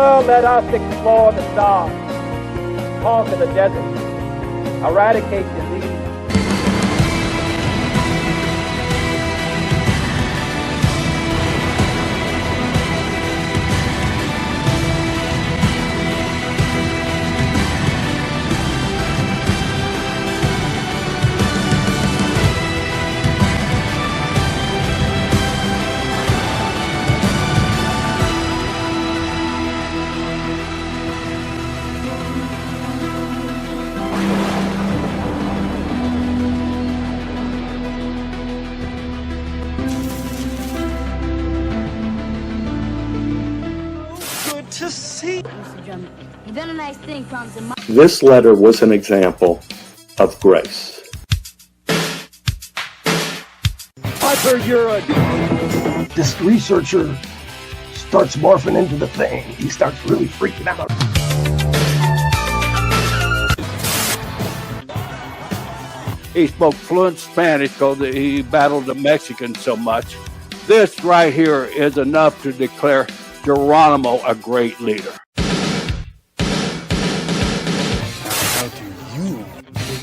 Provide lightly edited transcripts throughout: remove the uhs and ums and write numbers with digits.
Sir, let us explore the stars, conquer the desert, eradicate disease. This letter was an example of grace. I've heard you're a... This researcher starts morphing into the thing. He starts really freaking out. He spoke fluent Spanish because he battled the Mexicans so much. This right here is enough to declare Geronimo a great leader.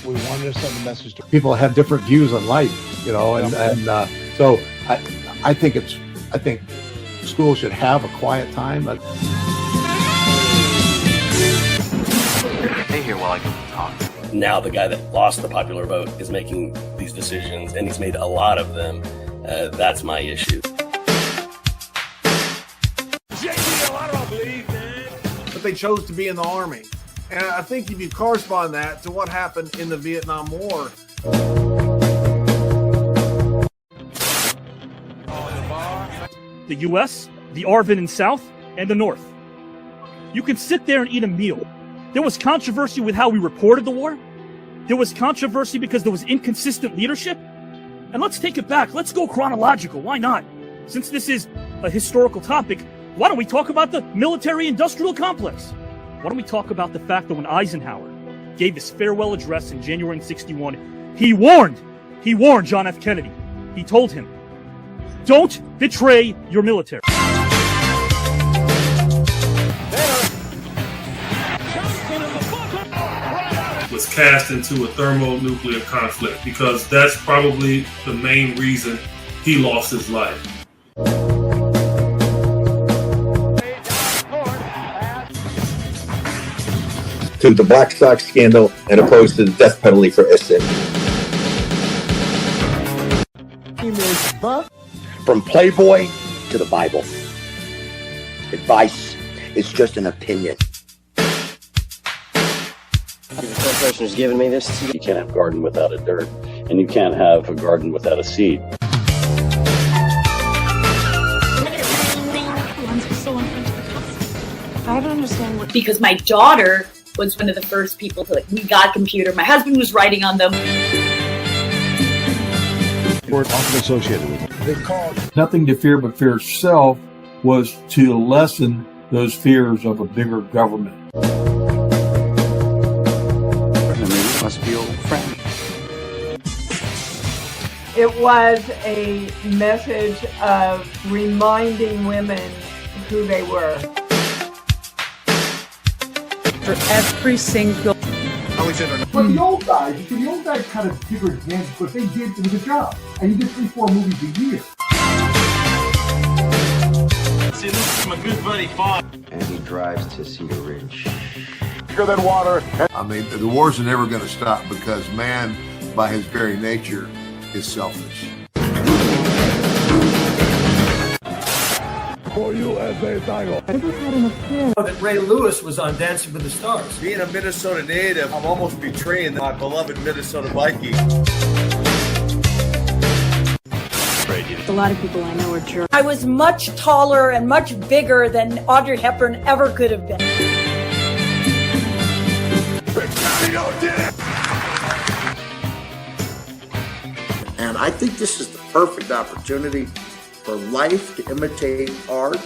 We wanted to send a message to people have different views on life, you know, so I think schools should have a quiet time. Stay here while I can talk. Now the guy that lost the popular vote is making these decisions, and he's made a lot of them. That's my issue. but they chose to be in the Army. And I think if you correspond that to what happened in the Vietnam War, the U.S., the Arvin and South, and the North. You can sit there and eat a meal. There was controversy with how we reported the war. There was controversy because there was inconsistent leadership. And let's take it back. Let's go chronological. Why not? Since this is a historical topic, why don't we talk about the military-industrial complex? Why don't we talk about the fact that when Eisenhower gave his farewell address in January 1961, he warned John F. Kennedy. He told him, don't betray your military. Was cast into a thermonuclear conflict because that's probably the main reason he lost his life. To the Black Sox scandal and opposed to the death penalty for Issin. From Playboy to the Bible. Advice is just an opinion. The first person who's given me this, you can't have a garden without a dirt, and you can't have a garden without a seed. I don't understand what... Because my daughter was one of the first people to, we got a computer. My husband was writing on them. We're often associated with it. They call Nothing to fear but fear itself was to lessen those fears of a bigger government. Must be old friend. It was a message of reminding women who they were. For every single... But the old guys, kind of bigger advantage because they did, it was a job. And you did 3-4 movies a year. See, this is my good buddy, Bob. And he drives to Cedar Ridge. Than water. I mean, the wars are never going to stop because man, by his very nature, is selfish. For USA title. That Ray Lewis was on Dancing with the Stars. Being a Minnesota native, I'm almost betraying my beloved Minnesota Viking. A lot of people I know are jerks. I was much taller and much bigger than Audrey Hepburn ever could have been. And I think this is the perfect opportunity for life to imitate art.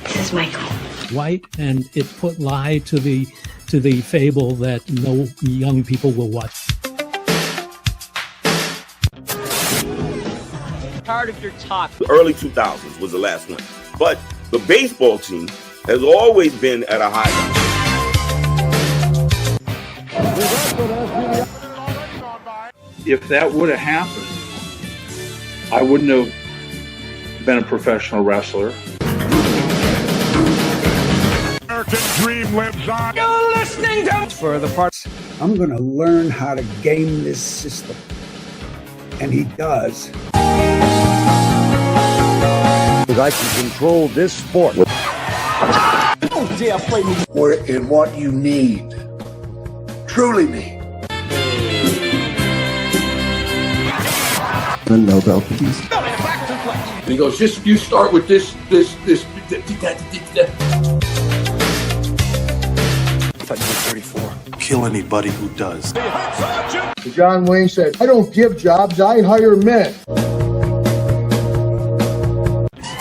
This is Michael. White, and it put lie to the fable that no young people will watch. Tired of your talk. The early 2000s was the last one. But the baseball team has always been at a high level. If that would have happened, I wouldn't have been a professional wrestler. American dream lives on. You're listening to For the parts, I'm going to learn how to game this system. And he does. Because I can control this sport. Oh, yeah, play me. Or in what you need. Truly need. The Nobel Peace. And he goes, just you start with this. If I do 34, kill anybody who does. John Wayne said, I don't give jobs, I hire men.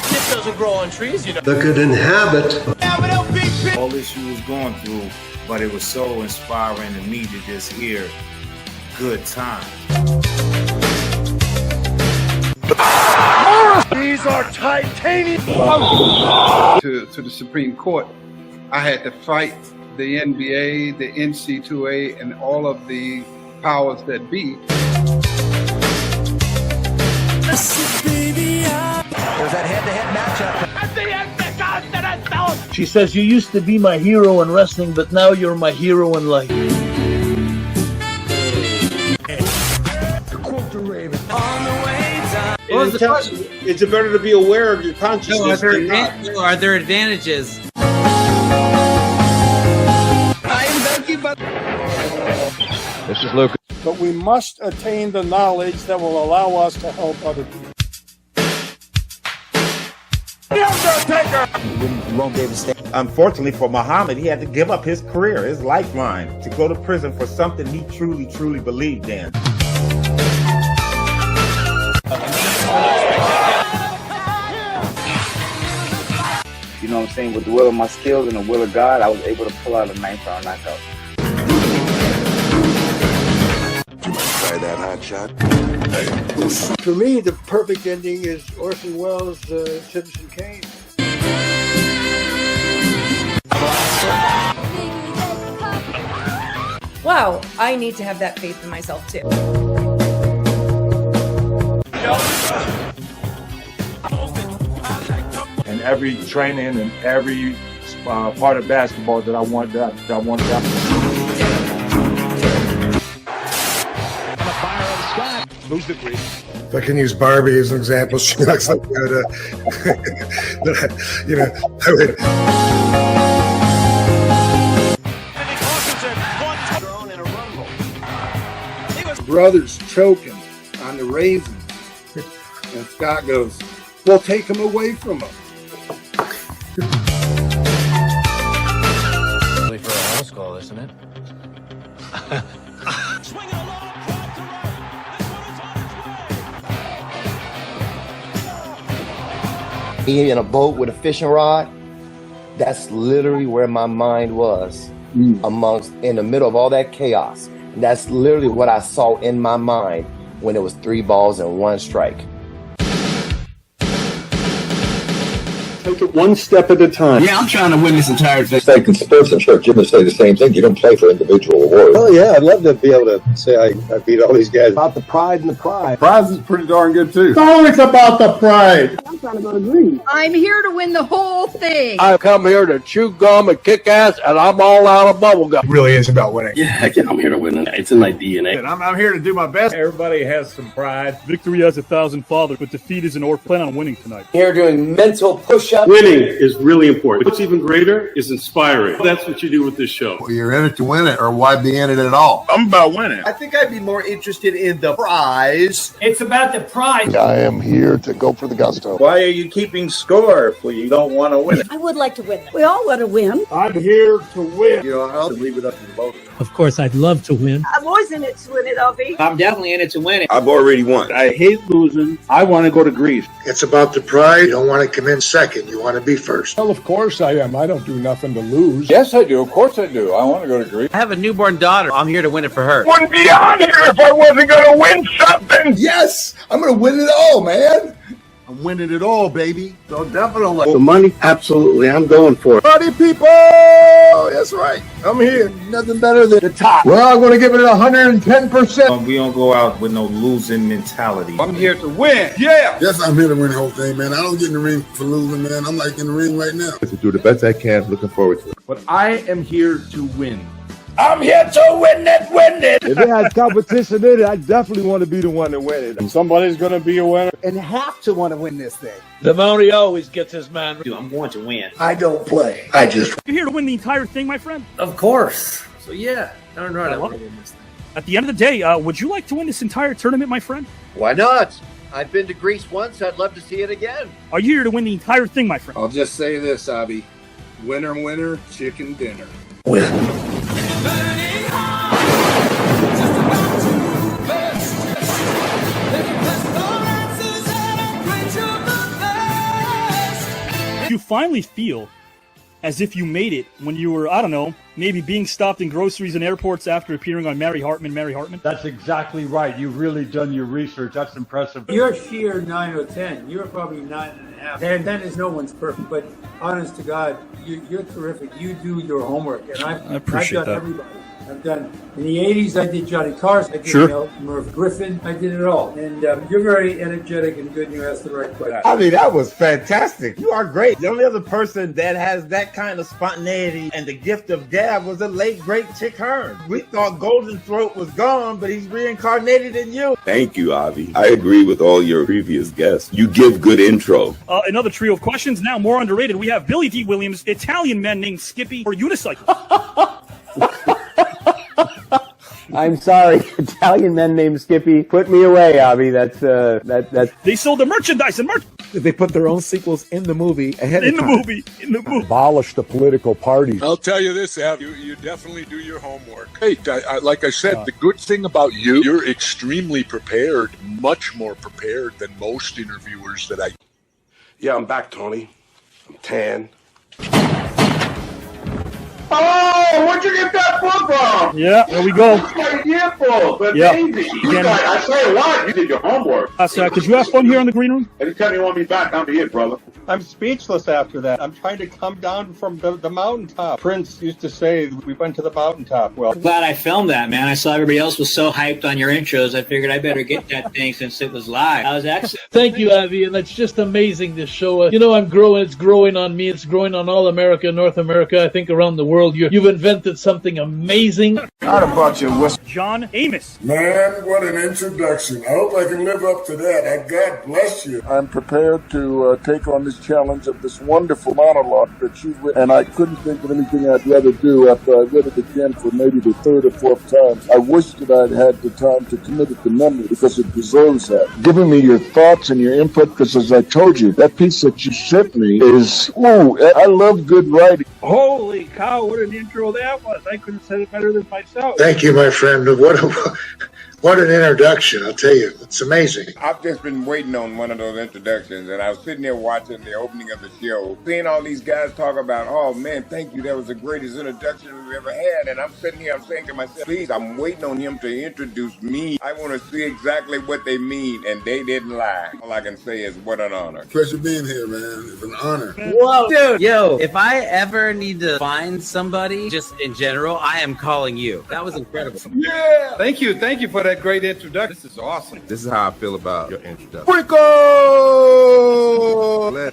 This doesn't grow on trees, you know. That could inhabit. All this you was going through, but it was so inspiring to me to just hear good time. These are titanium. To the Supreme Court, I had to fight the NBA, the NC2A, and all of the powers that be. There's that head-to-head matchup. At the end, the continent fell. She says, you used to be my hero in wrestling, but now you're my hero in life. Quote the Raven. On the way down. Is it better to be aware of your consciousness than not? Are there advantages? This is Lucas. But we must attain the knowledge that will allow us to help other people. Unfortunately for Muhammad, he had to give up his career, his lifeline, to go to prison for something he truly, truly believed in. You know what I'm saying? With the will of my skills and the will of God, I was able to pull out a 9th-round knockout. Try that hot shot. For me, the perfect ending is Orson Welles' Citizen Kane. Wow, I need to have that faith in myself too. And every training and every part of basketball that I want that I want that. Lose the green. If I can use Barbie as an example, she looks like that. I would. Brothers choking on the Ravens, and Scott goes, "We'll take him away from him." Really for a house call, isn't it? Being in a boat with a fishing rod, that's literally where my mind was in the middle of all that chaos. And that's literally what I saw in my mind when it was 3 balls and 1 strike. Take it one step at a time. Yeah, I'm trying to win this entire thing. It's like in sports and church, you must say the same thing. You don't play for individual awards. Oh yeah, I'd love to be able to say I beat all these guys. About the pride and the pride. Prize is pretty darn good too. It's always about the pride. I'm trying to go to green. I'm here to win the whole thing. I come here to chew gum and kick ass, and I'm all out of bubble gum. It really is about winning. Yeah, heck yeah, I'm here to win. It's in my DNA. I'm here to do my best. Everybody has some pride. Victory has 1,000 fathers, but defeat is an orphan. Plan on winning tonight. Here doing mental push-ups. Winning is really important. What's even greater is inspiring. That's what you do with this show. Well, you're in it to win it, or why be in it at all? I'm about winning. I think I'd be more interested in the prize. It's about the prize. I am here to go for the gusto. Why are you keeping score if you don't want to win it? I would like to win. We all want to win. I'm here to win. You know, I'll leave it up to the voters. Of course, I'd love to win. I'm always in it to win it, Avi. I'm definitely in it to win it. I've already won. I hate losing. I want to go to Greece. It's about the pride. You don't want to come in second. You want to be first. Well, of course I am. I don't do nothing to lose. Yes, I do. Of course I do. I want to go to Greece. I have a newborn daughter. I'm here to win it for her. Wouldn't be on here if I wasn't going to win something. Yes, I'm going to win it all, man. I'm winning it all, baby. So definitely. The money? Absolutely. I'm going for it. Party people! That's right. I'm here. Nothing better than the top. Well, I'm going to give it 110%. We don't go out with no losing mentality. I'm here to win. Yeah. Yes, I'm here to win the whole thing, man. I don't get in the ring for losing, man. I'm like in the ring right now. To do the best I can. Looking forward to it. But I am here to win. I'm here to win it. If it has competition in it, I definitely want to be the one to win it. Somebody's going to be a winner. And have to want to win this thing. The Mountie always gets his man. Dude, I'm going to win. I don't play. I just. You're here to win the entire thing, my friend? Of course. So yeah, darn right I want to win this thing. At the end of the day, would you like to win this entire tournament, my friend? Why not? I've been to Greece once. I'd love to see it again. Are you here to win the entire thing, my friend? I'll just say this, Avi. Winner, winner, chicken dinner. Win. You finally feel as if you made it when you were, I don't know, maybe being stopped in groceries and airports after appearing on Mary Hartman. That's exactly right. You've really done your research. That's impressive. You're sheer 9 or 10. You're probably 9.5. And that is no one's perfect. But honest to God, you're terrific. You do your homework. And I appreciate I've done that. everybody. I've done, in the 80s, I did Johnny Carson. I did Merv Griffin. I did it all. And you're very energetic and good, and you asked the right question. I mean, that was fantastic. You are great. The only other person that has that kind of spontaneity and the gift of gab was the late, great Chick Hearn. We thought Golden Throat was gone, but he's reincarnated in you. Thank you, Avi. I agree with all your previous guests. You give good intro. Another trio of questions, now more underrated. We have Billy D. Williams, Italian men named Skippy, or unicycle. I'm sorry, Italian men named Skippy. Put me away, Avi. That's. They sold the merchandise and merch. They put their own sequels in the movie ahead In of the time. movie. Abolish the political parties. I'll tell you this, Ab, you definitely do your homework. Hey, like I said, the good thing about you, you're extremely prepared, much more prepared than most interviewers that I... Yeah, I'm back, Tony. I'm tan. Oh, where'd you get that book from? Yeah, there we go. Beautiful. Yeah. Amazing. You guys, I tell you what, you did your homework. Could you have fun here in the green room? Anytime you want me back, I'll be here, brother. I'm speechless after that. I'm trying to come down from the mountaintop. Prince used to say we went to the mountaintop. Well, I'm glad I filmed that, man. I saw everybody else was so hyped on your intros. I figured I better get that thing since it was live. I was actually... Thank you, Avi, and it's just amazing, this show. I'm growing. It's growing on me. It's growing on all America, North America, I think around the world. You've invented something amazing. Not a bunch of whiskey. John Amos. Man, what an introduction. I hope I can live up to that. God bless you. I'm prepared to take on this challenge of this wonderful monologue that you've written, and I couldn't think of anything I'd rather do after I read it again for maybe the third or fourth time. I wish that I'd had the time to commit it to memory because it deserves that. Giving me your thoughts and your input, because as I told you, that piece that you sent me is, I love good writing. holy cow, what an intro that was. I couldn't have said it better than myself. Thank you, my friend. What an introduction, I'll tell you. It's amazing. I've just been waiting on one of those introductions, and I was sitting there watching the opening of the show, seeing all these guys talk about, oh man, thank you, that was the greatest introduction we've ever had. And I'm sitting here, I'm saying to myself, please, I'm waiting on him to introduce me. I want to see exactly what they mean, and they didn't lie. All I can say is, what an honor. Pleasure being here, man. It's an honor. Whoa, dude. Yo, if I ever need to find somebody, just in general, I am calling you. That was incredible. Yeah. Thank you for that great introduction. This is awesome. This is how I feel about your introduction.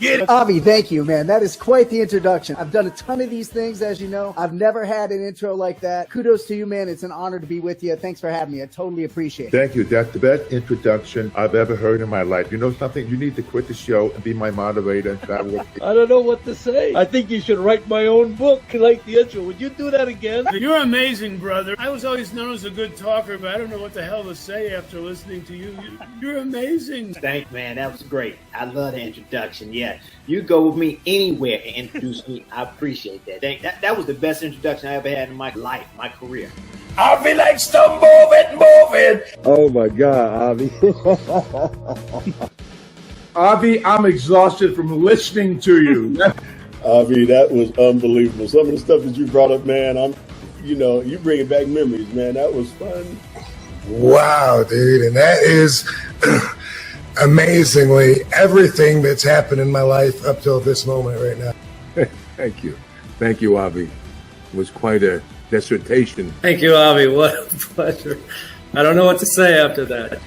Get it. Avi, thank you, man. That is quite the introduction. I've done a ton of these things, as you know. I've never had an intro like that. Kudos to you, man. It's an honor to be with you. Thanks for having me. I totally appreciate it. Thank you. That's the best introduction I've ever heard in my life. You know something? You need to quit the show and be my moderator. I don't know what to say. I think you should write my own book like the intro. Would you do that again? You're amazing, brother. I was always known as a good talker, but I don't know what the hell to say after listening to you. You're amazing. Thanks, man. That was great. I love the introduction. Yeah, you go with me anywhere and introduce me. I appreciate that. That was the best introduction I ever had in my life, my career. Avi likes to move it. Oh my God, Avi. Avi, I'm exhausted from listening to you. Avi, that was unbelievable. Some of the stuff that you brought up, man, you bringing back memories, man. That was fun. Wow, dude. And that is amazingly everything that's happened in my life up till this moment right now. Thank you. Thank you, Avi. It was quite a dissertation. Thank you, Avi. What a pleasure. I don't know what to say after that.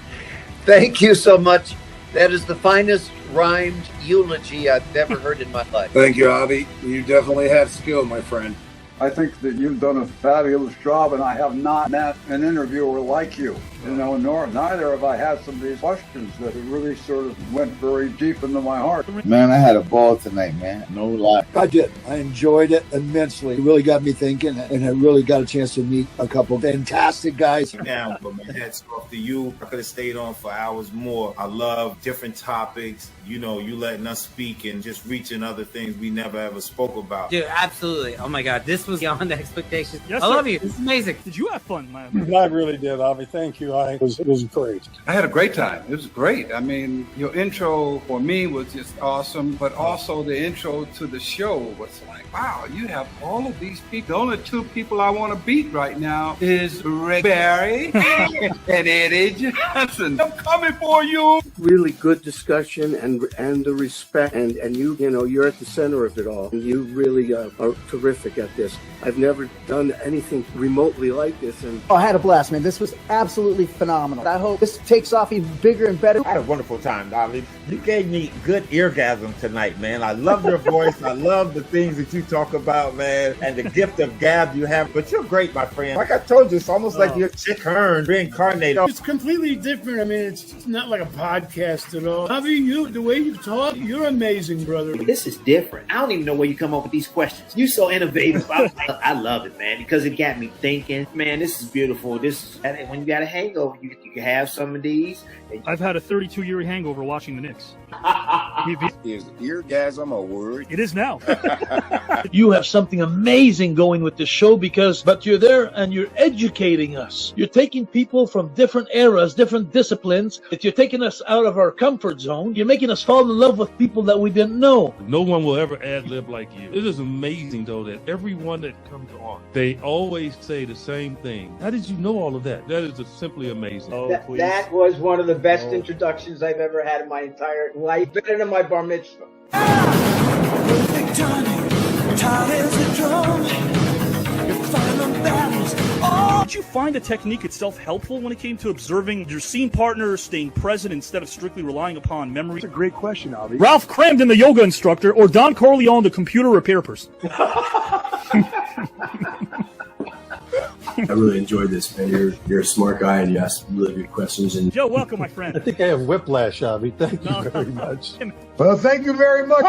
Thank you so much. That is the finest rhymed eulogy I've ever heard in my life. Thank you, Avi. You definitely have skill, my friend. I think that you've done a fabulous job, and I have not met an interviewer like you. You know, neither have I had some of these questions that really sort of went very deep into my heart. Man, I had a ball tonight, man. No lie. I did. I enjoyed it immensely. It really got me thinking, and I really got a chance to meet a couple fantastic guys. Now, but my hats off to you. I could have stayed on for hours more. I love different topics. You know, you letting us speak and just reaching other things we never ever spoke about. Dude, absolutely. Oh my God, this was beyond expectations. Yes, I sir. love you. This is amazing. Did you have fun, man? I really did, Avi. Thank you. It was great. I had a great time. It was great. I mean, your intro for me was just awesome, but also the intro to the show was like, wow, you have all of these people. The only two people I want to beat right now is Rick Barry and Eddie Johnson. I'm coming for you. Really good discussion and the respect and you know, you're at the center of it all. And you really are terrific at this. I've never done anything remotely like this. And I had a blast, man. This was absolutely phenomenal. I hope this takes off even bigger and better. I had a wonderful time, Avi. You gave me good eargasm tonight, man. I love your voice. I love the things that you talk about, man, and the gift of gab you have. But you're great, my friend. Like I told you, it's almost like you're Chick Hearn reincarnated. It's completely different. I mean, it's not like a podcast at all. Avi, the way you talk, you're amazing, brother. This is different. I don't even know where you come up with these questions. You're so innovative. I love it, man, because it got me thinking. Man, this is beautiful. When you got a hangover, you can have some of these. I've had a 32-year hangover watching the Knicks. Is eargasm a word? It is now. You have something amazing going with this show but you're there and you're educating us. You're taking people from different eras, different disciplines. You're taking us out of our comfort zone. You're making us fall in love with people that we didn't know. No one will ever ad-lib like you. It is amazing, though, that everyone that comes on, they always say the same thing. How did you know all of that? That is just simply amazing. That was one of the best introductions I've ever had in my entire life. Better than my bar mitzvah. Did you find the technique itself helpful when it came to observing your scene partner staying present instead of strictly relying upon memory? That's a great question, Avi. Ralph Cramden, the yoga instructor, or Don Corleone, the computer repair person? I really enjoyed this, man. You're a smart guy and you ask really good questions. And Joe, welcome, my friend. I think I have whiplash, Avi. Thank you very much. Well, thank you very much.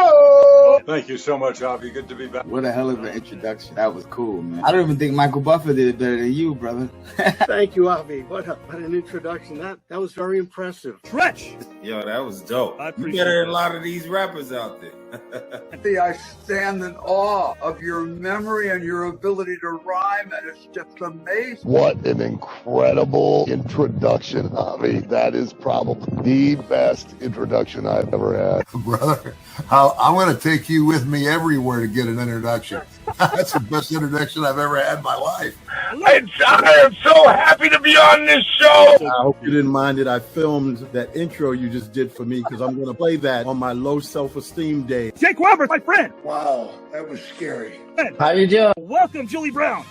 Thank you so much, Avi. Good to be back. What a hell of an introduction. That was cool, man. I don't even think Michael Buffer did it better than you, brother. thank you, Avi. What an introduction. That was very impressive. Stretch. Yo, that was dope. I You appreciate better than that. a lot of these rappers out there. I stand in awe of your memory and your ability to rhyme, and it's just amazing. What an incredible introduction, Avi. That is probably the best introduction I've ever had. Brother, I'm going to take you with me everywhere to get an introduction. That's the best introduction I've ever had in my life. I am so happy to be on this show. I hope you didn't mind that I filmed that intro you just did for me because I'm going to play that on my low self-esteem day. Jake Roberts, my friend. Wow, that was scary. How you doing? Welcome, Julie Brown.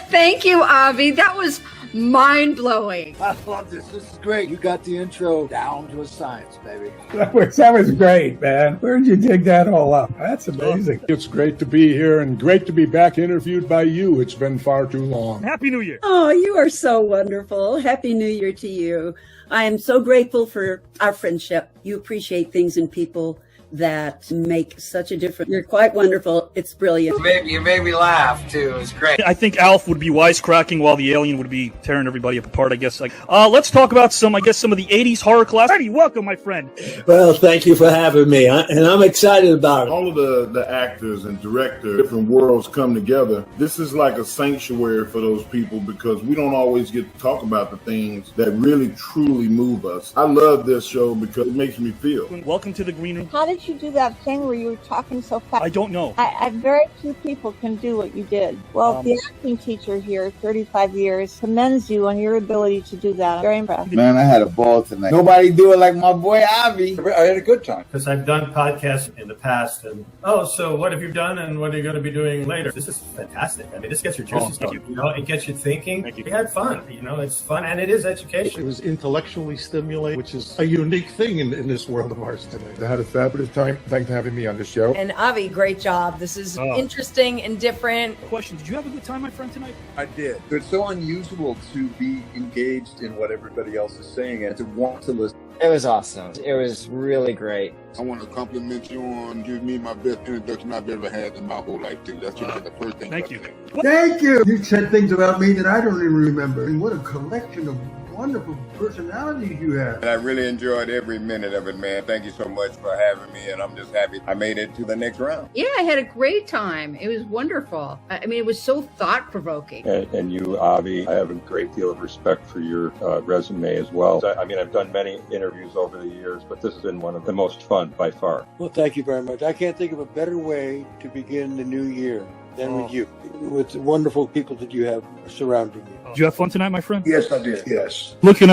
Thank you, Avi. That was mind-blowing. I love this. This is great. You got the intro down to a science, baby. That was great, man. Where'd you dig that all up? That's amazing. It's great to be here and great to be back interviewed by you. It's been far too long. Happy New Year. Oh, you are so wonderful. Happy New Year to you. I am so grateful for our friendship. You appreciate things in people that make such a difference. You're quite wonderful. It's brilliant. You made me laugh, too. It was great. I think Alf would be wisecracking while the alien would be tearing everybody up apart, I guess. Let's talk about some of the 80s horror classics. Eddie, welcome, my friend. Well, thank you for having me, and I'm excited about it. All of the actors and directors, different worlds come together. This is like a sanctuary for those people because we don't always get to talk about the things that really, truly move us. I love this show because it makes me feel. Welcome to the green room. How did did you do that thing where you were talking so fast? I don't know. I very few people can do what you did. Well, the acting teacher here, 35 years, commends you on your ability to do that. I'm very impressed. Man, I had a ball tonight. Nobody do it like my boy Avi. I had a good time. Because I've done podcasts in the past, and so what have you done, and what are you going to be doing later? This is fantastic. I mean, this gets your juices going. You know, it gets you thinking. We had fun. You know, it's fun, and it is education. It was intellectually stimulating, which is a unique thing in this world of ours today. I had a fabulous time. Thanks for having me on the show. And Avi, great job. This is interesting and different. Question: did you have a good time, my friend, tonight? I did. It's so unusual to be engaged in what everybody else is saying and to want to listen. It was awesome. It was really great. I want to compliment you on giving me my best introduction I've ever had in my whole life, too. That's the first thing. Thank you. Thank you. You said things about me that I don't even remember. And what a collection of wonderful personalities you have. And I really enjoyed every minute of it, man. Thank you so much for having me, and I'm just happy I made it to the next round. Yeah, I had a great time. It was wonderful. I mean, it was so thought-provoking. And you, Avi, I have a great deal of respect for your resume as well. I mean, I've done many interviews over the years, but this has been one of the most fun by far. Well, thank you very much. I can't think of a better way to begin the new year than with you, with the wonderful people that you have surrounding you. Did you have fun tonight, my friend? Yes, I did. Yes. Looking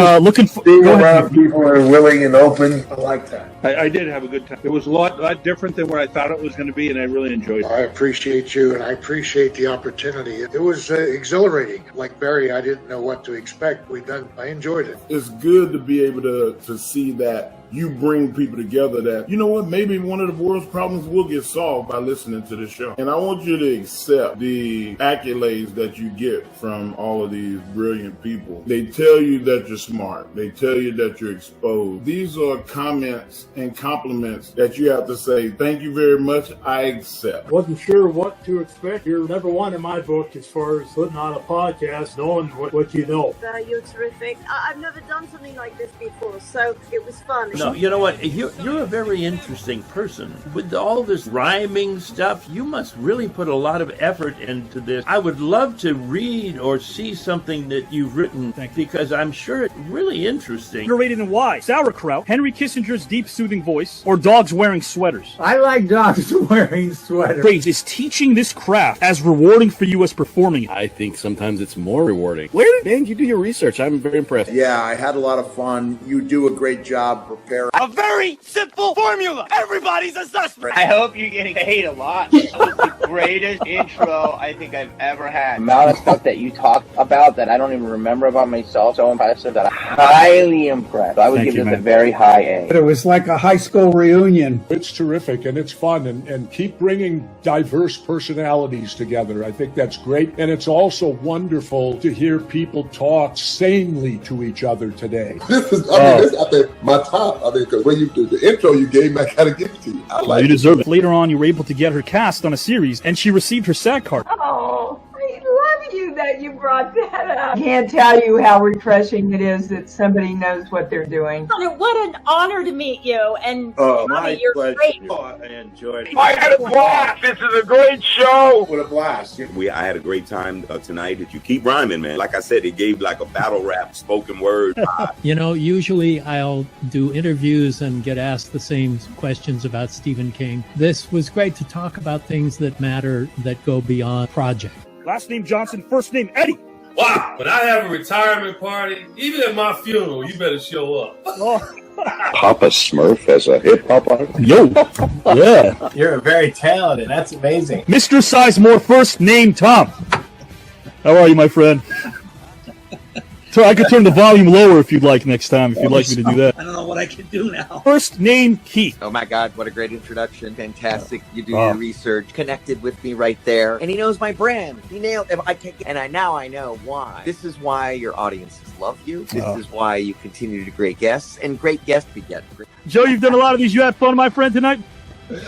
for being around people who are willing and open. I like that. I did have a good time. It was a lot different than what I thought it was going to be, and I really enjoyed it. I appreciate you, and I appreciate the opportunity. It was exhilarating. Like Barry, I didn't know what to expect. I enjoyed it. It's good to be able to see that you bring people together that, you know what, maybe one of the world's problems will get solved by listening to this show. And I want you to accept the accolades that you get from all of these brilliant people. They tell you that you're smart. They tell you that you're exposed. These are comments and compliments that you have to say, thank you very much, I accept. Wasn't sure what to expect. You're number one in my book as far as putting on a podcast, knowing what you know. You're terrific. I've never done something like this before, so it was fun. No, you know what? You're a very interesting person. With all this rhyming stuff, you must really put a lot of effort into this. I would love to read or see something that you've written because I'm sure it's really interesting. You're rated in why? Sauerkraut, Henry Kissinger's deep soothing voice, or dogs wearing sweaters? I like dogs wearing sweaters. Phrase, is teaching this craft as rewarding for you as performing it? I think sometimes it's more rewarding. Man, you do your research. I'm very impressed. Yeah, I had a lot of fun. You do a great job preparing. A very simple formula. Everybody's a suspect. I hope you're getting paid a lot. That was the greatest intro I think I've ever had. The amount of stuff that you talked about that I don't even remember about myself, so impressive that I'm highly impressed. So I would give this a very high A. It was like a high school reunion. It's terrific, and it's fun, and keep bringing diverse personalities together. I think that's great, and it's also wonderful to hear people talk sanely to each other today. This is, I think, my top. Because when you do the intro you gave me, I gotta give it to you. You deserve it. Later on, you were able to get her cast on a series, and she received her SAG card. Oh, I love you that you brought that up. I can't tell you how refreshing it is that somebody knows what they're doing. What an honor to meet you, and My you're pleasure. great. I enjoyed it. I had a blast. This is a great show. What a blast. I had a great time tonight. If you keep rhyming, man, like I said, it gave like a battle rap, spoken word. You know, usually I'll do interviews and get asked the same questions about Stephen King. This was great to talk about things that matter, that go beyond project. Last name Johnson, first name Eddie. Wow, when I have a retirement party, even at my funeral, you better show up. Papa Smurf as a hip hop artist. Yo, yeah. You're very talented. That's amazing. Mr. Sizemore, first name Tom. How are you, my friend? So I could turn the volume lower if you'd like next time, if you'd like me to do that. I don't know what I can do now. First name Keith. Oh my God, what a great introduction. Fantastic. You do your research, connected with me right there. And he knows my brand. He nailed it. Now I know why. This is why your audiences love you. This is why you continue to do great guests, and great guests beget. Joe, you've done a lot of these. You had fun, my friend, tonight?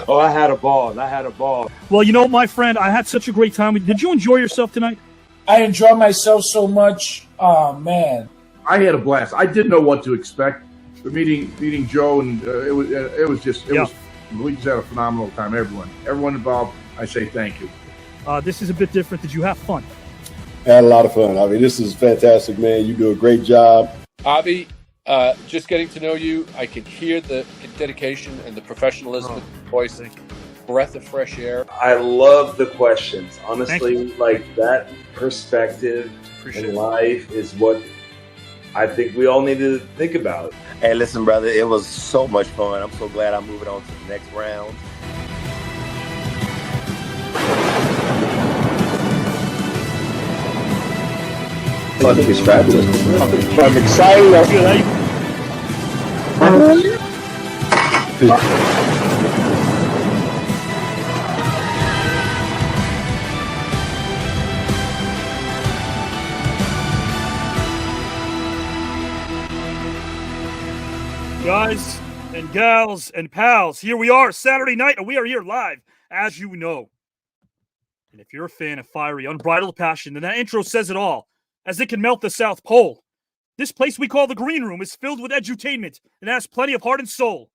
Oh, I had a ball. Well, you know, my friend, I had such a great time. Did you enjoy yourself tonight? I enjoyed myself so much. Oh, man. I had a blast. I didn't know what to expect. But meeting Joe, and we just had a phenomenal time. Everyone involved, I say thank you. This is a bit different. Did you have fun? I had a lot of fun, Avi. This is fantastic, man. You do a great job. Avi, Just getting to know you, I can hear the dedication and the professionalism in your voice. Breath of fresh air. I love the questions. Honestly, like that perspective in life is what I think we all need to think about. Hey, listen, brother, it was so much fun. I'm so glad I'm moving on to the next round. I think it's fabulous. I'm excited. Guys and gals and pals, here we are, Saturday night, and we are here live, as you know. And if you're a fan of fiery, unbridled passion, then that intro says it all, as it can melt the South Pole. This place we call the Green Room is filled with edutainment and has plenty of heart and soul.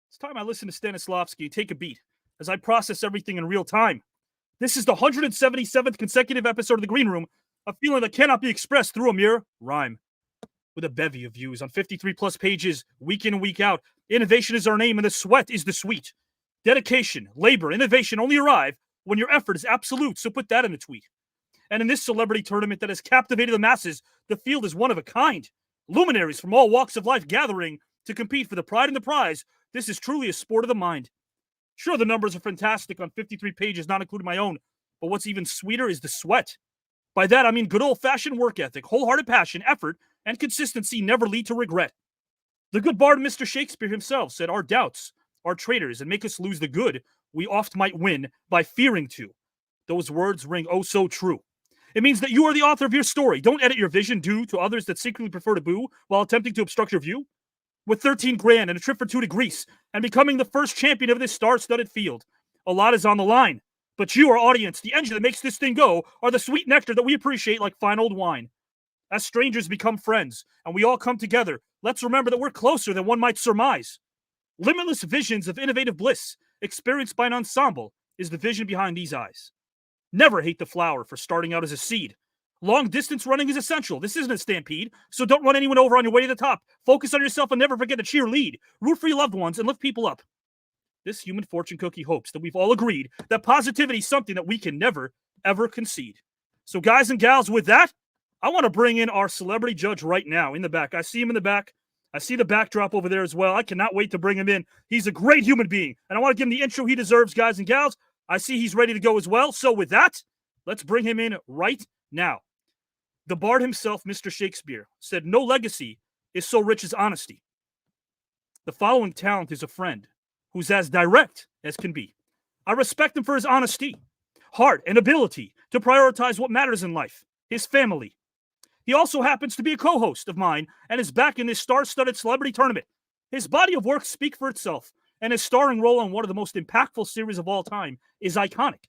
It's time I listen to Stanislavski and take a beat, as I process everything in real time. This is the 177th consecutive episode of the Green Room, a feeling that cannot be expressed through a mere rhyme. With a bevy of views on 53-plus pages, week in and week out, innovation is our name and the sweat is the sweet. Dedication, labor, innovation only arrive when your effort is absolute, so put that in a tweet. And in this celebrity tournament that has captivated the masses, the field is one of a kind. Luminaries from all walks of life gathering to compete for the pride and the prize. This is truly a sport of the mind. Sure, the numbers are fantastic on 53 pages, not including my own, but what's even sweeter is the sweat. By that, I mean good old-fashioned work ethic, wholehearted passion, effort, and consistency never lead to regret. The good bard Mr. Shakespeare himself said, our doubts are traitors and make us lose the good we oft might win by fearing to. Those words ring oh so true. It means that you are the author of your story. Don't edit your vision due to others that secretly prefer to boo while attempting to obstruct your view. With 13 grand and a trip for 2 to Greece and becoming the first champion of this star-studded field, a lot is on the line. But you, our audience, the engine that makes this thing go, are the sweet nectar that we appreciate like fine old wine. As strangers become friends, and we all come together, let's remember that we're closer than one might surmise. Limitless visions of innovative bliss, experienced by an ensemble, is the vision behind these eyes. Never hate the flower for starting out as a seed. Long distance running is essential. This isn't a stampede, so don't run anyone over on your way to the top. Focus on yourself and never forget to cheerlead. Root for your loved ones and lift people up. This human fortune cookie hopes that we've all agreed that positivity is something that we can never, ever concede. So guys and gals, with that, I want to bring in our celebrity judge right now in the back. I see him in the back. I see the backdrop over there as well. I cannot wait to bring him in. He's a great human being, and I want to give him the intro he deserves, guys and gals. I see he's ready to go as well. So with that, let's bring him in right now. The bard himself, Mr. Shakespeare, said, no legacy is so rich as honesty. The following talent is a friend who's as direct as can be. I respect him for his honesty, heart, and ability to prioritize what matters in life, his family. He also happens to be a co-host of mine and is back in this star-studded celebrity tournament. His body of work speaks for itself, and his starring role on one of the most impactful series of all time is iconic.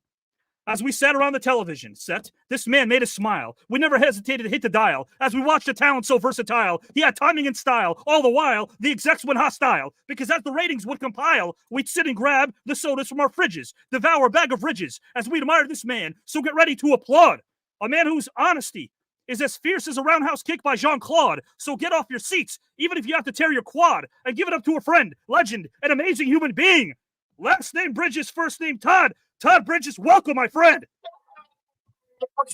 As we sat around the television set, this man made us smile. We never hesitated to hit the dial. As we watched a talent so versatile, he had timing and style. All the while, the execs went hostile. Because as the ratings would compile, we'd sit and grab the sodas from our fridges, devour a bag of ridges, as we admired this man. So get ready to applaud. A man whose honesty is as fierce as a roundhouse kick by Jean-Claude. So get off your seats, even if you have to tear your quad, and give it up to a friend, legend, an amazing human being. Last name Bridges, first name Todd. Todd Bridges, welcome, my friend.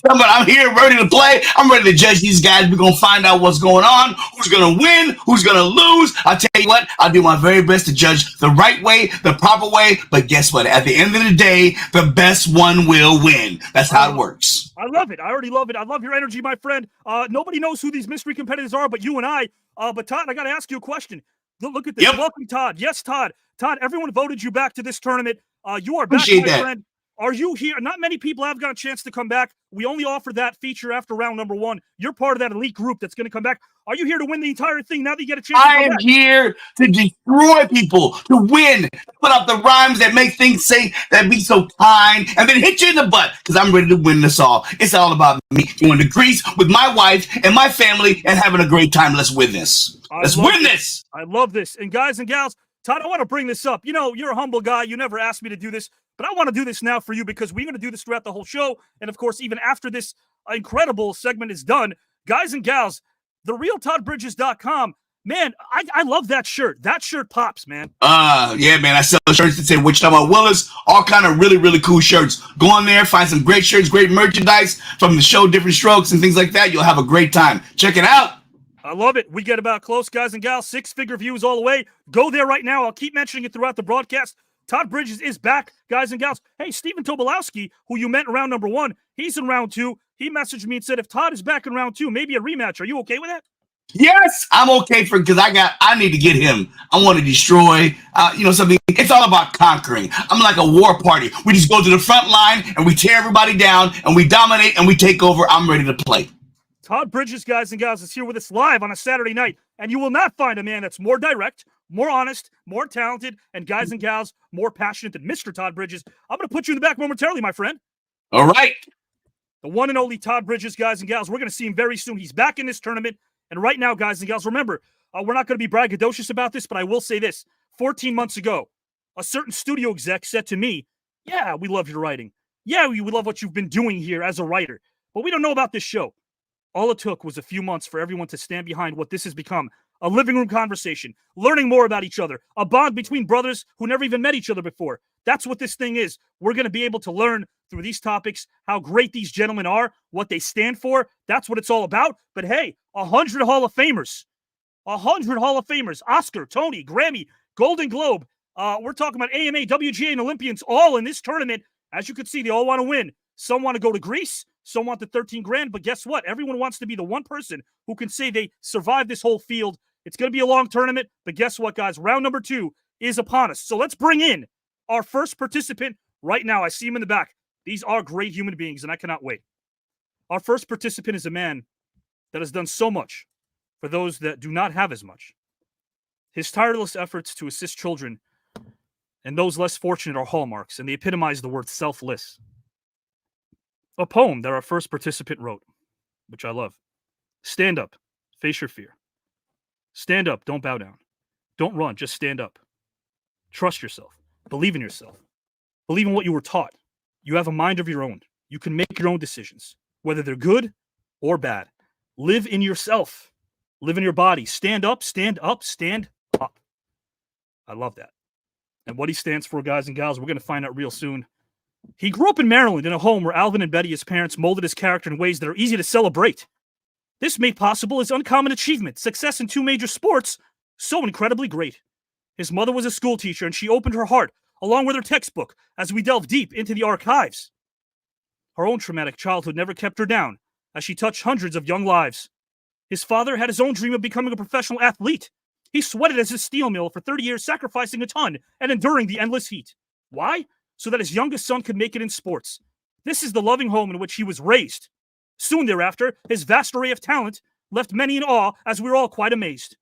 I'm here ready to play. I'm ready to judge these guys. We're going to find out what's going on, who's going to win, who's going to lose. I'll tell you what, I'll do my very best to judge the right way, the proper way. But guess what? At the end of the day, the best one will win. That's how it works. I love it. I already love it. I love your energy, my friend. Nobody knows who these mystery competitors are but you and I. But Todd, I got to ask you a question. Look at this. Yep. Welcome, Todd. Yes, Todd. Todd, everyone voted you back to this tournament. You are back, Appreciate my that. friend. Are you here? Not many people have got a chance to come back. We only offer that feature after round number 1. You're part of that elite group that's going to come back. Are you here to win the entire thing now that you get a chance to come back? I am here to destroy people, to win, put out the rhymes that make things say, that be so kind, and then hit you in the butt, because I'm ready to win this all. It's all about me going to Greece with my wife and my family and having a great time. Let's win this. Let's win this. I love this. And guys and gals, Todd, I want to bring this up. You know, you're a humble guy. You never asked me to do this, but I want to do this now for you because we're going to do this throughout the whole show. And of course, even after this incredible segment is done, guys and gals, therealtoddbridges.com Man, I love that shirt. That shirt pops, man. Yeah, man. I sell shirts that say Wichita Willis, all kind of really, really cool shirts. Go on there, find some great shirts, great merchandise from the show, Different Strokes and things like that. You'll have a great time. Check it out. I love it. We get about close, guys and gals. 6-figure views all the way. Go there right now. I'll keep mentioning it throughout the broadcast. Todd Bridges is back, guys and gals. Hey, Stephen Tobolowsky, who you met in round number 1, he's in round 2. He messaged me and said, if Todd is back in round 2, maybe a rematch. Are you okay with that? Yes, I'm okay because I need to get him. I want to destroy, something. It's all about conquering. I'm like a war party. We just go to the front line and we tear everybody down and we dominate and we take over. I'm ready to play. Todd Bridges, guys and gals, is here with us live on a Saturday night, and you will not find a man that's more direct, more honest, more talented, and guys and gals, more passionate than Mr. Todd Bridges. I'm going to put you in the back momentarily, my friend. All right. The one and only Todd Bridges, guys and gals. We're going to see him very soon. He's back in this tournament. And right now, guys and gals, remember, we're not going to be braggadocious about this, but I will say this. 14 months ago, a certain studio exec said to me, yeah, we love your writing. Yeah, we love what you've been doing here as a writer. But we don't know about this show. All it took was a few months for everyone to stand behind what this has become. A living room conversation, learning more about each other, a bond between brothers who never even met each other before. That's what this thing is. We're going to be able to learn through these topics how great these gentlemen are, what they stand for. That's what it's all about. But hey, 100 Hall of Famers. 100 Hall of Famers. Oscar, Tony, Grammy, Golden Globe. We're talking about AMA, WGA, and Olympians all in this tournament. As you can see, they all want to win. Some want to go to Greece. Some want the 13 grand. But guess what? Everyone wants to be the one person who can say they survived this whole field. It's going to be a long tournament. But guess what, guys? Round number 2 is upon us. So let's bring in our first participant right now. I see him in the back. These are great human beings, and I cannot wait. Our first participant is a man that has done so much for those that do not have as much. His tireless efforts to assist children and those less fortunate are hallmarks, and they epitomize the word selfless. A poem that our first participant wrote, which I love. Stand up, face your fear. Stand up, don't bow down. Don't run, just stand up. Trust yourself. Believe in yourself. Believe in what you were taught. You have a mind of your own. You can make your own decisions, whether they're good or bad. Live in yourself. Live in your body. Stand up, stand up, stand up. I love that. And what he stands for, guys and gals, we're going to find out real soon. He grew up in Maryland in a home where Alvin and Betty, his parents, molded his character in ways that are easy to celebrate. This made possible his uncommon achievement, success in 2 major sports, so incredibly great. His mother was a school teacher, and she opened her heart, along with her textbook, as we delve deep into the archives. Her own traumatic childhood never kept her down, as she touched hundreds of young lives. His father had his own dream of becoming a professional athlete. He sweated as a steel mill for 30 years, sacrificing a ton and enduring the endless heat. Why? So that his youngest son could make it in sports. This is the loving home in which he was raised. Soon thereafter, his vast array of talent left many in awe, as we were all quite amazed.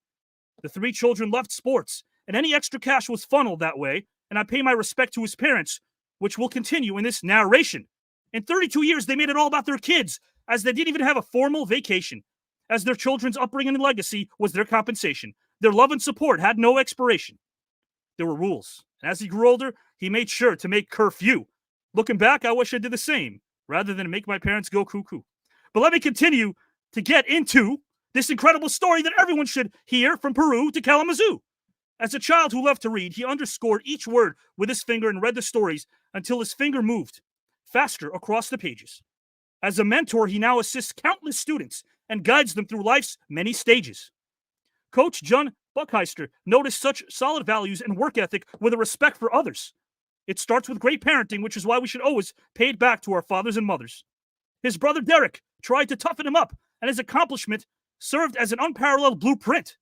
The 3 children loved sports, and any extra cash was funneled that way, and I pay my respect to his parents, which will continue in this narration. In 32 years, they made it all about their kids, as they didn't even have a formal vacation, as their children's upbringing and legacy was their compensation. Their love and support had no expiration. There were rules, and as he grew older, he made sure to make curfew. Looking back, I wish I did the same, rather than make my parents go cuckoo. But let me continue to get into this incredible story that everyone should hear from Peru to Kalamazoo. As a child who loved to read, he underscored each word with his finger and read the stories until his finger moved faster across the pages. As a mentor, he now assists countless students and guides them through life's many stages. Coach John Buckheister noticed such solid values and work ethic with a respect for others. It starts with great parenting, which is why we should always pay it back to our fathers and mothers. His brother Derek tried to toughen him up, and his accomplishment served as an unparalleled blueprint.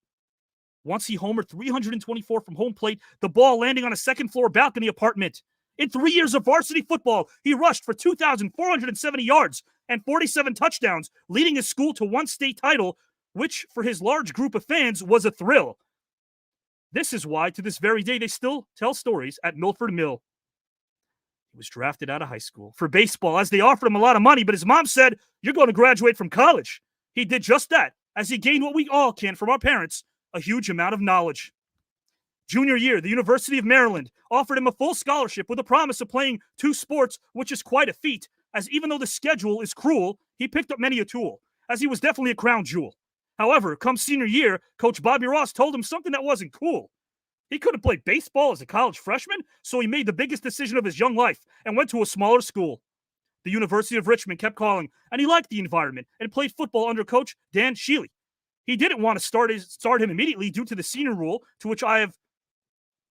Once he homered 324 from home plate, the ball landing on a second-floor balcony apartment. In 3 years of varsity football, he rushed for 2,470 yards and 47 touchdowns, leading his school to 1 state title, which, for his large group of fans, was a thrill. This is why, to this very day, they still tell stories at Milford Mill. He was drafted out of high school for baseball, as they offered him a lot of money, but his mom said, "You're going to graduate from college." He did just that, as he gained what we all can from our parents, a huge amount of knowledge. Junior year, the University of Maryland offered him a full scholarship with a promise of playing 2 sports, which is quite a feat, as even though the schedule is cruel, he picked up many a tool, as he was definitely a crown jewel. However, come senior year, Coach Bobby Ross told him something that wasn't cool. He couldn't play baseball as a college freshman, so he made the biggest decision of his young life and went to a smaller school. The University of Richmond kept calling, and he liked the environment and played football under Coach Dan Shealy. He didn't want to start him immediately due to the senior rule, to which I have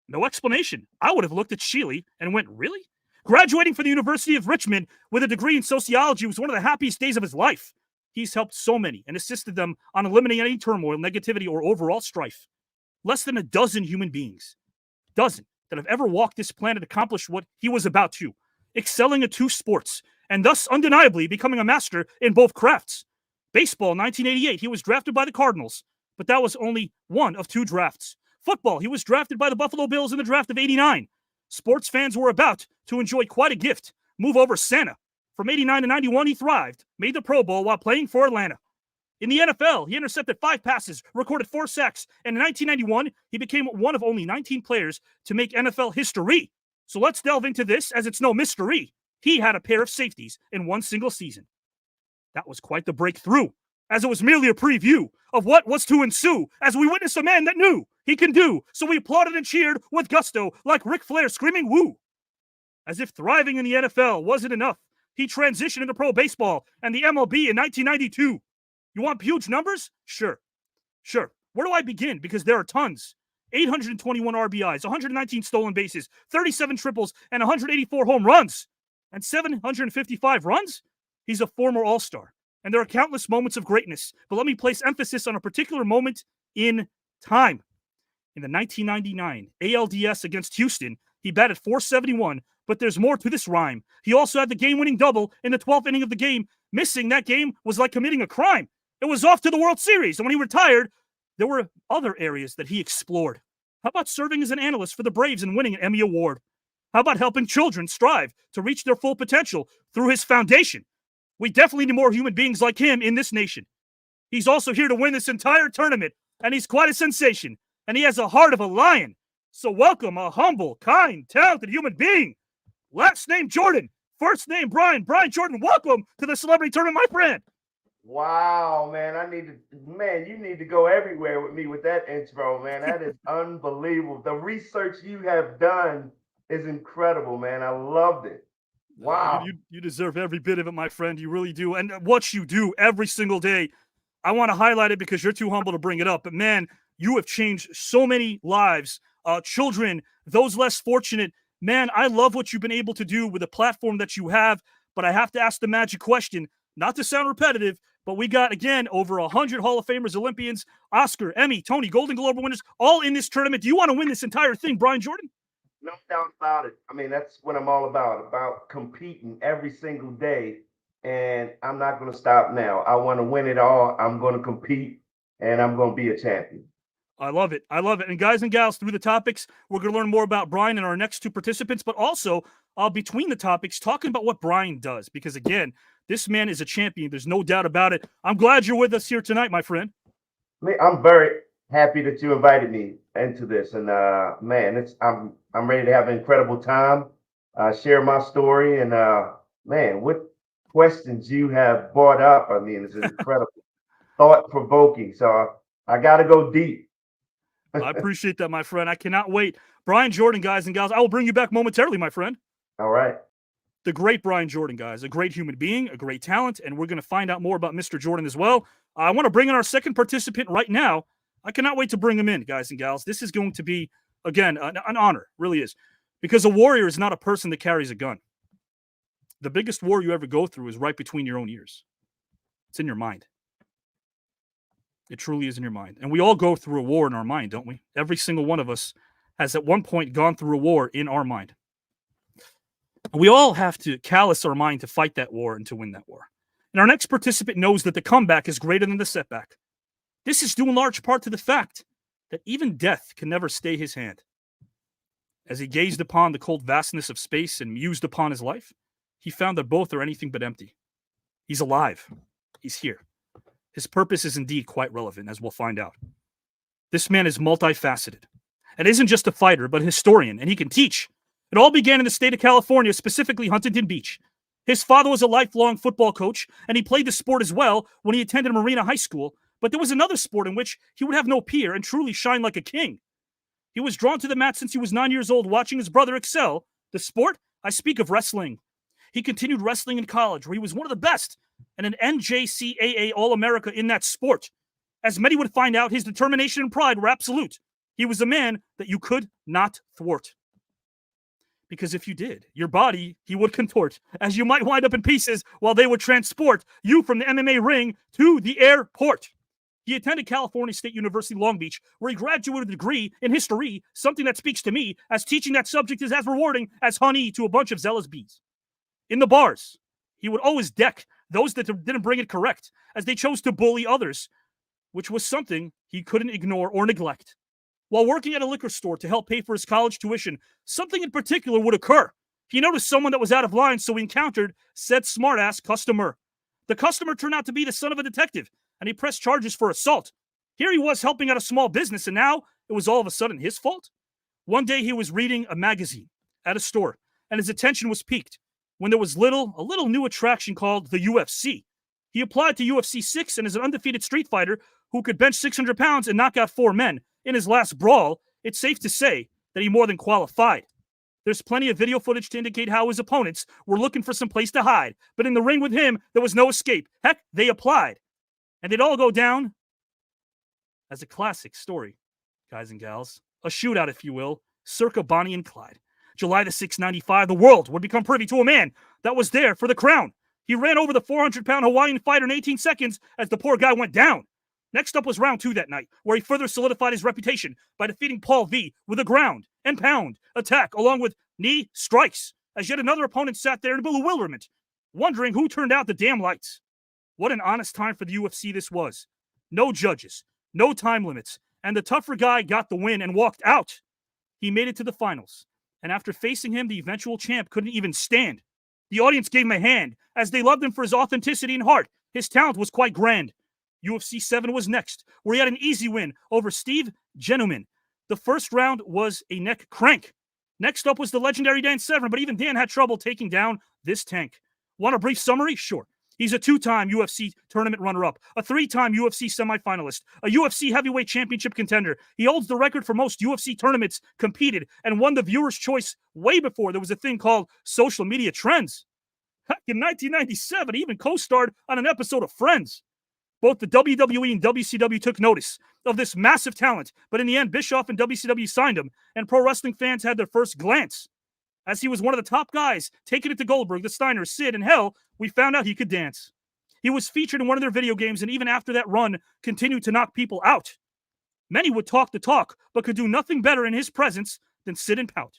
no explanation. I would have looked at Shealy and went, really? Graduating from the University of Richmond with a degree in sociology was one of the happiest days of his life. He's helped so many and assisted them on eliminating any turmoil, negativity, or overall strife. Less than a dozen human beings, that have ever walked this planet accomplished what he was about to, excelling at 2 sports, and thus undeniably becoming a master in both crafts. Baseball, 1988, he was drafted by the Cardinals, but that was only one of 2 drafts. Football, he was drafted by the Buffalo Bills in the draft of 89. Sports fans were about to enjoy quite a gift, move over Santa. From 89 to 91, he thrived, made the Pro Bowl while playing for Atlanta. In the NFL, he intercepted 5 passes, recorded 4 sacks, and in 1991, he became one of only 19 players to make NFL history. So let's delve into this, as it's no mystery. He had a pair of safeties in one single season. That was quite the breakthrough, as it was merely a preview of what was to ensue, as we witnessed a man that knew he can do. So we applauded and cheered with gusto, like Ric Flair screaming woo. As if thriving in the NFL wasn't enough, he transitioned into pro baseball and the MLB in 1992. You want huge numbers? Sure. Where do I begin? Because there are tons. 821 RBIs, 119 stolen bases, 37 triples, and 184 home runs. And 755 runs? He's a former All-Star. And there are countless moments of greatness. But let me place emphasis on a particular moment in time. In the 1999 ALDS against Houston, he batted .471, but there's more to this rhyme. He also had the game-winning double in the 12th inning of the game. Missing that game was like committing a crime. It was off to the World Series, and when he retired, there were other areas that he explored. How about serving as an analyst for the Braves and winning an Emmy Award? How about helping children strive to reach their full potential through his foundation? We definitely need more human beings like him in this nation. He's also here to win this entire tournament, and he's quite a sensation, and he has the heart of a lion. So welcome a humble, kind, talented human being. Last name Jordan, first name Brian. Brian Jordan, welcome to the celebrity tournament, my friend. Wow, man, you need to go everywhere with me with that intro, man. That is unbelievable. The research you have done is incredible, man. I loved it. Wow. You deserve every bit of it, my friend. You really do. And what you do every single day, I want to highlight it because you're too humble to bring it up. But man, you have changed so many lives, children, those less fortunate. Man, I love what you've been able to do with the platform that you have. But I have to ask the magic question, not to sound repetitive, but we got, again, over 100 Hall of Famers, Olympians, Oscar, Emmy, Tony, Golden Globe winners, all in this tournament. Do you want to win this entire thing, Brian Jordan? No doubt about it. I mean, that's what I'm all about competing every single day. And I'm not going to stop now. I want to win it all. I'm going to compete, and I'm going to be a champion. I love it. And guys and gals, through the topics, we're going to learn more about Brian and our next 2 participants, but also between the topics, talking about what Brian does. Because, again, this man is a champion. There's no doubt about it. I'm glad you're with us here tonight, my friend. I'm very happy that you invited me into this. And, man, I'm ready to have an incredible time, share my story. And, man, what questions you have brought up, I mean, it's incredible. Thought-provoking. So I got to go deep. I appreciate that, my friend. I cannot wait. Brian Jordan, guys and gals, I will bring you back momentarily, my friend. All right. The great Brian Jordan, guys, a great human being, a great talent, and we're going to find out more about Mr. Jordan as well. I want to bring in our second participant right now. I cannot wait to bring him in, guys and gals. This is going to be, again, an honor, really is, because a warrior is not a person that carries a gun. The biggest war you ever go through is right between your own ears. It's in your mind. It truly is in your mind. And we all go through a war in our mind, don't we? Every single one of us has at one point gone through a war in our mind. We all have to callous our mind to fight that war and to win that war. And our next participant knows that the comeback is greater than the setback. This is due in large part to the fact that even death can never stay his hand. As he gazed upon the cold vastness of space and mused upon his life, he found that both are anything but empty. He's alive. He's here. His purpose is indeed quite relevant, as we'll find out. This man is multifaceted and isn't just a fighter, but a historian, and he can teach. It all began in the state of California, specifically Huntington Beach. His father was a lifelong football coach, and he played the sport as well when he attended Marina High School, But there was another sport in which he would have no peer and truly shine like a king. He was drawn to the mat since he was 9 years old, watching his brother excel. The sport, I speak of wrestling. He continued wrestling in college, where he was one of the best and an NJCAA All-America in that sport. As many would find out, his determination and pride were absolute. He was a man that you could not thwart. Because if you did, your body he would contort, as you might wind up in pieces while they would transport you from the MMA ring to the airport. He attended California State University, Long Beach, where he graduated with a degree in history, something that speaks to me, as teaching that subject is as rewarding as honey to a bunch of zealous bees. In the bars, he would always deck those that didn't bring it correct, as they chose to bully others, which was something he couldn't ignore or neglect. While working at a liquor store to help pay for his college tuition, something in particular would occur. He noticed someone that was out of line, so he encountered said smartass customer. The customer turned out to be the son of a detective, and he pressed charges for assault. Here he was helping out a small business, and now it was all of a sudden his fault? One day he was reading a magazine at a store, and his attention was piqued when there was a little new attraction called the UFC. He applied to UFC 6 and is an undefeated street fighter who could bench 600 pounds and knock out 4 men. In his last brawl, it's safe to say that he more than qualified. There's plenty of video footage to indicate how his opponents were looking for some place to hide, but in the ring with him, there was no escape. Heck, they applied. And they'd all go down as a classic story, guys and gals. A shootout, if you will, circa Bonnie and Clyde. July the 6th, 95, the world would become privy to a man that was there for the crown. He ran over the 400-pound Hawaiian fighter in 18 seconds as the poor guy went down. Next up was round 2 that night, where he further solidified his reputation by defeating Paul V with a ground and pound attack along with knee strikes, as yet another opponent sat there in bewilderment, wondering who turned out the damn lights. What an honest time for the UFC this was. No judges, no time limits, and the tougher guy got the win and walked out. He made it to the finals, and after facing him, the eventual champ couldn't even stand. The audience gave him a hand, as they loved him for his authenticity and heart. His talent was quite grand. UFC 7 was next, where he had an easy win over Steve Genuman. The first round was a neck crank. Next up was the legendary Dan Severn, but even Dan had trouble taking down this tank. Want a brief summary? Sure. He's a 2-time UFC tournament runner-up, a 3-time UFC semifinalist, a UFC heavyweight championship contender. He holds the record for most UFC tournaments competed and won the viewer's choice way before there was a thing called social media trends. Heck, in 1997, he even co-starred on an episode of Friends. Both the WWE and WCW took notice of this massive talent, but in the end, Bischoff and WCW signed him, and pro wrestling fans had their first glance. As he was one of the top guys, taking it to Goldberg, the Steiner, Sid, and hell, we found out he could dance. He was featured in one of their video games, and even after that run, continued to knock people out. Many would talk the talk, but could do nothing better in his presence than sit and pout.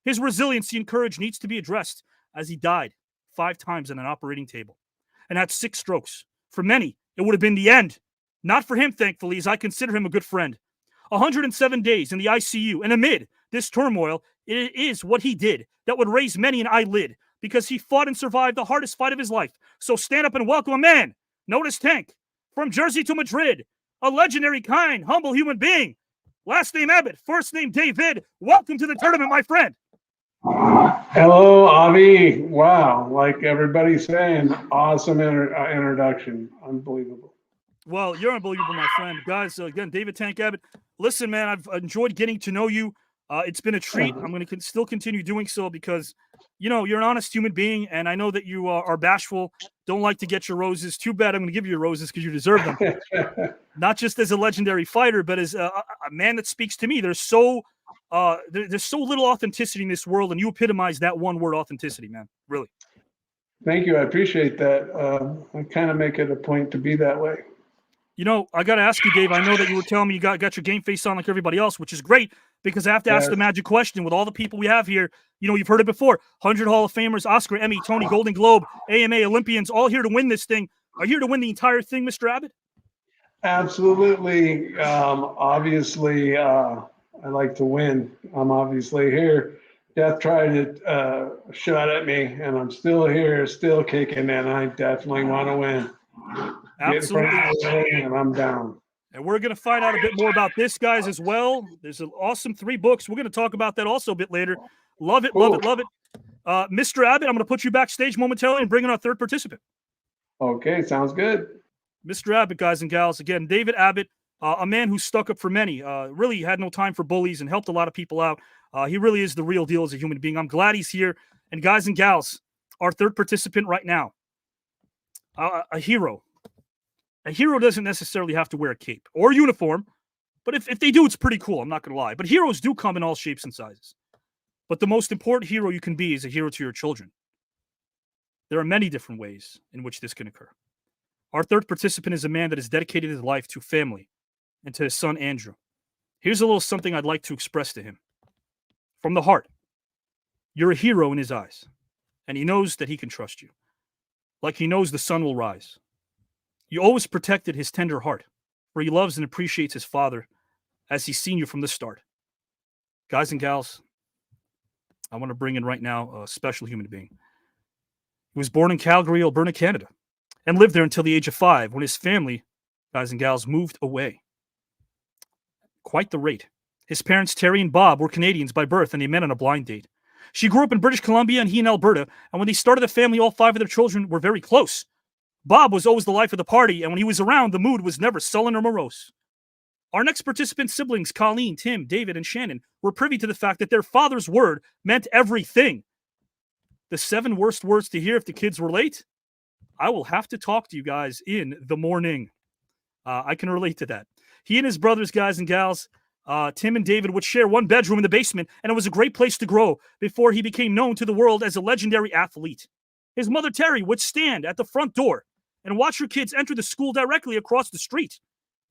His resiliency and courage needs to be addressed, as he died 5 times on an operating table and had 6 strokes. For many, it would have been the end. Not for him, thankfully, as I consider him a good friend. 107 days in the ICU, and amid this turmoil, it is what he did that would raise many an eyelid, because he fought and survived the hardest fight of his life. So stand up and welcome a man known as Tank. From Jersey to Madrid, a legendary, kind, humble human being. Last name Abbott, first name David. Welcome to the tournament, my friend. Hello, Avi. Wow, like everybody's saying, awesome introduction. Unbelievable. Well, you're unbelievable, my friend. Guys, again, David Tank Abbott. Listen, man, I've enjoyed getting to know you. It's been a treat. I'm going to still continue doing so because, you know, you're an honest human being, and I know that you are bashful, don't like to get your roses. Too bad I'm going to give you your roses because you deserve them. Not just as a legendary fighter, but as a man that speaks to me. There's so little authenticity in this world, and you epitomize that one word, authenticity, man. Really. Thank you. I appreciate that. I kind of make it a point to be that way. You know, I got to ask you, Dave, I know that you were telling me you got your game face on like everybody else, which is great, because I have to ask the magic question with all the people we have here. You know, you've heard it before. 100 Hall of Famers, Oscar, Emmy, Tony, Golden Globe, AMA, Olympians, all here to win this thing. Are you here to win the entire thing, Mr. Abbott? Absolutely. Obviously, I like to win. I'm obviously here. Death tried to shot at me, and I'm still here, still kicking, and I definitely want to win. Absolutely. And I'm down. And we're going to find out a bit more about this, guys, as well. There's an awesome 3 books. We're going to talk about that also a bit later. Love it, love it, love it. Mr. Abbott, I'm going to put you backstage momentarily and bring in our 3rd participant. Okay, sounds good. Mr. Abbott, guys and gals. Again, David Abbott, a man who stuck up for many, really had no time for bullies and helped a lot of people out. He really is the real deal as a human being. I'm glad he's here. And guys and gals, our third participant right now, a hero. A hero doesn't necessarily have to wear a cape or uniform, but if they do, it's pretty cool. I'm not going to lie. But heroes do come in all shapes and sizes. But the most important hero you can be is a hero to your children. There are many different ways in which this can occur. Our third participant is a man that has dedicated his life to family and to his son, Andrew. Here's a little something I'd like to express to him. From the heart, you're a hero in his eyes, and he knows that he can trust you, like he knows the sun will rise. You always protected his tender heart, for he loves and appreciates his father as he's seen you from the start. Guys and gals, I want to bring in right now a special human being. He was born in Calgary, Alberta, Canada, and lived there until the age of 5 when his family, guys and gals, moved away. Quite the rate. His parents, Terry and Bob, were Canadians by birth, and they met on a blind date. She grew up in British Columbia and he in Alberta, and when they started a family, all 5 of their children were very close. Bob was always the life of the party, and when he was around, the mood was never sullen or morose. Our next participant siblings, Colleen, Tim, David, and Shannon, were privy to the fact that their father's word meant everything. The 7 worst words to hear if the kids were late? I will have to talk to you guys in the morning. I can relate to that. He and his brothers, guys and gals, Tim and David, would share one bedroom in the basement, and it was a great place to grow before he became known to the world as a legendary athlete. His mother, Terry, would stand at the front door and watch her kids enter the school directly across the street.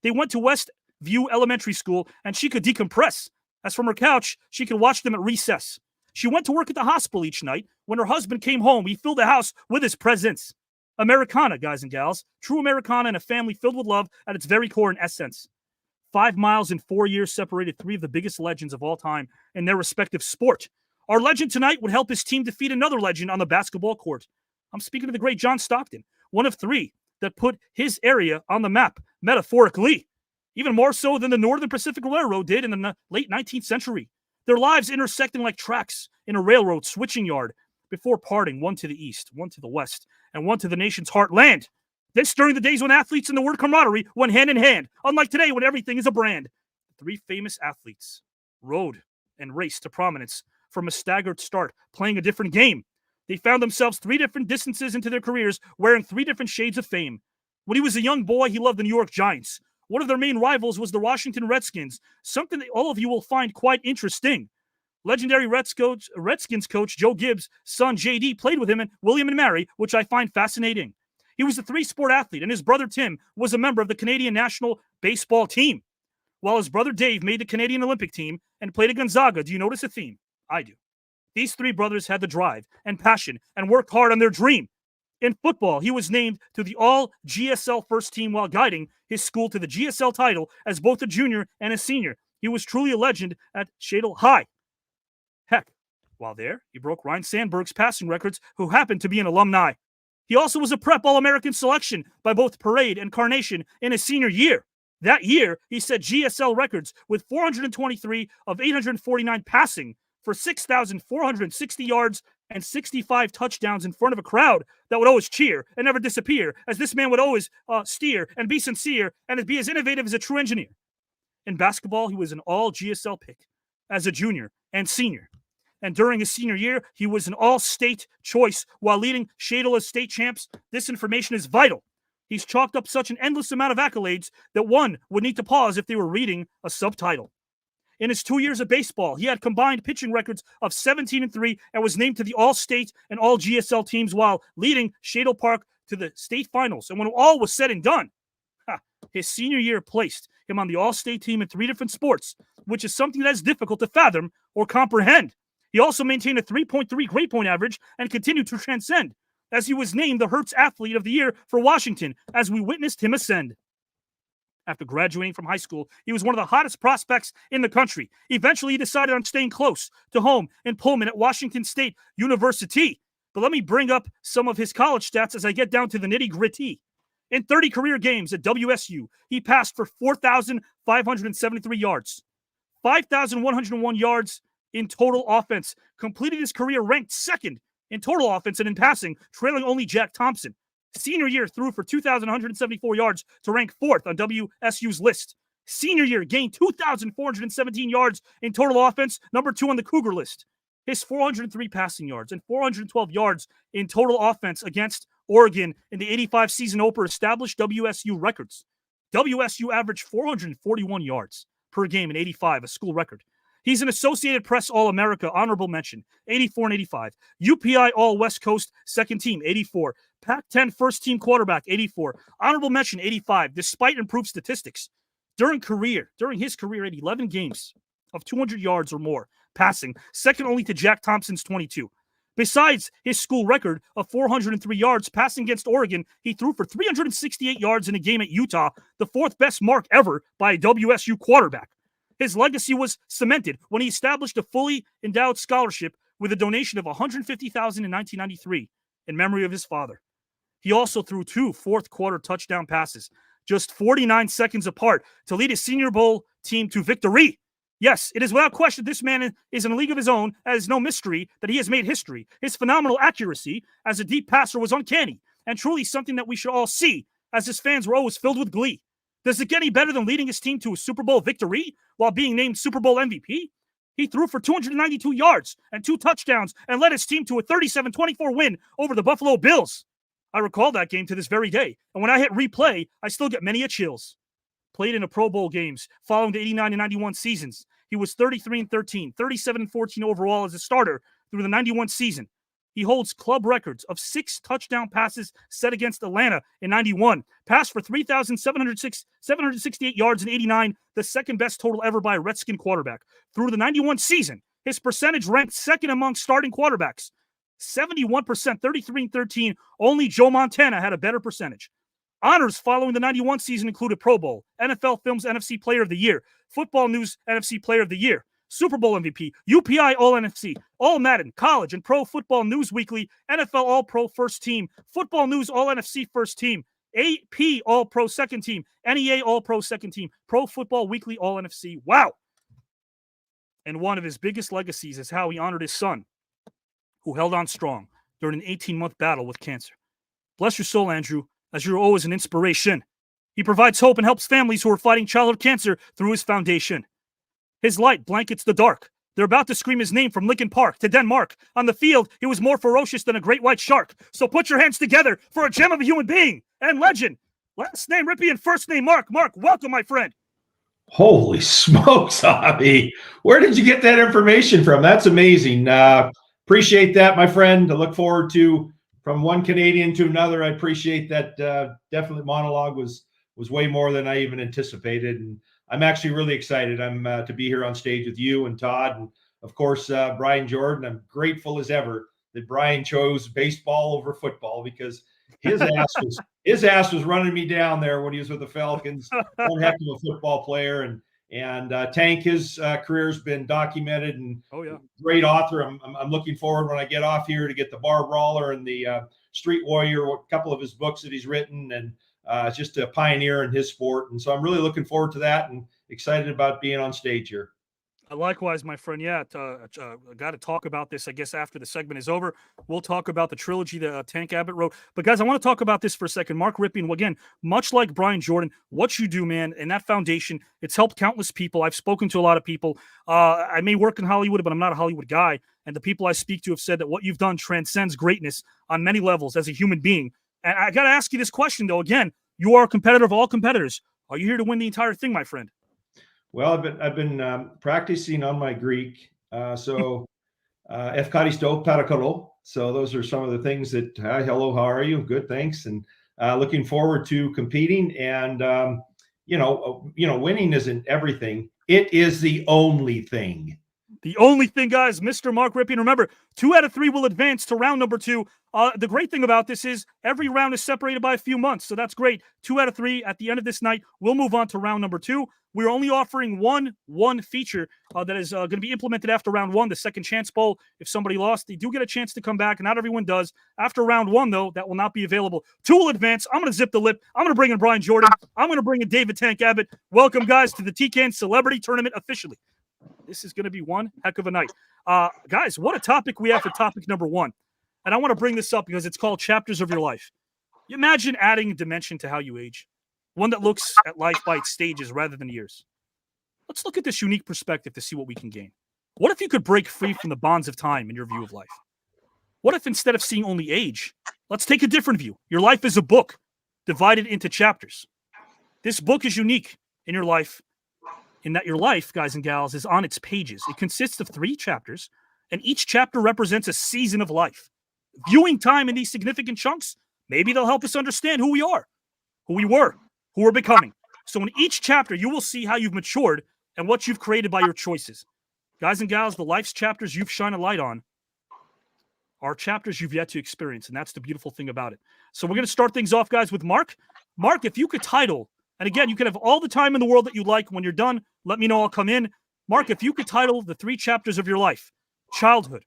They went to Westview Elementary School, and she could decompress, as from her couch, she could watch them at recess. She went to work at the hospital each night. When her husband came home, he filled the house with his presence. Americana, guys and gals. True Americana and a family filled with love at its very core and essence. 5 miles in 4 years separated 3 of the biggest legends of all time in their respective sport. Our legend tonight would help his team defeat another legend on the basketball court. I'm speaking of the great John Stockton, one of 3 that put his area on the map, metaphorically, even more so than the Northern Pacific Railroad did in the late 19th century. Their lives intersecting like tracks in a railroad switching yard before parting, one to the east, one to the west, and one to the nation's heartland. This during the days when athletes and the word camaraderie went hand in hand, unlike today when everything is a brand. 3 famous athletes rode and raced to prominence from a staggered start, playing a different game. They found themselves 3 different distances into their careers, wearing 3 different shades of fame. When he was a young boy, he loved the New York Giants. One of their main rivals was the Washington Redskins, something that all of you will find quite interesting. Legendary Redskins coach Joe Gibbs' son J.D. played with him and William and Mary, which I find fascinating. He was a 3-sport athlete, and his brother Tim was a member of the Canadian national baseball team. While his brother Dave made the Canadian Olympic team and played at Gonzaga, do you notice a theme? I do. These 3 brothers had the drive and passion and worked hard on their dream. In football, he was named to the all-GSL first team while guiding his school to the GSL title as both a junior and a senior. He was truly a legend at Shadle High. Heck, while there, he broke Ryan Sandberg's passing records, who happened to be an alumni. He also was a prep All-American selection by both Parade and Carnation in his senior year. That year, he set GSL records with 423 of 849 passing for 6,460 yards and 65 touchdowns in front of a crowd that would always cheer and never disappear, as this man would always steer and be sincere and be as innovative as a true engineer. In basketball, he was an all-GSL pick as a junior and senior. And during his senior year, he was an all-state choice while leading Shadle as state champs. This information is vital. He's chalked up such an endless amount of accolades that one would need to pause if they were reading a subtitle. In his 2 years of baseball, he had combined pitching records of 17-3 and was named to the All-State and All-GSL teams while leading Shadle Park to the state finals. And when all was said and done, his senior year placed him on the All-State team in 3 different sports, which is something that is difficult to fathom or comprehend. He also maintained a 3.3 grade point average and continued to transcend, as he was named the Hertz Athlete of the Year for Washington, as we witnessed him ascend. After graduating from high school, he was one of the hottest prospects in the country. Eventually, he decided on staying close to home in Pullman at Washington State University. But let me bring up some of his college stats as I get down to the nitty-gritty. In 30 career games at WSU, he passed for 4,573 yards, 5,101 yards in total offense, completed his career ranked 2nd in total offense and in passing, trailing only Jack Thompson. Senior year threw for 2,174 yards to rank 4th on WSU's list. Senior year gained 2,417 yards in total offense, number 2 on the Cougar list. His 403 passing yards and 412 yards in total offense against Oregon in the 85 season opener established WSU records. WSU averaged 441 yards per game in 85, a school record. He's an Associated Press All-America, honorable mention, 84 and 85. UPI All-West Coast second team, 84. Pac-10 first team quarterback, 84. Honorable mention, 85, despite improved statistics. During his career at 11 games of 200 yards or more passing, second only to Jack Thompson's 22. Besides his school record of 403 yards passing against Oregon, he threw for 368 yards in a game at Utah, the 4th best mark ever by a WSU quarterback. His legacy was cemented when he established a fully endowed scholarship with a donation of $150,000 in 1993 in memory of his father. He also threw 2 fourth-quarter touchdown passes, just 49 seconds apart, to lead his Senior Bowl team to victory. Yes, it is without question this man is in a league of his own, as no mystery that he has made history. His phenomenal accuracy as a deep passer was uncanny, and truly something that we should all see, as his fans were always filled with glee. Does it get any better than leading his team to a Super Bowl victory while being named Super Bowl MVP? He threw for 292 yards and 2 touchdowns and led his team to a 37-24 win over the Buffalo Bills. I recall that game to this very day, and when I hit replay, I still get many a chills. Played in the Pro Bowl games following the 89 and 91 seasons. He was 33 and 13, 37 and 14 overall as a starter through the 91 season. He holds club records of 6 touchdown passes set against Atlanta in 91. Passed for 3,768 yards in 89, the second best total ever by a Redskin quarterback. Through the 91 season, his percentage ranked second among starting quarterbacks. 71%, 33 and 13. Only Joe Montana had a better percentage. Honors following the 91 season included Pro Bowl, NFL Films NFC Player of the Year, Football News NFC Player of the Year, Super Bowl MVP, UPI All-NFC, All-Madden, College and Pro Football News Weekly, NFL All-Pro First Team, Football News All-NFC First Team, AP All-Pro Second Team, NEA All-Pro Second Team, Pro Football Weekly All-NFC. Wow! And one of his biggest legacies is how he honored his son, who held on strong during an 18-month battle with cancer. Bless your soul, Andrew, as you're always an inspiration. He provides hope and helps families who are fighting childhood cancer through his foundation. His light blankets the dark. They're about to scream his name from Lincoln Park to Denmark. On the field, he was more ferocious than a great white shark. So put your hands together for a gem of a human being and legend. Last name Rypien, first name Mark. Mark, welcome, my friend. Holy smokes, Avi. Where did you get that information from? That's amazing. Appreciate that, my friend. I look forward to from one Canadian to another. I appreciate that. Definitely monologue was way more than I even anticipated. And I'm actually really excited. I'm to be here on stage with you and Todd and, of course, Brian Jordan. I'm grateful as ever that Brian chose baseball over football because his ass was running me down there when he was with the Falcons. One heck of a football player. And Tank, his career's been documented and great author. I'm looking forward when I get off here to get the Bar Brawler and the Street Warrior, a couple of his books that he's written, and just a pioneer in his sport. And so I'm really looking forward to that and excited about being on stage here. Likewise, my friend. Yeah, I got to talk about this, I guess, after the segment is over. We'll talk about the trilogy that Tank Abbott wrote. But, guys, I want to talk about this for a second. Mark Rypien, again, much like Brian Jordan, what you do, man, and that foundation, it's helped countless people. I've spoken to a lot of people. I may work in Hollywood, but I'm not a Hollywood guy. And the people I speak to have said that what you've done transcends greatness on many levels as a human being. And I got to ask you this question, though. Again, you are a competitor of all competitors. Are you here to win the entire thing, my friend? Well, I've been practicing on my Greek. Efkaristo parakalo. So those are some of the things that, hi, hello, how are you? Good, thanks. And looking forward to competing. And, winning isn't everything. It is the only thing. The only thing, guys, Mr. Mark Rypien. Remember, 2 out of 3 will advance to round number 2. The great thing about this is every round is separated by a few months, so that's great. 2 out of 3 at the end of this night. We'll move on to round number 2. We're only offering one feature that is going to be implemented after round 1, the Second Chance Bowl. If somebody lost, they do get a chance to come back, and not everyone does. After round 1, though, that will not be available. 2 will advance. I'm going to zip the lip. I'm going to bring in Brian Jordan. I'm going to bring in David Tank Abbott. Welcome, guys, to the TCAN Celebrity Tournament officially. This is going to be one heck of a night. Guys, what a topic we have for topic number 1. And I want to bring this up because it's called Chapters of Your Life. Imagine adding a dimension to how you age, one that looks at life by its stages rather than years. Let's look at this unique perspective to see what we can gain. What if you could break free from the bonds of time in your view of life? What if instead of seeing only age, let's take a different view. Your life is a book divided into chapters. This book is unique in your life, in that your life, guys and gals, is on its pages. It consists of 3 chapters, and each chapter represents a season of life. Viewing time in these significant chunks, maybe they'll help us understand who we are, who we were, who we're becoming. So in each chapter, you will see how you've matured and what you've created by your choices. Guys and gals, the life's chapters you've shined a light on are chapters you've yet to experience, and that's the beautiful thing about it. So we're going to start things off, guys, with Mark. Mark, if you could title, and again, you can have all the time in the world that you like. When you're done, let me know. I'll come in. Mark, if you could title the 3 chapters of your life, childhood,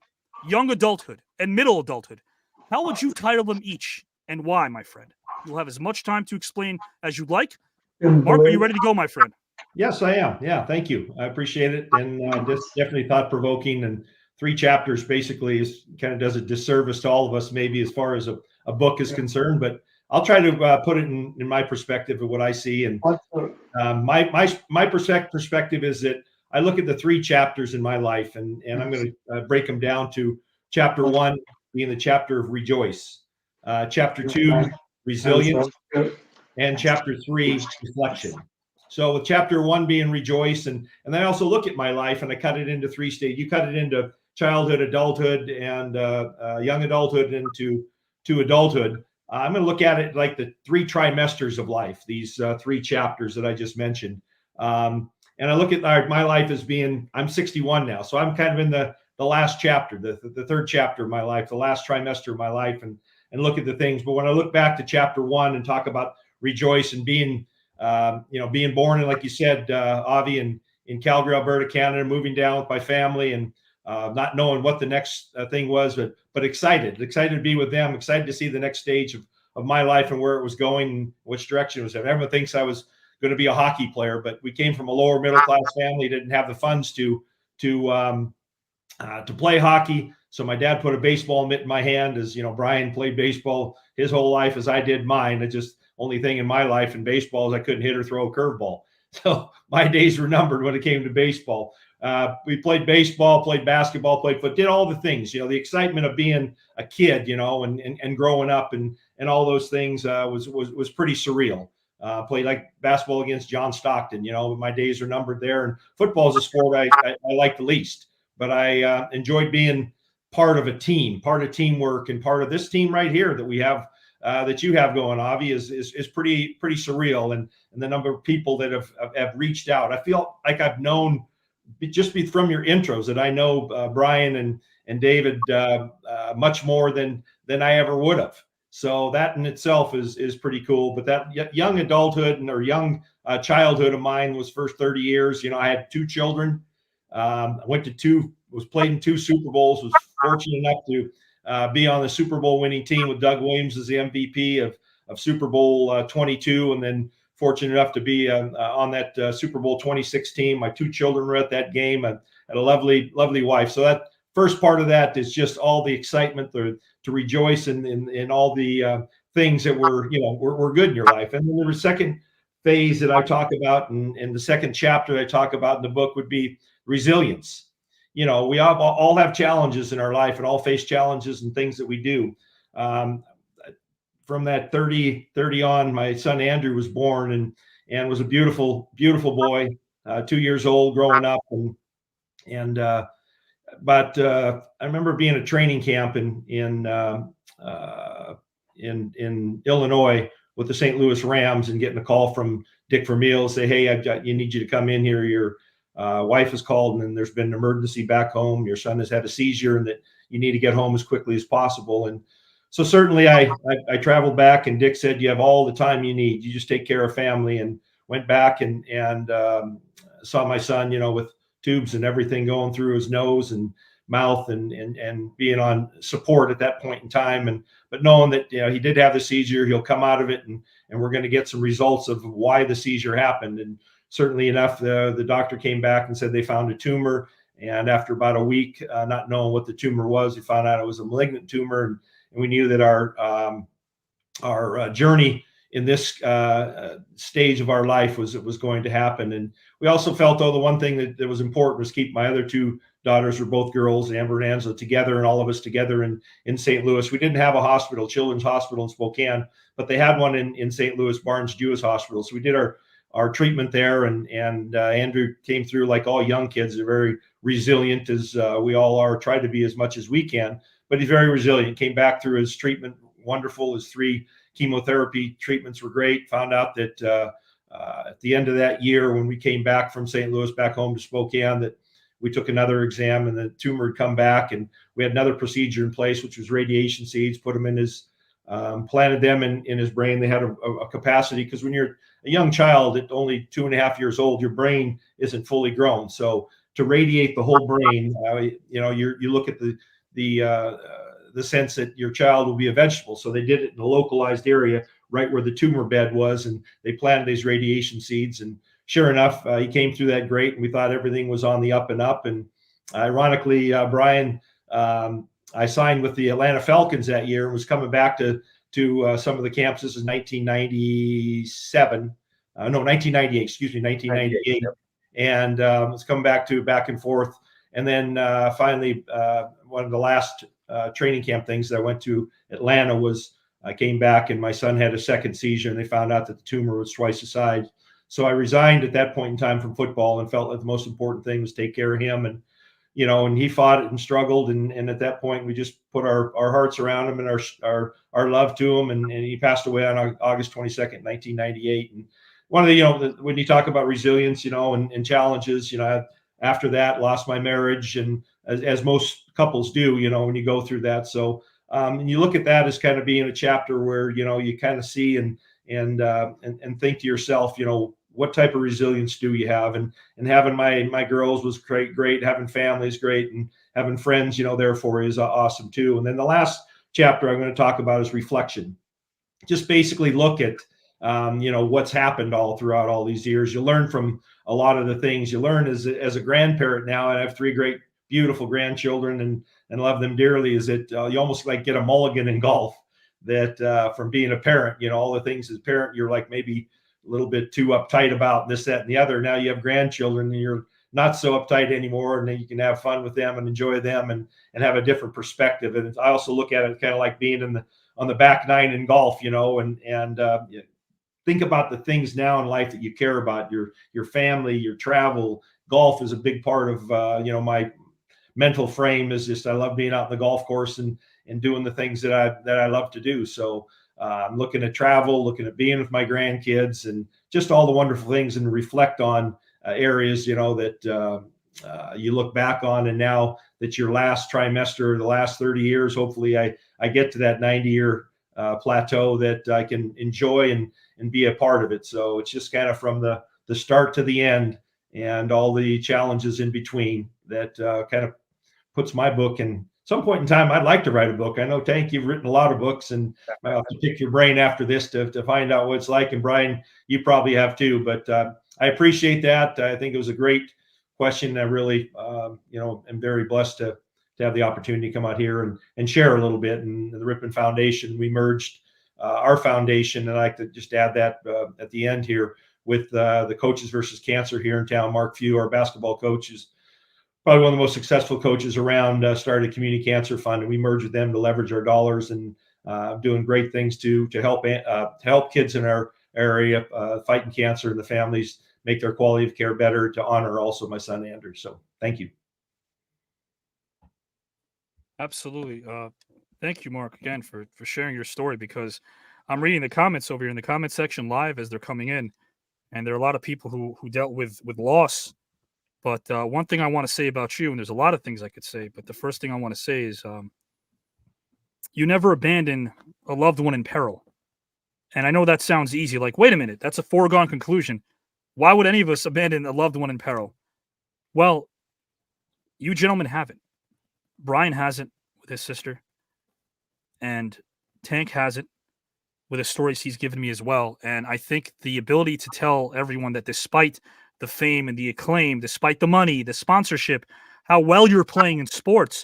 young adulthood, and middle adulthood, how would you title them each, and why, my friend? You'll have as much time to explain as you'd like. Mark, are you ready to go, my friend? Yes, I am. Yeah, thank you. I appreciate it. And this definitely thought-provoking. And 3 chapters basically is kind of does a disservice to all of us, maybe as far as a book is concerned. But I'll try to put it in my perspective of what I see. And my perspective is that I look at the 3 chapters in my life, and I'm going to break them down to chapter 1 being the chapter of rejoice, chapter 2, resilience, and chapter 3, reflection. So with chapter 1 being rejoice, and then I also look at my life and I cut it into 3 stages. You cut it into childhood, adulthood, and young adulthood into adulthood. I'm going to look at it like the 3 trimesters of life, these 3 chapters that I just mentioned. And I look at my life as being, I'm 61 now. So I'm kind of in the last chapter, the 3rd chapter of my life, the last trimester of my life, and look at the things. But when I look back to chapter 1 and talk about rejoice and being born in, like you said, Avi, in Calgary, Alberta, Canada, moving down with my family and not knowing what the next thing was, but excited to be with them, excited to see the next stage of my life and where it was going, and which direction it was in. Everyone thinks I was going to be a hockey player, but we came from a lower middle class family, didn't have the funds to play hockey. So my dad put a baseball mitt in my hand, as Brian played baseball his whole life as I did mine. It just only thing in my life in baseball is I couldn't hit or throw a curveball. So my days were numbered when it came to baseball. We played baseball, played basketball, played football, did all the things, the excitement of being a kid, and growing up and all those things was pretty surreal. Played like basketball against John Stockton, my days are numbered there. And football is a sport I like the least, but I enjoyed being part of a team, part of teamwork, and part of this team right here that we have, that you have going, Avi, is pretty surreal. And the number of people that have reached out, I feel like I've known just from your intros that I know Brian and David much more than I ever would have. So that in itself is pretty cool. But that young adulthood or young childhood of mine was first 30 years. I had 2 children. I was played in 2 Super Bowls, was fortunate enough to be on the Super Bowl winning team with Doug Williams as the MVP of Super Bowl 22, and then fortunate enough to be on that Super Bowl 26 team. My 2 children were at that game, and had a lovely wife. So that first part of that is just all the excitement to rejoice in all the things that were good in your life. And then the second phase that I talk about, and the second chapter I talk about in the book would be resilience. We all have challenges in our life and all face challenges and things that we do. From that 30 on, my son Andrew was born and was a beautiful boy, 2 years old growing up. But I remember being at a training camp in Illinois with the St. Louis Rams and getting a call from Dick Vermeil, say, "Hey, you need you to come in here. Your wife has called, and there's been an emergency back home. Your son has had a seizure, and that you need to get home as quickly as possible." And so certainly I traveled back, and Dick said, "You have all the time you need. You just take care of family." And went back and saw my son, with tubes and everything going through his nose and mouth, and being on support at that point in time. But knowing that, he did have the seizure, he'll come out of it, and we're going to get some results of why the seizure happened. And certainly enough, the doctor came back and said they found a tumor. And after about a week, not knowing what the tumor was, we found out it was a malignant tumor. And we knew that our journey in this stage of our life was going to happen. And we also felt, the one thing that was important was keep my other two daughters, were both girls, Amber and Angela, together, and all of us together in St. Louis. We didn't have a hospital, children's hospital in Spokane, but they had one in St. Louis, Barnes Jewish Hospital. So we did our treatment there, and Andrew came through like all young kids. They're very resilient, as we all are, tried to be as much as we can, but he's very resilient. Came back through his treatment, wonderful. His 3 chemotherapy treatments were great. Found out that at the end of that year, when we came back from St. Louis back home to Spokane, that we took another exam and the tumor had come back, and we had another procedure in place, which was radiation seeds, put them in his, planted them in his brain. They had a capacity, because when you're a young child at only 2.5 years old, your brain isn't fully grown. So to radiate the whole brain, you look at the sense that your child will be a vegetable. So they did it in a localized area right where the tumor bed was, and they planted these radiation seeds. And sure enough, he came through that great, and we thought everything was on the up and up. And ironically, Brian, I signed with the Atlanta Falcons that year and was coming back to some of the campuses in 1998, and was coming back and forth. And then finally, one of the last training camp things that I went to Atlanta was I came back and my son had a second seizure, and they found out that the tumor was twice the size. So I resigned at that point in time from football and felt that the most important thing was take care of him. And, and he fought it and struggled. And at that point, we just put our hearts around him and our love to him. And he passed away on August 22nd, 1998. And one of the, when you talk about resilience, and challenges, after that, lost my marriage, and as most couples do, when you go through that. So, and you look at that as kind of being a chapter where, you kind of see and think to yourself, what type of resilience do you have? And having my girls was great. Having family is great, and having friends, therefore is awesome too. And then the last chapter I'm going to talk about is reflection. Just basically look at, what's happened all throughout all these years. You learn from a lot of the things you learn as a grandparent now. And I have 3 great, beautiful grandchildren and love them dearly. Is that you almost like get a mulligan in golf, that from being a parent, all the things as a parent, you're like maybe a little bit too uptight about this, that, and the other. Now you have grandchildren and you're not so uptight anymore, and then you can have fun with them and enjoy them and have a different perspective. And I also look at it kind of like being on the back nine in golf, and think about the things now in life that you care about, your family, your travel. Golf is a big part of, my mental frame. Is just, I love being out on the golf course and doing the things that I love to do. So I'm looking at travel, looking at being with my grandkids, and just all the wonderful things, and reflect on areas, that you look back on. And now that your last trimester, the last 30 years, hopefully I get to that 90-year plateau that I can enjoy and be a part of it. So it's just kind of from the start to the end, and all the challenges in between, that kind of puts my book. And some point in time, I'd like to write a book. I know, Tank, you've written a lot of books, and I'll have to pick your brain after this to find out what it's like. And Brian, you probably have too. But I appreciate that. I think it was a great question. I really, am very blessed to have the opportunity to come out here and share a little bit. And the Rypien Foundation, we merged our foundation, and I like to just add that at the end here, with the Coaches versus Cancer here in town. Mark Few, our basketball coach, is probably one of the most successful coaches around, started a community cancer fund, and we merged with them to leverage our dollars, and doing great things to help kids in our area fighting cancer, and the families make their quality of care better, to honor also my son Andrew. So thank you. Absolutely. Thank you, Mark, again for sharing your story, because I'm reading the comments over here in the comment section live as they're coming in, and there are a lot of people who dealt with loss. But one thing I want to say about you, and there's a lot of things I could say, but the first thing I want to say is you never abandon a loved one in peril. And I know that sounds easy, like, wait a minute, that's a foregone conclusion. Why would any of us abandon a loved one in peril? Well, you gentlemen haven't. Brian hasn't with his sister, and Tank hasn't with the stories he's given me as well. And I think the ability to tell everyone that despite the fame and the acclaim, despite the money, the sponsorship, how well you're playing in sports,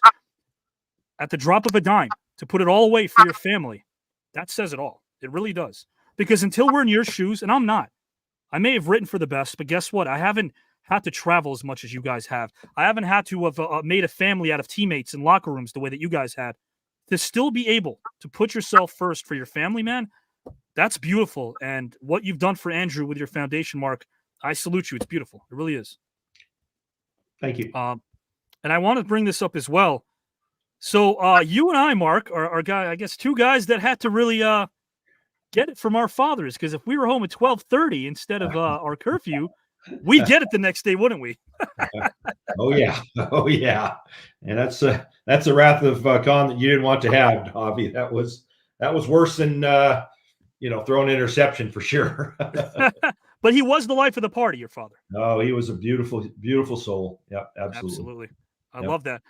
at the drop of a dime, to put it all away for your family, that says it all. It really does. Because until we're in your shoes, and I'm not, I may have written for the best, but guess what? I haven't had to travel as much as you guys have. I haven't had to have made a family out of teammates in locker rooms the way that you guys had. To still be able to put yourself first for your family, man, that's beautiful. And what you've done for Andrew with your foundation, Mark, I salute you. It's beautiful. It really is. Thank you. And I want to bring this up as well. So you and I, Mark, are I guess two guys that had to really get it from our fathers, because if we were home at 12:30 instead of our curfew, we'd get it the next day, wouldn't we? Oh yeah, and that's the wrath of Khan that you didn't want to have, Avi. That was worse than throwing an interception for sure. But he was the life of the party, your father. Oh, he was a beautiful, beautiful soul. Yeah, absolutely. I love that.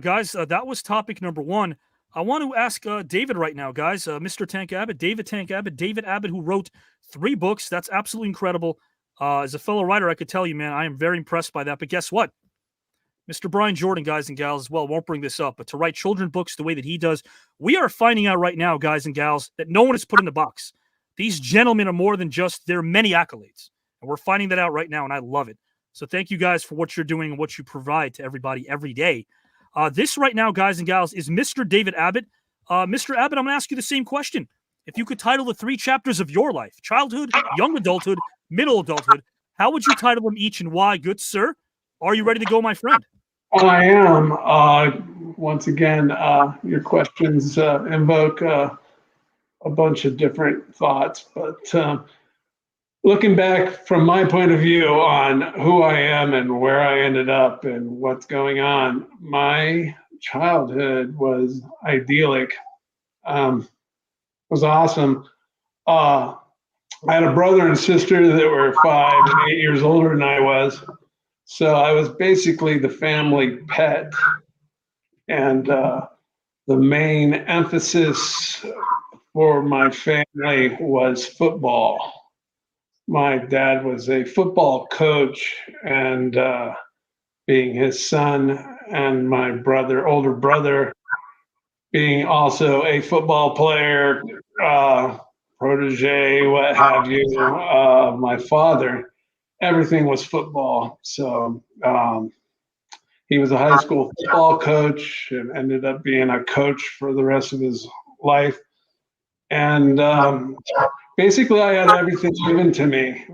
Guys, that was topic number one. I want to ask David right now, guys, Mr. Tank Abbott, David Abbott, who wrote 3 books. That's absolutely incredible. As a fellow writer, I could tell you, man, I am very impressed by that. But guess what? Mr. Brian Jordan, guys and gals, as well, won't bring this up, but to write children's books the way that he does, we are finding out right now, guys and gals, that no one is put in the box. These gentlemen are more than just their many accolades. And we're finding that out right now, and I love it. So thank you guys for what you're doing and what you provide to everybody every day. This right now, guys and gals, is Mr. David Abbott. Mr. Abbott, I'm going to ask you the same question. If you could title the 3 chapters of your life, childhood, young adulthood, middle adulthood, how would you title them each and why, good sir? Are you ready to go, my friend? I am. Once again, your questions invoke a bunch of different thoughts, but looking back from my point of view on who I am and where I ended up and what's going on, my childhood was idyllic. Was awesome. I had a brother and sister that were 5 and 8 years older than I was. So I was basically the family pet. And the main emphasis for my family was football. My dad was a football coach, and being his son, and my older brother, being also a football player, protege, what have you, my father, everything was football. So he was a high school football coach and ended up being a coach for the rest of his life. And basically, I had everything given to me.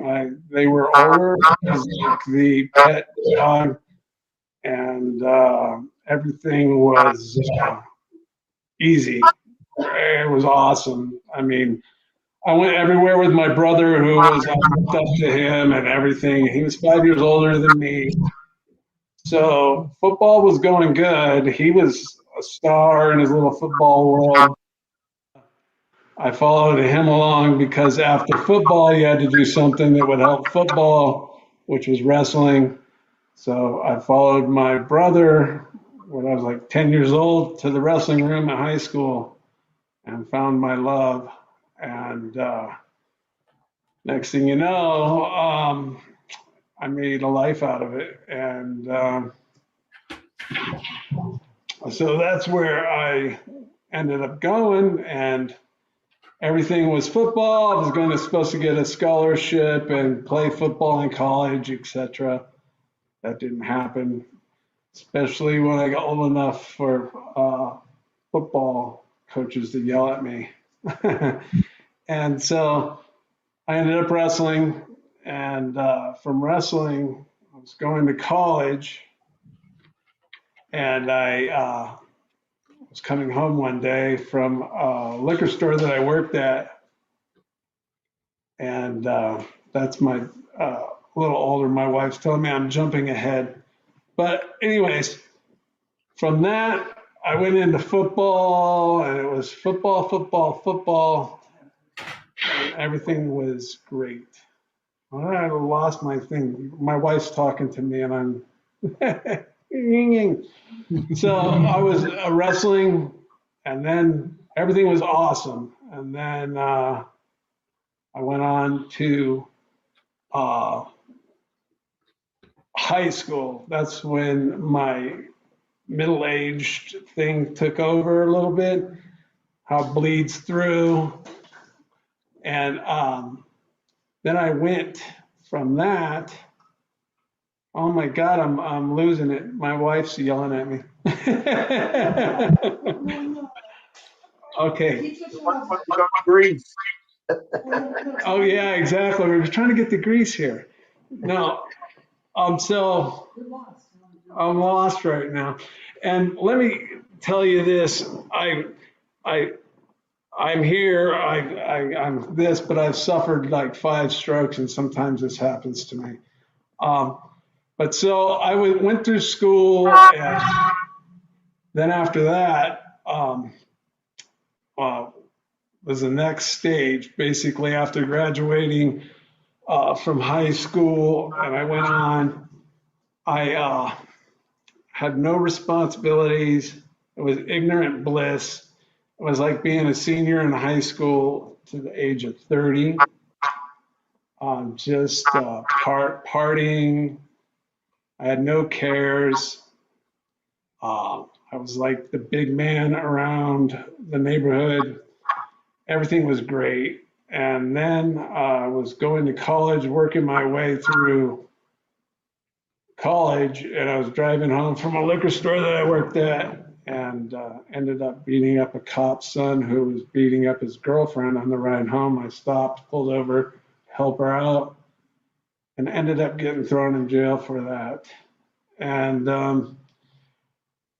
They were older, I was like the pet dog, and everything was easy. It was awesome. I mean, I went everywhere with my brother, who was looked up to him and everything. He was 5 years older than me. So football was going good. He was a star in his little football world. I followed him along because after football, you had to do something that would help football, which was wrestling. So I followed my brother when I was like 10 years old to the wrestling room at high school and found my love. And next thing you know, I made a life out of it. And so that's where I ended up going, and everything was football. I was supposed to get a scholarship and play football in college, etc. That didn't happen, especially when I got old enough for football coaches to yell at me. And so I ended up wrestling, and from wrestling, I was going to college, and I was coming home one day from a liquor store that I worked at, and that's my little older. My wife's telling me I'm jumping ahead. But anyways, from that, I went into football, and it was football. And everything was great. I lost my thing. My wife's talking to me, and I'm so I was wrestling, and then everything was awesome. And then I went on to high school. That's when my middle-aged thing took over a little bit. How it bleeds through. And then I went from that. Oh my God, I'm losing it. My wife's yelling at me. Okay. Greece. Oh yeah, exactly. We were trying to get the grease here. No, so I'm lost right now. And let me tell you this: I'm here. I'm this, but I've suffered like 5 strokes, and sometimes this happens to me. But so I went through school, and then after that was the next stage. Basically, after graduating from high school, and I went on, I had no responsibilities. It was ignorant bliss. It was like being a senior in high school to the age of 30. Just partying. I had no cares. I was like the big man around the neighborhood. Everything was great. And then I was going to college, working my way through college, and I was driving home from a liquor store that I worked at, and ended up beating up a cop's son who was beating up his girlfriend on the ride home. I stopped, pulled over, help her out, and ended up getting thrown in jail for that. And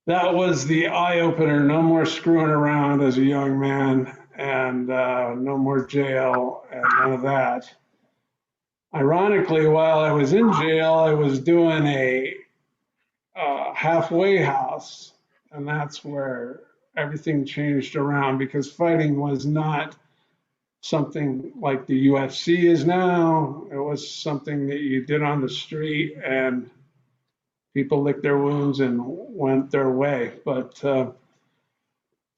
that was the eye opener. No more screwing around as a young man, and no more jail and none of that. Ironically, while I was in jail, I was doing a halfway house, and that's where everything changed around, because fighting was not something like the UFC is now. It was something that you did on the street, and people licked their wounds and went their way. But so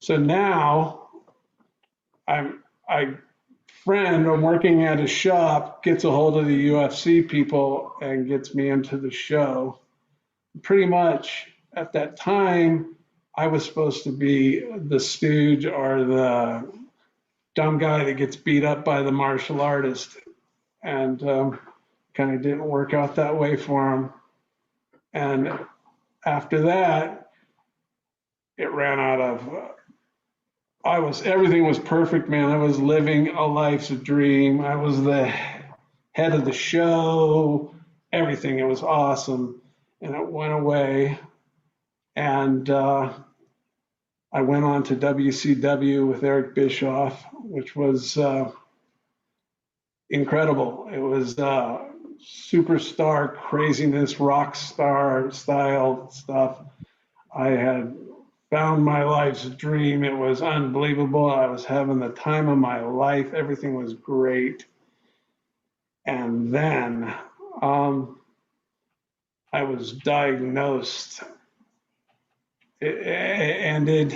now I'm working at a shop, gets a hold of the UFC people and gets me into the show. Pretty much at that time, I was supposed to be the stooge or the dumb guy that gets beat up by the martial artist. And kind of didn't work out that way for him. And after that, it ran out of, everything was perfect, man. I was living a life's dream. I was the head of the show, everything. It was awesome. And it went away. And I went on to WCW with Eric Bischoff, which was incredible. It was superstar craziness, rock star style stuff. I had found my life's dream. It was unbelievable. I was having the time of my life. Everything was great. And then I was diagnosed. It ended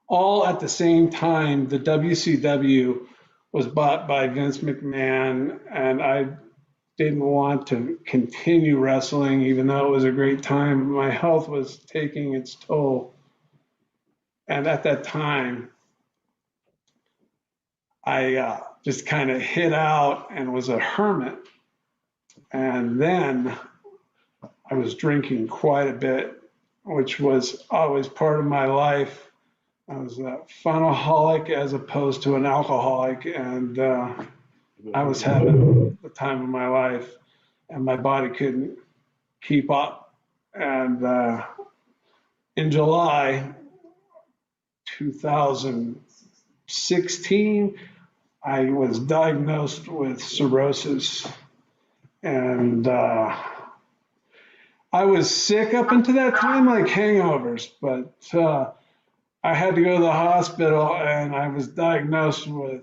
all at the same time. The WCW was bought by Vince McMahon, and I didn't want to continue wrestling, even though it was a great time. My health was taking its toll. And at that time, I just kind of hid out and was a hermit. And then I was drinking quite a bit, which was always part of my life. I was a funaholic as opposed to an alcoholic, and I was having the time of my life, and my body couldn't keep up. And in July 2016, I was diagnosed with cirrhosis, and I was sick up until that time, like hangovers, but I had to go to the hospital, and I was diagnosed with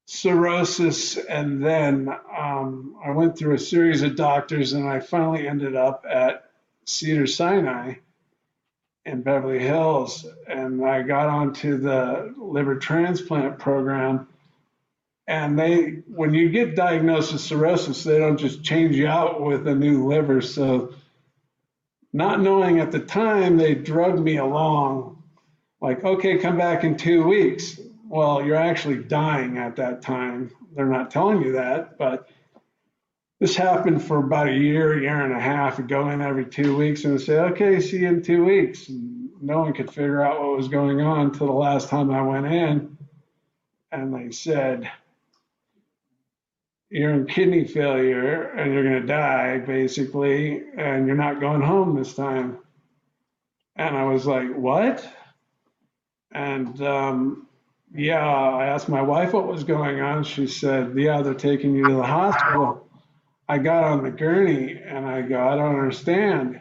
cirrhosis. And then I went through a series of doctors, and I finally ended up at Cedars-Sinai in Beverly Hills. And I got onto the liver transplant program. And when you get diagnosed with cirrhosis, they don't just change you out with a new liver. So not knowing at the time, they drugged me along. Like, okay, come back in 2 weeks. well, you're actually dying at that time. They're not telling you that, but this happened for about a year and a half. I'd go in every 2 weeks and say, okay, see you in 2 weeks. And no one could figure out what was going on until the last time I went in. And they said, you're in kidney failure and you're going to die, basically, and you're not going home this time. And I was like, what? And yeah, I asked my wife what was going on. She said, yeah, they're taking you to the hospital. I got on the gurney and I go, I don't understand.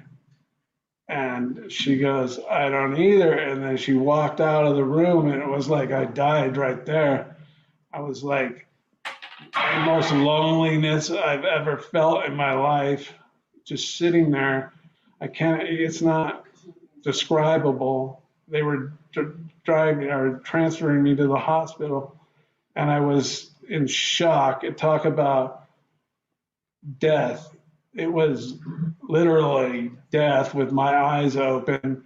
And she goes, I don't either. And then she walked out of the room and it was like I died right there. I was like, the most loneliness I've ever felt in my life, just sitting there. It's not describable. They were driving or transferring me to the hospital and I was in shock. And talk about death. It was literally death with my eyes open.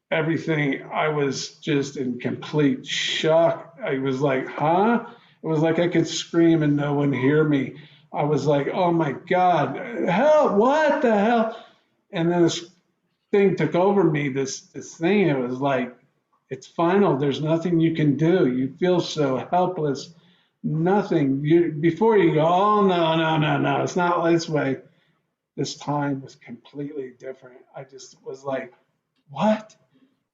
Everything, I was just in complete shock. I was like, huh? It was like I could scream and no one hear me. I was like, oh my God, help, what the hell? And then this thing took over me, this thing. It was like, it's final. There's nothing you can do. You feel so helpless. Nothing. Before you go, oh, no, it's not this way. This time was completely different. I just was like, what?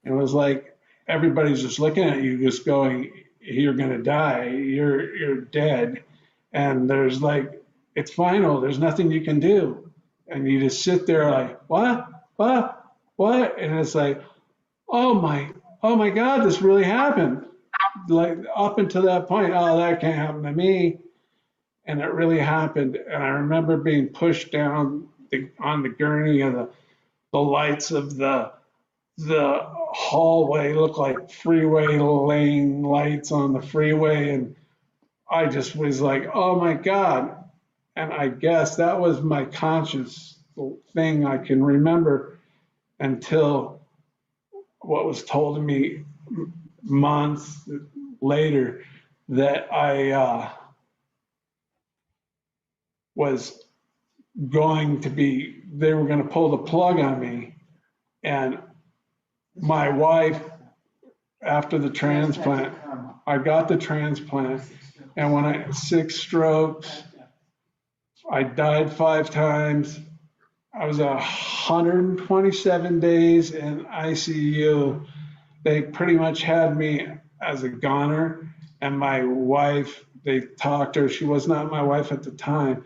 It was like everybody's just looking at you, just going, you're going to die. You're dead. And there's like, it's final. There's nothing you can do. And you just sit there like, what? And it's like, oh my God, this really happened. Like up until that point, oh, that can't happen to me. And it really happened. And I remember being pushed down on the gurney and the lights of the hallway looked like freeway lane lights on the freeway. And I just was like, oh my God. And I guess that was my conscious thing I can remember until what was told to me months later, that I was going to be, they were going to pull the plug on me. And my wife, after the transplant, I got the transplant, and when I had 6 strokes, I died 5 times. I was 127 days in ICU. They pretty much had me as a goner, and my wife, they talked to her. She was not my wife at the time.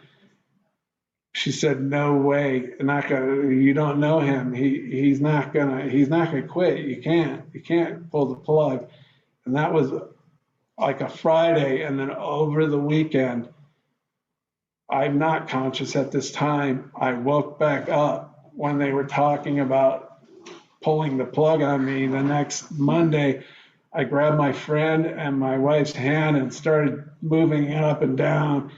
She said, "No way, you don't know him. He's not gonna quit. You can't pull the plug." And that was like a Friday, and then over the weekend, I'm not conscious at this time. I woke back up when they were talking about pulling the plug on me. The next Monday, I grabbed my friend and my wife's hand and started moving it up and down,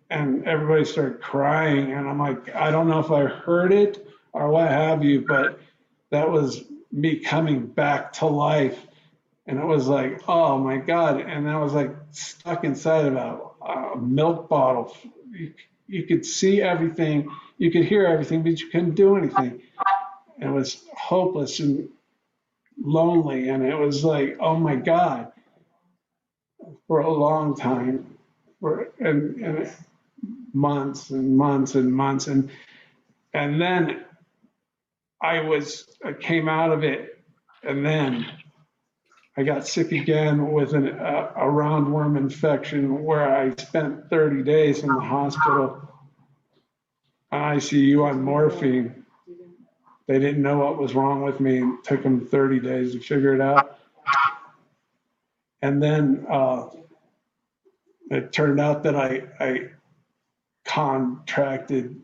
and everybody started crying. And I'm like, I don't know if I heard it or what have you, but that was me coming back to life. And it was like, oh my God. And I was like stuck inside of a milk bottle. You could see everything, you could hear everything, but you couldn't do anything. It was hopeless and lonely. And it was like, oh my God, for a long time, and months and months and months. And then I came out of it, and then I got sick again with a roundworm infection, where I spent 30 days in the hospital, ICU on morphine. They didn't know what was wrong with me. It took them 30 days to figure it out. And then it turned out that I contracted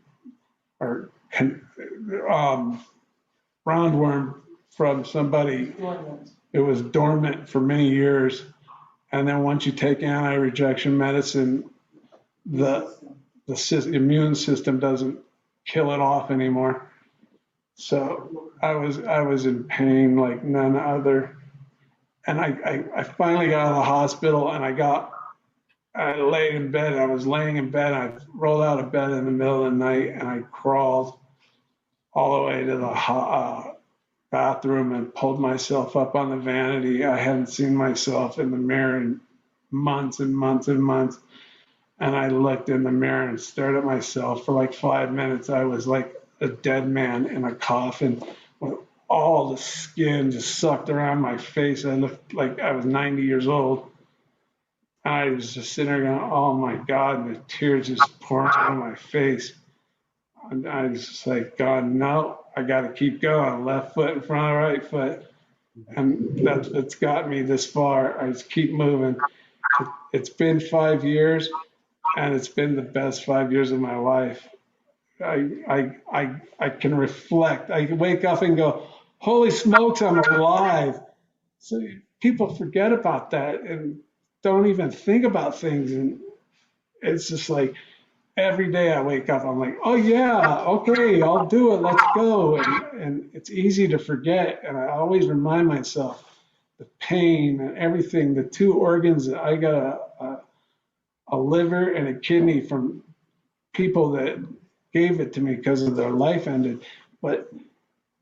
roundworm from somebody. It was dormant for many years. And then once you take anti-rejection medicine, the immune system doesn't kill it off anymore. So I was in pain like none other. And I finally got out of the hospital, and I laid in bed. I was laying in bed. I rolled out of bed in the middle of the night, and I crawled all the way to the bathroom and pulled myself up on the vanity. I hadn't seen myself in the mirror in months and months and months. And I looked in the mirror and stared at myself for like 5 minutes. I was like a dead man in a coffin with all the skin just sucked around my face. I looked like I was 90 years old. I was just sitting there going, oh my God, and the tears just pouring out of my face. And I was just like, God, no, I got to keep going. Left foot in front of the right foot. And that's got me this far. I just keep moving. It's been 5 years, and it's been the best 5 years of my life. I can reflect. I can wake up and go, holy smokes, I'm alive. So people forget about that and don't even think about things. And it's just like every day I wake up, I'm like, oh yeah, okay, I'll do it. Let's go. And it's easy to forget. And I always remind myself the pain and everything, the 2 organs that I got a liver and a kidney from people that gave it to me because of their life ended. But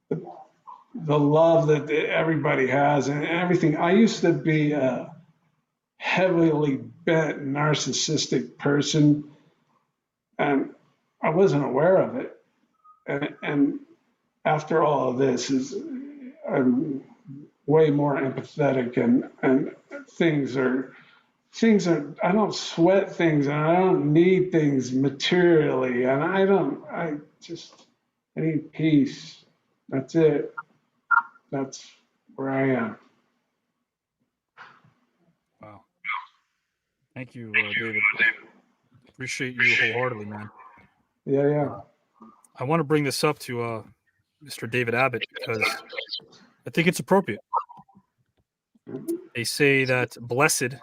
the love that everybody has and everything. I used to be a heavily bent narcissistic person, and I wasn't aware of it. And after all of this, I'm way more empathetic, and things are. I don't sweat things, and I don't need things materially, and I need peace. That's it. That's where I am. Wow. Thank you, David. Appreciate you wholeheartedly, man. Yeah. I want to bring this up to Mr. David Abbott because I think it's appropriate. They say that blessed,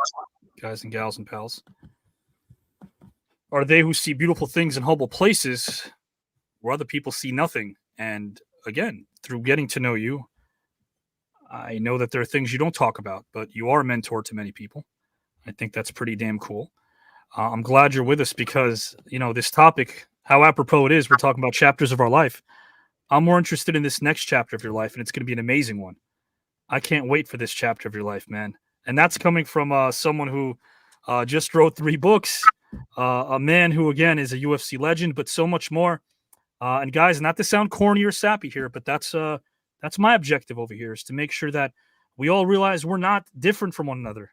guys and gals and pals, are they who see beautiful things in humble places where other people see nothing. And again, through getting to know you, I know that there are things you don't talk about, but you are a mentor to many people. I think that's pretty damn cool. I'm glad you're with us because, this topic, how apropos it is, we're talking about chapters of our life. I'm more interested in this next chapter of your life, and it's going to be an amazing one. I can't wait for this chapter of your life, man. And that's coming from someone who just wrote 3 books, a man who, again, is a UFC legend, but so much more. And guys, not to sound corny or sappy here, but that's my objective over here, is to make sure that we all realize we're not different from one another.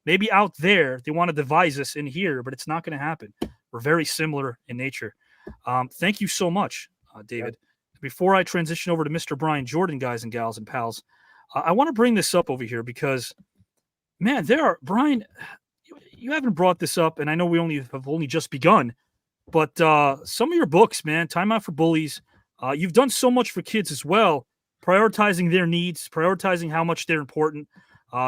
Maybe out there they want to devise us in here, but it's not going to happen. We're very similar in nature. Thank you so much, David. Yep. Before I transition over to Mr. Brian Jordan, guys and gals and pals, I want to bring this up over here because, man, Brian, you haven't brought this up, and I know we have only just begun, but some of your books, man, Time Out for Bullies, you've done so much for kids as well, prioritizing their needs, prioritizing how much they're important,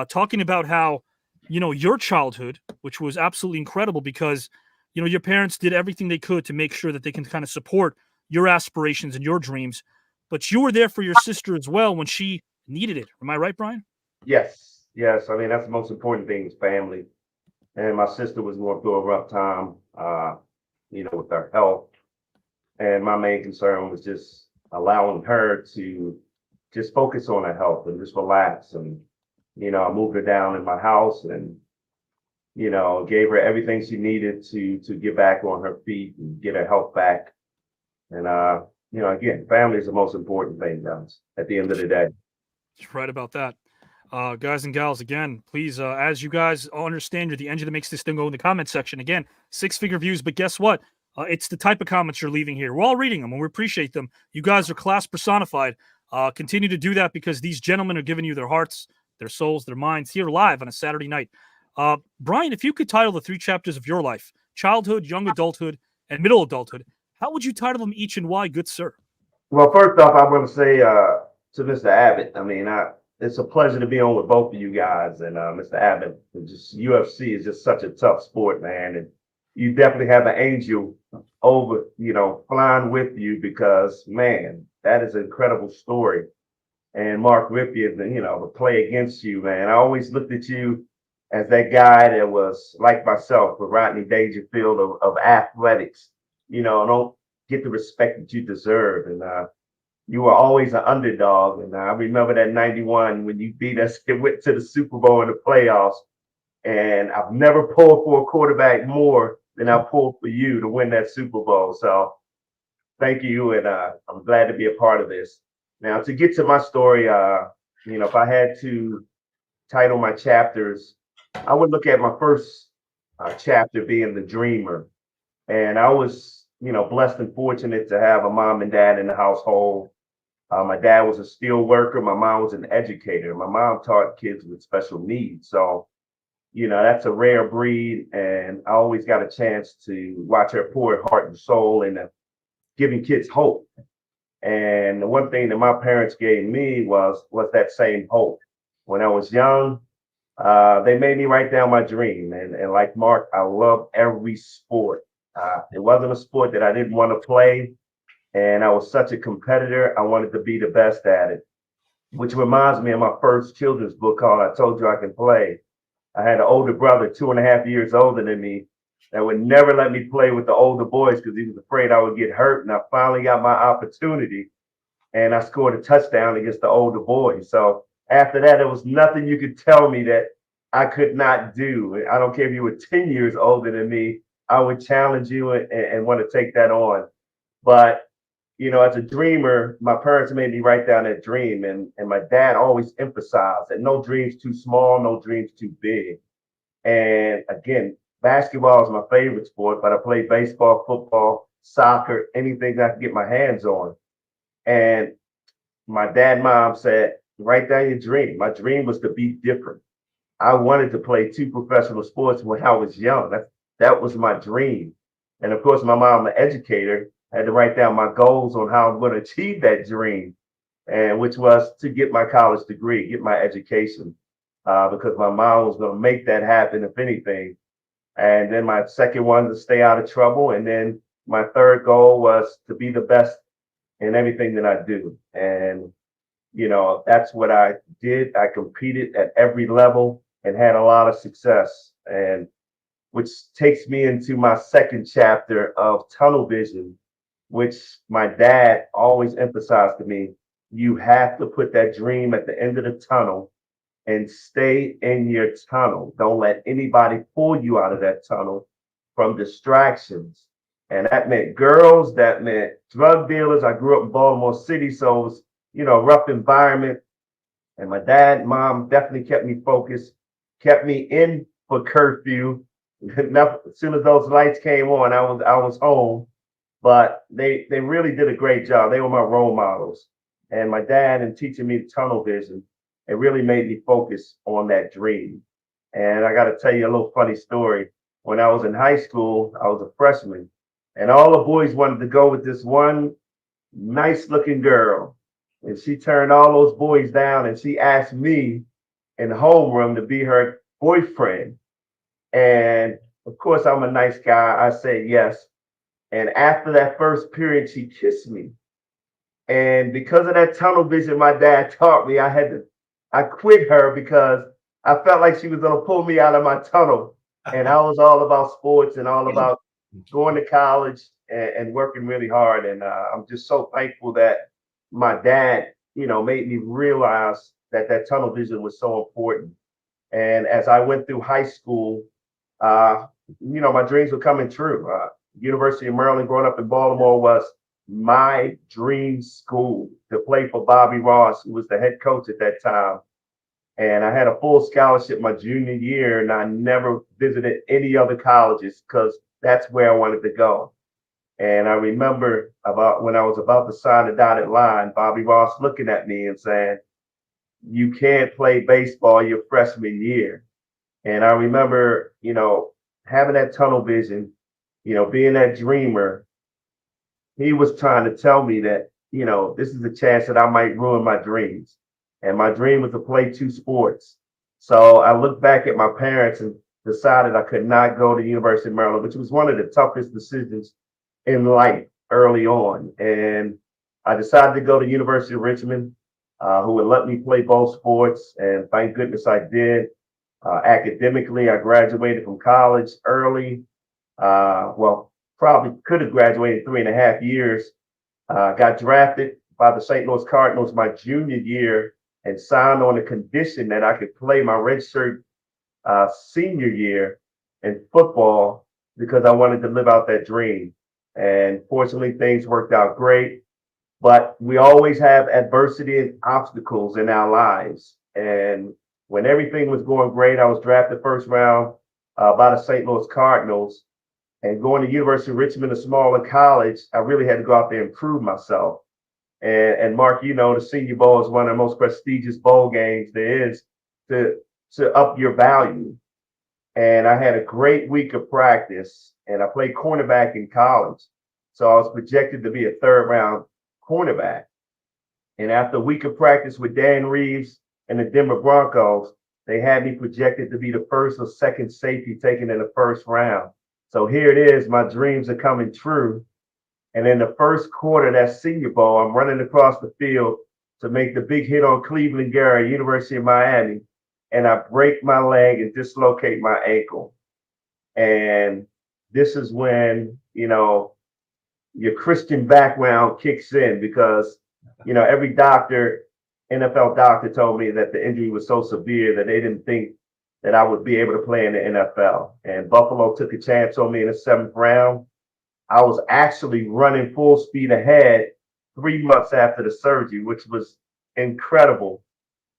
talking about how, your childhood, which was absolutely incredible because, your parents did everything they could to make sure that they can kind of support your aspirations and your dreams, but you were there for your sister as well when she needed it. Am I right, Brian? Yes. I mean, that's the most important thing is family. And my sister was going through a rough time, with her health. And my main concern was just allowing her to just focus on her health and just relax. And, I moved her down in my house and, gave her everything she needed to get back on her feet and get her health back. And, again, family is the most important thing, guys, at the end of the day. You're right about that. Guys and gals, again, please, as you guys understand, you're the engine that makes this thing go in the comment section. Again, 6-figure views, but guess what? It's the type of comments you're leaving here. We're all reading them, and we appreciate them. You guys are class personified. Continue to do that because these gentlemen are giving you their hearts, their souls, their minds here live on a Saturday night. Brian, if you could title the 3 chapters of your life, childhood, young adulthood, and middle adulthood, how would you title them each and why, good sir? Well, first off, I want to say to Mr. Abbott, I mean, it's a pleasure to be on with both of you guys. And Mr. Abbott, just UFC is just such a tough sport, man. And you definitely have an angel over, flying with you because, man, that is an incredible story. and Mark Rypien, to play against you, man. I always looked at you as that guy that was like myself, with Rodney Dangerfield of athletics, don't get the respect that you deserve. And you were always an underdog. And I remember that 91 when you beat us and went to the Super Bowl in the playoffs. And I've never pulled for a quarterback more than I pulled for you to win that Super Bowl. So thank you. And I'm glad to be a part of this. Now, to get to my story, if I had to title my chapters, I would look at my first chapter being the dreamer. And I was, blessed and fortunate to have a mom and dad in the household. My dad was a steel worker. My mom was an educator. My mom taught kids with special needs. So, that's a rare breed. And I always got a chance to watch her pour her heart and soul into giving kids hope. And the one thing that my parents gave me was that same hope. When I was young, they made me write down my dream. And like Mark, I love every sport. It wasn't a sport that I didn't want to play. And I was such a competitor. I wanted to be the best at it, which reminds me of my first children's book called I Told You I Can Play. I had an older brother, 2.5 years older than me, that would never let me play with the older boys because he was afraid I would get hurt. And I finally got my opportunity and I scored a touchdown against the older boys. So after that, there was nothing you could tell me that I could not do. I don't care if you were 10 years older than me, I would challenge you and want to take that on. But as a dreamer, my parents made me write down that dream. And my dad always emphasized that no dream's too small, no dream's too big. And again, basketball is my favorite sport, but I played baseball, football, soccer, anything I could get my hands on. And my dad and mom said, write down your dream. My dream was to be different. I wanted to play 2 professional sports when I was young. That was my dream. And of course, my mom, an educator, had to write down my goals on how I'm going to achieve that dream, and which was to get my college degree, get my education, because my mom was going to make that happen, if anything. And then my second one to stay out of trouble. And then my third goal was to be the best in everything that I do. And, that's what I did. I competed at every level and had a lot of success, and which takes me into my second chapter of tunnel vision, which my dad always emphasized to me. You have to put that dream at the end of the tunnel and stay in your tunnel. Don't let anybody pull you out of that tunnel from distractions. And that meant girls, that meant drug dealers. I grew up in Baltimore City, so it was, a rough environment. And my dad and mom definitely kept me focused, kept me in for curfew. As soon as those lights came on, I was home. But they really did a great job. They were my role models. And my dad, in teaching me tunnel vision, it really made me focus on that dream. And I got to tell you a little funny story. When I was in high school, I was a freshman, and all the boys wanted to go with this one nice looking girl. And she turned all those boys down, and she asked me in the homeroom to be her boyfriend. And of course, I'm a nice guy. I said yes. And after that first period, she kissed me. And because of that tunnel vision my dad taught me, I quit her because I felt like she was going to pull me out of my tunnel. And I was all about sports and all about going to college and working really hard. And I'm just so thankful that my dad, made me realize that tunnel vision was so important. And as I went through high school, my dreams were coming true. University of Maryland, growing up in Baltimore, was my dream school to play for Bobby Ross, who was the head coach at that time. And I had a full scholarship my junior year, and I never visited any other colleges because that's where I wanted to go. And I remember about when I was about to sign the dotted line, Bobby Ross looking at me and saying, "You can't play baseball your freshman year." And I remember, having that tunnel vision, being that dreamer. He was trying to tell me that, this is a chance that I might ruin my dreams. And my dream was to play 2 sports. So I looked back at my parents and decided I could not go to University of Maryland, which was one of the toughest decisions in life early on. And I decided to go to University of Richmond. who would let me play both sports, and thank goodness I did. Academically, I graduated from college early. Well, probably could have graduated 3.5 years. Got drafted by the St. Louis Cardinals my junior year and signed on the condition that I could play my redshirt senior year in football because I wanted to live out that dream. And fortunately, things worked out great. But we always have adversity and obstacles in our lives. And when everything was going great, I was drafted first round by the St. Louis Cardinals. And going to University of Richmond, a smaller college, I really had to go out there and prove myself. And Mark, you know, the Senior Bowl is one of the most prestigious bowl games there is to up your value. And I had a great week of practice, and I played cornerback in college. So I was projected to be a third-round cornerback. And after a week of practice with Dan Reeves and the Denver Broncos, they had me projected to be the first or second safety taken in the first round. So here it is, my dreams are coming true. And in the first quarter of that Senior Bowl, I'm running across the field to make the big hit on Cleveland Gary, University of Miami. And I break my leg and dislocate my ankle. And this is when, you know, your Christian background kicks in because, you know, every doctor, NFL doctor told me that the injury was so severe that they didn't think that I would be able to play in the NFL. And Buffalo took a chance on me in the 7th round. I was actually running full speed ahead 3 months after the surgery, which was incredible.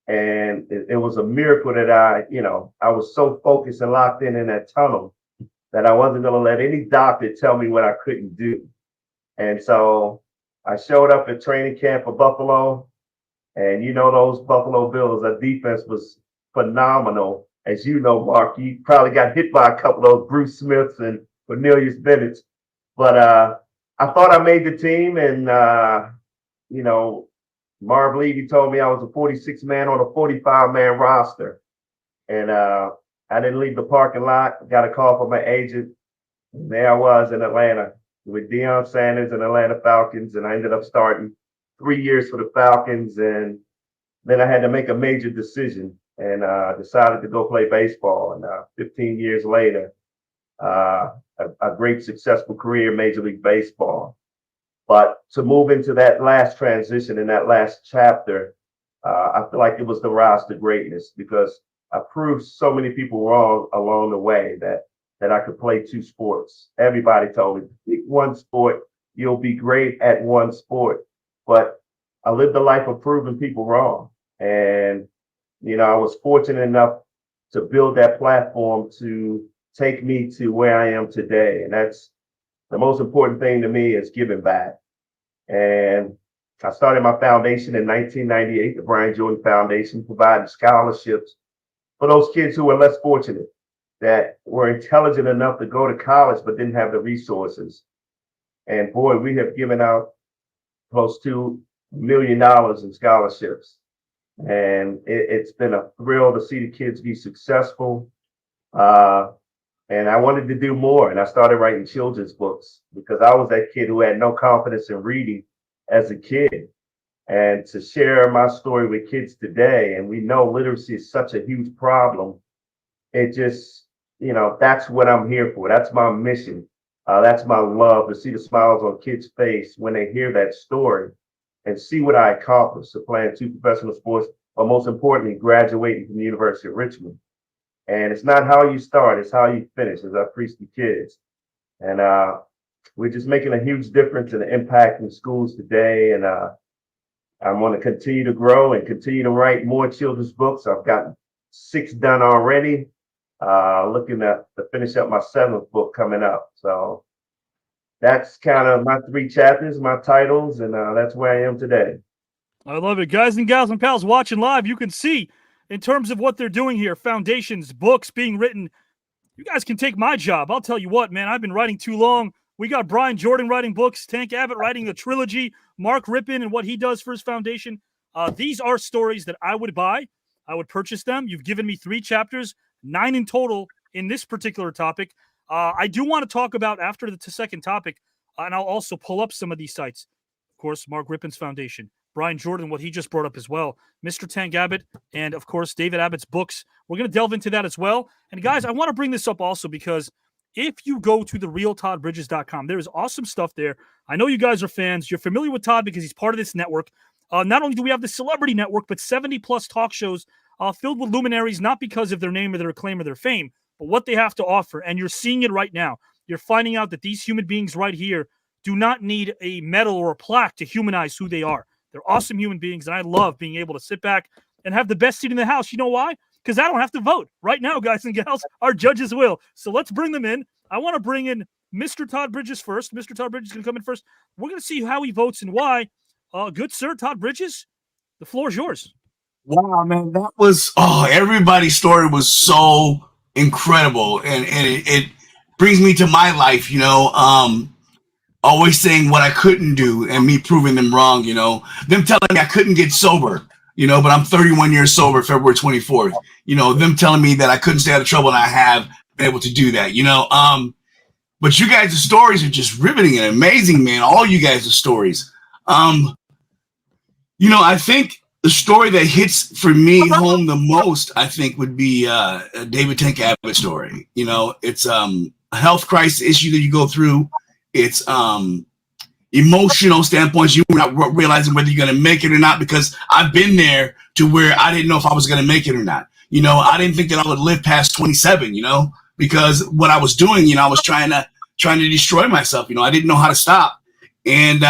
And it was a miracle that I was so focused and locked in that tunnel that I wasn't going to let any doctor tell me what I couldn't do. And so I showed up at training camp for Buffalo. And you know, those Buffalo Bills, their defense was phenomenal. As you know, Mark, you probably got hit by a couple of Bruce Smiths and Cornelius Bennett's. But I thought I made the team. And, you know, Marv Levy told me I was a 46-man on a 45-man roster. And I didn't leave the parking lot. Got a call from my agent. And there I was in Atlanta with Deion Sanders and Atlanta Falcons. And I ended up starting 3 years for the Falcons. And then I had to make a major decision and decided to go play baseball. And 15 years later, a great successful career in Major League Baseball. But to move into that last transition in that last chapter, I feel like it was the rise to greatness because I proved so many people wrong along the way that I could play 2 sports. Everybody told me, pick one sport, you'll be great at one sport. But I lived a life of proving people wrong. And, you know, I was fortunate enough to build that platform to take me to where I am today. And that's the most important thing to me is giving back. And I started my foundation in 1998, the Brian Jordan Foundation, providing scholarships for those kids who were less fortunate, that were intelligent enough to go to college but didn't have the resources. And boy, we have given out close to $1 million in scholarships. And it's been a thrill to see the kids be successful. And I wanted to do more. And I started writing children's books because I was that kid who had no confidence in reading as a kid. And to share my story with kids today, and we know literacy is such a huge problem, it just, you know, that's what I'm here for. That's my mission. That's my love, to see the smiles on kids' face when they hear that story and see what I accomplished, so playing 2 professional sports, but most importantly, graduating from the University of Richmond. And it's not how you start, it's how you finish, as I preach to kids. And we're just making a huge difference and impact in schools today. And I want to continue to grow and continue to write more children's books. I've got 6 done already. Looking to finish up my 7th book coming up. So that's kind of my 3 chapters, my titles, and that's where I am today. I love it. Guys and gals and pals watching live, you can see in terms of what they're doing here, foundations, books being written. You guys can take my job. I'll tell you what, man, I've been writing too long. We got Brian Jordan writing books, Tank Abbott writing a trilogy, Mark Rypien and what he does for his foundation. These are stories that I would buy. I would purchase them. You've given me 3 chapters, 9 in total in this particular topic. I do want to talk about after the second topic, and I'll also pull up some of these sites. Of course, Mark Rypien's foundation, Brian Jordan, what he just brought up as well. Mr. Tank Abbott, and of course, David Abbott's books. We're going to delve into that as well. And guys, I want to bring this up also because if you go to therealtoddbridges.com, there is awesome stuff there. I know you guys are fans. You're familiar with Todd because he's part of this network. Not only do we have the Celebrity Network, but 70-plus talk shows filled with luminaries, not because of their name or their acclaim or their fame, but what they have to offer. And you're seeing it right now. You're finding out that these human beings right here do not need a medal or a plaque to humanize who they are. They're awesome human beings, and I love being able to sit back and have the best seat in the house. You know why? Because I don't have to vote. Right now, guys and gals, our judges will. So let's bring them in. I want to bring in Mr. Todd Bridges first. Mr. Todd Bridges is going to come in first. We're going to see how he votes and why. Good sir, Todd Bridges, the floor is yours. Wow, man, that was, everybody's story was so incredible. And it brings me to my life, always saying what I couldn't do and me proving them wrong, them telling me I couldn't get sober, but I'm 31 years sober, February 24th, them telling me that I couldn't stay out of trouble, and I have been able to do that, but you guys' stories are just riveting and amazing, man. All you guys' stories. I think the story that hits for me home the most, I think, would be David Tank Abbott's story. It's a health crisis issue that you go through. It's emotional standpoints. You're not realizing whether you're going to make it or not, because I've been there to where I didn't know if I was going to make it or not. I didn't think that I would live past 27, because what I was doing, I was trying to destroy myself. I didn't know how to stop. And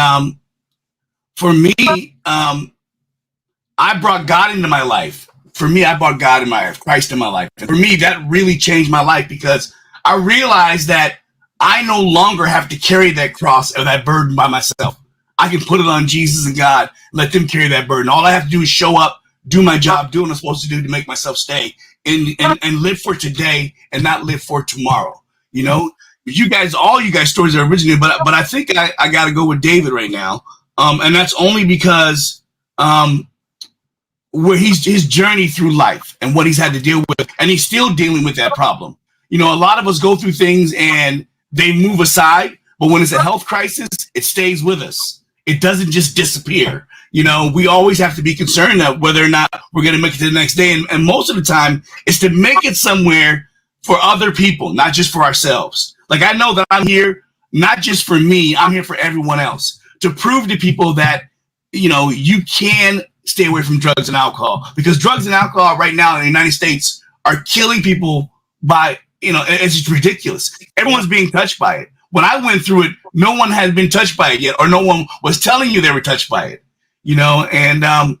for me, I brought God into my life. For me, I brought God in my life, Christ in my life. And for me, that really changed my life, because I realized that I no longer have to carry that cross or that burden by myself. I can put it on Jesus and God, let them carry that burden. All I have to do is show up, do my job, do what I'm supposed to do to make myself stay and live for today and not live for tomorrow. You guys, all you guys' stories are originated, but I think I got to go with David right now. And that's only because where his journey through life and what he's had to deal with, and he's still dealing with that problem. A lot of us go through things and they move aside, but when it's a health crisis, it stays with us. It doesn't just disappear. We always have to be concerned that whether or not we're going to make it to the next day. And most of the time, it's to make it somewhere for other people, not just for ourselves. Like, I know that I'm here, not just for me, I'm here for everyone else, to prove to people that, you can stay away from drugs and alcohol, because drugs and alcohol right now in the United States are killing people by, it's just ridiculous. Everyone's being touched by it. When I went through it, no one had been touched by it yet, or no one was telling you they were touched by it, and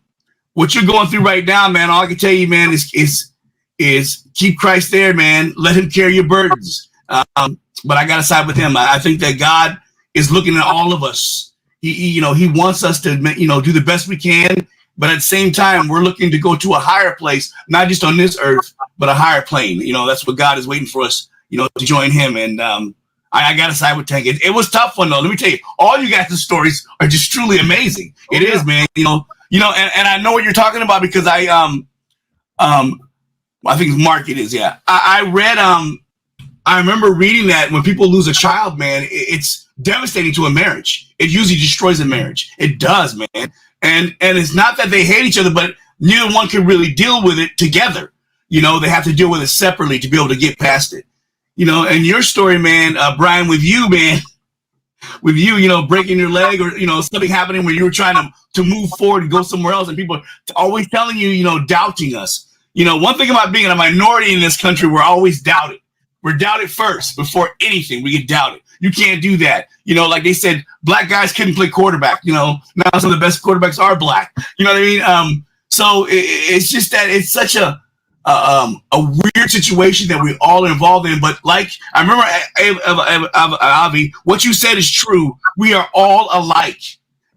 what you're going through right now, man, all I can tell you, man, is keep Christ there, man. Let him carry your burdens. But I got to side with him. I think that God is looking at all of us. He wants us to, do the best we can. But at the same time, we're looking to go to a higher place, not just on this earth, but a higher plane. That's what God is waiting for us, to join him. And I got to side with Tank. It was tough one, though. Let me tell you, all you guys' stories are just truly amazing. It is, man. And I know what you're talking about, because I think it's Mark. It is, yeah. I read, I remember reading that when people lose a child, man, it's devastating to a marriage. It usually destroys a marriage. It does, man. And it's not that they hate each other, but neither one can really deal with it together. They have to deal with it separately to be able to get past it. And your story, man, Brian, with you, man, breaking your leg or, something happening where you were trying to move forward and go somewhere else, and people always telling you, doubting us. One thing about being a minority in this country, we're always doubted. We're doubted first before anything. We get doubted. You can't do that. Like they said, black guys couldn't play quarterback. Now some of the best quarterbacks are black. You know what I mean? So it's just that it's such a weird situation that we're all involved in. But like I remember, Avi, what you said is true. We are all alike,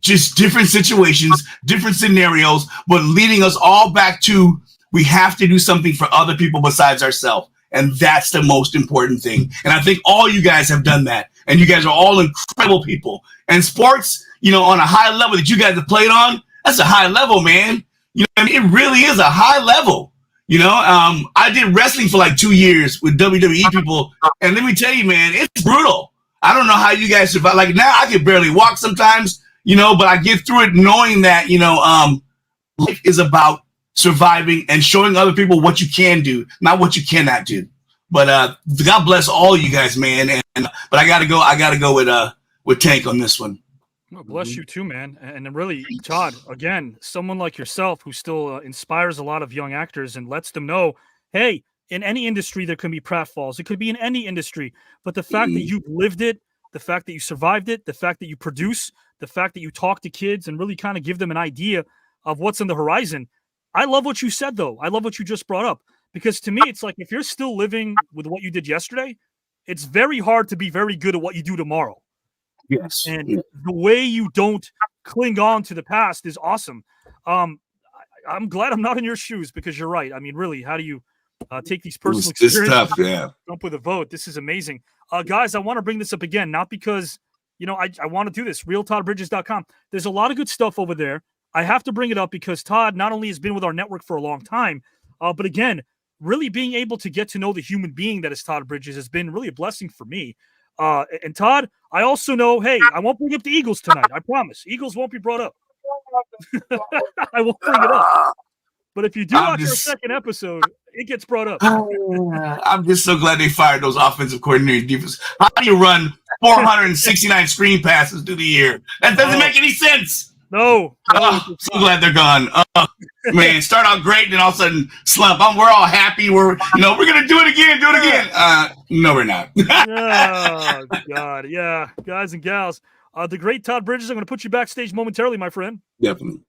just different situations, different scenarios, but leading us all back to we have to do something for other people besides ourselves. And that's the most important thing. And I think all you guys have done that. And you guys are all incredible people. And sports, on a high level that you guys have played on, that's a high level, man. It really is a high level. I did wrestling for like 2 years with WWE people. And let me tell you, man, it's brutal. I don't know how you guys survive. Like now I can barely walk sometimes. but I get through it knowing that, life is about surviving and showing other people what you can do, not what you cannot do. But God bless all you guys, man. But I gotta go with Tank on this one. Well, bless you too, man. And really, Todd, again, someone like yourself who still inspires a lot of young actors and lets them know, hey, in any industry there can be pratfalls. It could be in any industry, but the fact that you've lived it, the fact that you survived it, the fact that you produce, the fact that you talk to kids and really kind of give them an idea of what's on the horizon. I love what you said, though. I love what you just brought up, because to me, it's like if you're still living with what you did yesterday, it's very hard to be very good at what you do tomorrow. Yes. And the way you don't cling on to the past is awesome. I'm glad I'm not in your shoes, because you're right. I mean, really, how do you take these personal experiences? It's tough, yeah. Jump with a vote. This is amazing. Guys, I want to bring this up again, not because, I want to do this. RealToddBridges.com. There's a lot of good stuff over there. I have to bring it up because Todd not only has been with our network for a long time, but again, really being able to get to know the human being that is Todd Bridges has been really a blessing for me. And Todd, I also know, hey, I won't bring up the Eagles tonight. I promise. Eagles won't be brought up. I won't bring it up. But if you do watch our second episode, it gets brought up. I'm just so glad they fired those offensive coordinators. Defense. How do you run 469 screen passes through the year? That doesn't make any sense. No. So glad they're gone. Man, start out great, then all of a sudden slump. We're all happy. We're gonna do it again. No, we're not. Oh God, yeah, guys and gals. The great Todd Bridges. I'm going to put you backstage momentarily, my friend. Definitely.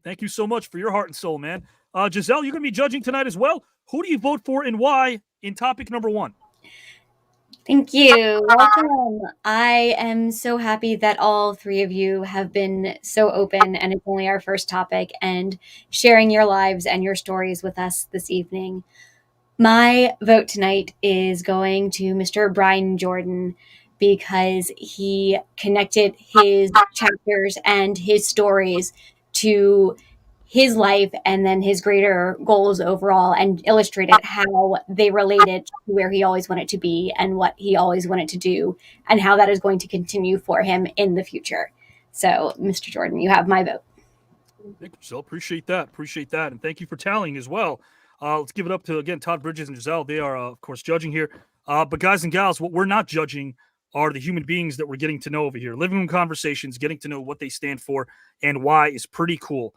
Thank you so much for your heart and soul, man. Giselle, you're going to be judging tonight as well. Who do you vote for and why in topic number 1? Thank you. Welcome. I am so happy that all 3 of you have been so open, and it's only our first topic, and sharing your lives and your stories with us this evening. My vote tonight is going to Mr. Brian Jordan, because he connected his chapters and his stories to his life and then his greater goals overall, and illustrated how they related to where he always wanted to be and what he always wanted to do, and how that is going to continue for him in the future. So, Mr. Jordan, you have my vote. Thank you, Giselle. Appreciate that. And thank you for tallying as well. Let's give it up to, again, Todd Bridges and Giselle. They are, of course, judging here. But guys and gals, what we're not judging are the human beings that we're getting to know over here. Living room conversations, getting to know what they stand for and why is pretty cool.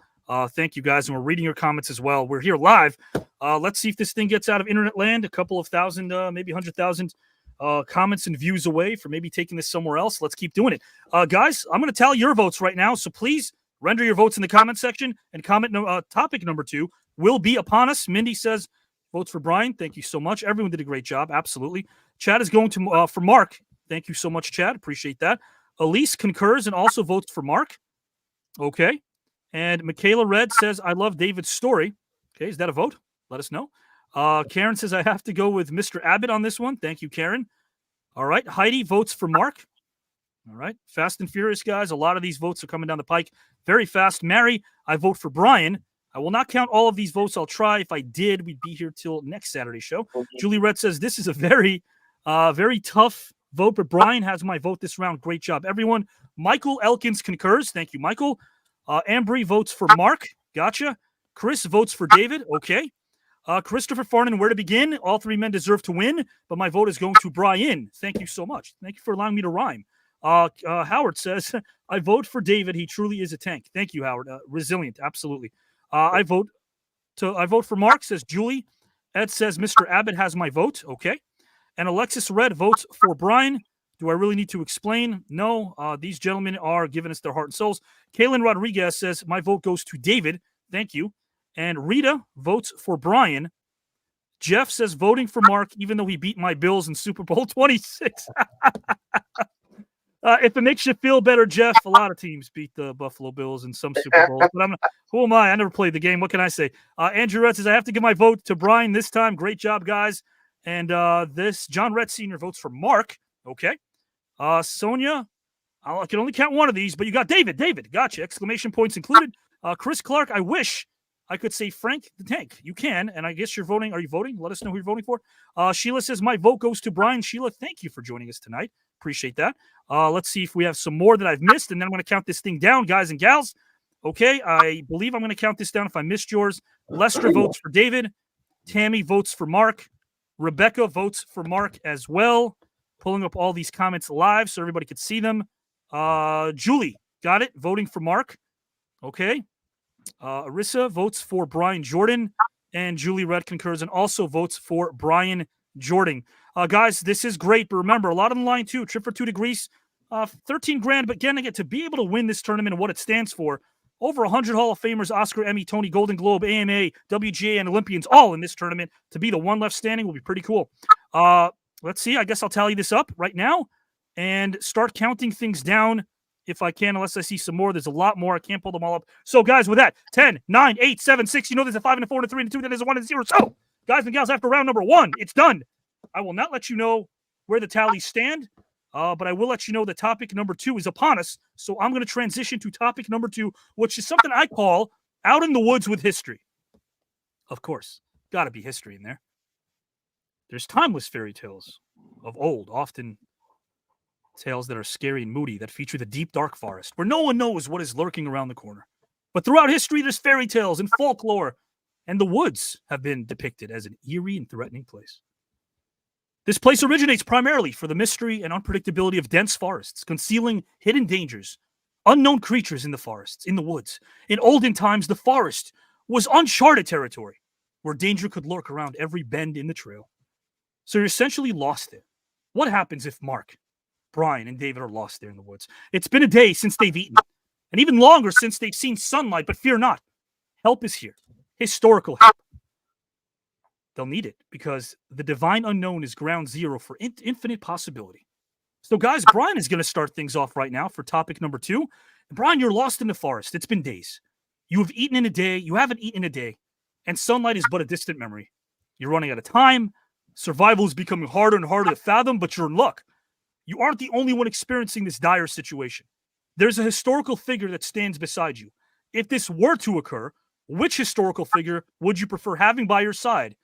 Thank you, guys. And we're reading your comments as well. We're here live. Let's see if this thing gets out of internet land. A couple of thousand, maybe 100,000 comments and views away for maybe taking this somewhere else. Let's keep doing it. Guys, I'm going to tally your votes right now. So please render your votes in the comment section. And topic number 2 will be upon us. Mindy says votes for Brian. Thank you so much. Everyone did a great job. Absolutely. Chad is going to for Mark. Thank you so much, Chad. Appreciate that. Elise concurs and also votes for Mark. Okay. And Michaela Red says, I love David's story. Okay, is that a vote? Let us know. Karen says, I have to go with Mr. Abbott on this one. Thank you, Karen. All right. Heidi votes for Mark. All right. Fast and Furious, guys. A lot of these votes are coming down the pike very fast. Mary, I vote for Brian. I will not count all of these votes. I'll try. If I did, we'd be here till next Saturday show. Julie Red says, this is a very, very tough vote, but Brian has my vote this round. Great job, everyone. Michael Elkins concurs. Thank you, Michael. Ambry votes for Mark. Gotcha. Chris votes for David. Okay. Christopher Farnan, where to begin? All 3 men deserve to win, but my vote is going to Brian. Thank you so much. Thank you for allowing me to rhyme. Howard says, I vote for David. He truly is a tank. Thank you, Howard. Resilient. Absolutely. I vote for Mark, says Julie. Ed says, Mr. Abbott has my vote. Okay. And Alexis Red votes for Brian. Do I really need to explain? No. These gentlemen are giving us their heart and souls. Kaylin Rodriguez says, my vote goes to David. Thank you. And Rita votes for Brian. Jeff says, voting for Mark, even though he beat my Bills in Super Bowl 26. If it makes you feel better, Jeff, a lot of teams beat the Buffalo Bills in some Super Bowls. But who am I? I never played the game. What can I say? Andrew Red says, I have to give my vote to Brian this time. Great job, guys. And John Red Sr. votes for Mark. Okay. Sonia, I can only count one of these, but you got David. David, gotcha. Exclamation points included. Chris Clark, I wish I could say Frank the Tank. You can, and I guess you're voting. Are you voting? Let us know who you're voting for. Sheila says, my vote goes to Brian. Sheila, thank you for joining us tonight. Appreciate that. Let's see if we have some more that I've missed, and then I'm going to count this thing down, guys and gals. Okay, I believe I'm going to count this down if I missed yours. Lester votes for David. Tammy votes for Mark. Rebecca votes for Mark as well. Pulling up all these comments live so everybody could see them. Julie, got it, voting for Mark. Okay. Arissa votes for Brian Jordan, and Julie Red concurs and also votes for Brian Jordan. Guys, this is great, but remember, a lot on the line too. Trip for 2 to Greece, 13 grand. But again, to be able to win this tournament and what it stands for, over 100 Hall of Famers, Oscar, Emmy, Tony, Golden Globe, AMA, WGA, and Olympians all in this tournament. To be the one left standing will be pretty cool. Let's see. I guess I'll tally this up right now and start counting things down if I can, unless I see some more. There's a lot more. I can't pull them all up. So, guys, with that, 10, 9, 8, 7, 6. You know there's a 5 and a 4 and a 3 and a 2. Then there's a 1 and a 0. So, guys and gals, after round number 1, it's done. I will not let you know where the tallies stand, but I will let you know that topic number 2 is upon us. So I'm going to transition to topic number 2, which is something I call Out in the Woods with History. Of course, got to be history in there. There's timeless fairy tales of old, often tales that are scary and moody, that feature the deep, dark forest, where no one knows what is lurking around the corner. But throughout history, there's fairy tales and folklore, and the woods have been depicted as an eerie and threatening place. This place originates primarily for the mystery and unpredictability of dense forests, concealing hidden dangers, unknown creatures in the forests, in the woods. In olden times, the forest was uncharted territory, where danger could lurk around every bend in the trail. So you're essentially lost there. What happens if Mark, Brian, and David are lost there in the woods? It's been a day since they've eaten, and even longer since they've seen sunlight, but fear not. Help is here. Historical help. They'll need it because the divine unknown is ground zero for infinite possibility. So, guys, Brian is going to start things off right now for topic number 2. Brian, you're lost in the forest. It's been days. You have eaten in a day. You haven't eaten in a day. And sunlight is but a distant memory. You're running out of time. Survival is becoming harder and harder to fathom, but you're in luck. You aren't the only one experiencing this dire situation. There's a historical figure that stands beside you. If this were to occur, which historical figure would you prefer having by your side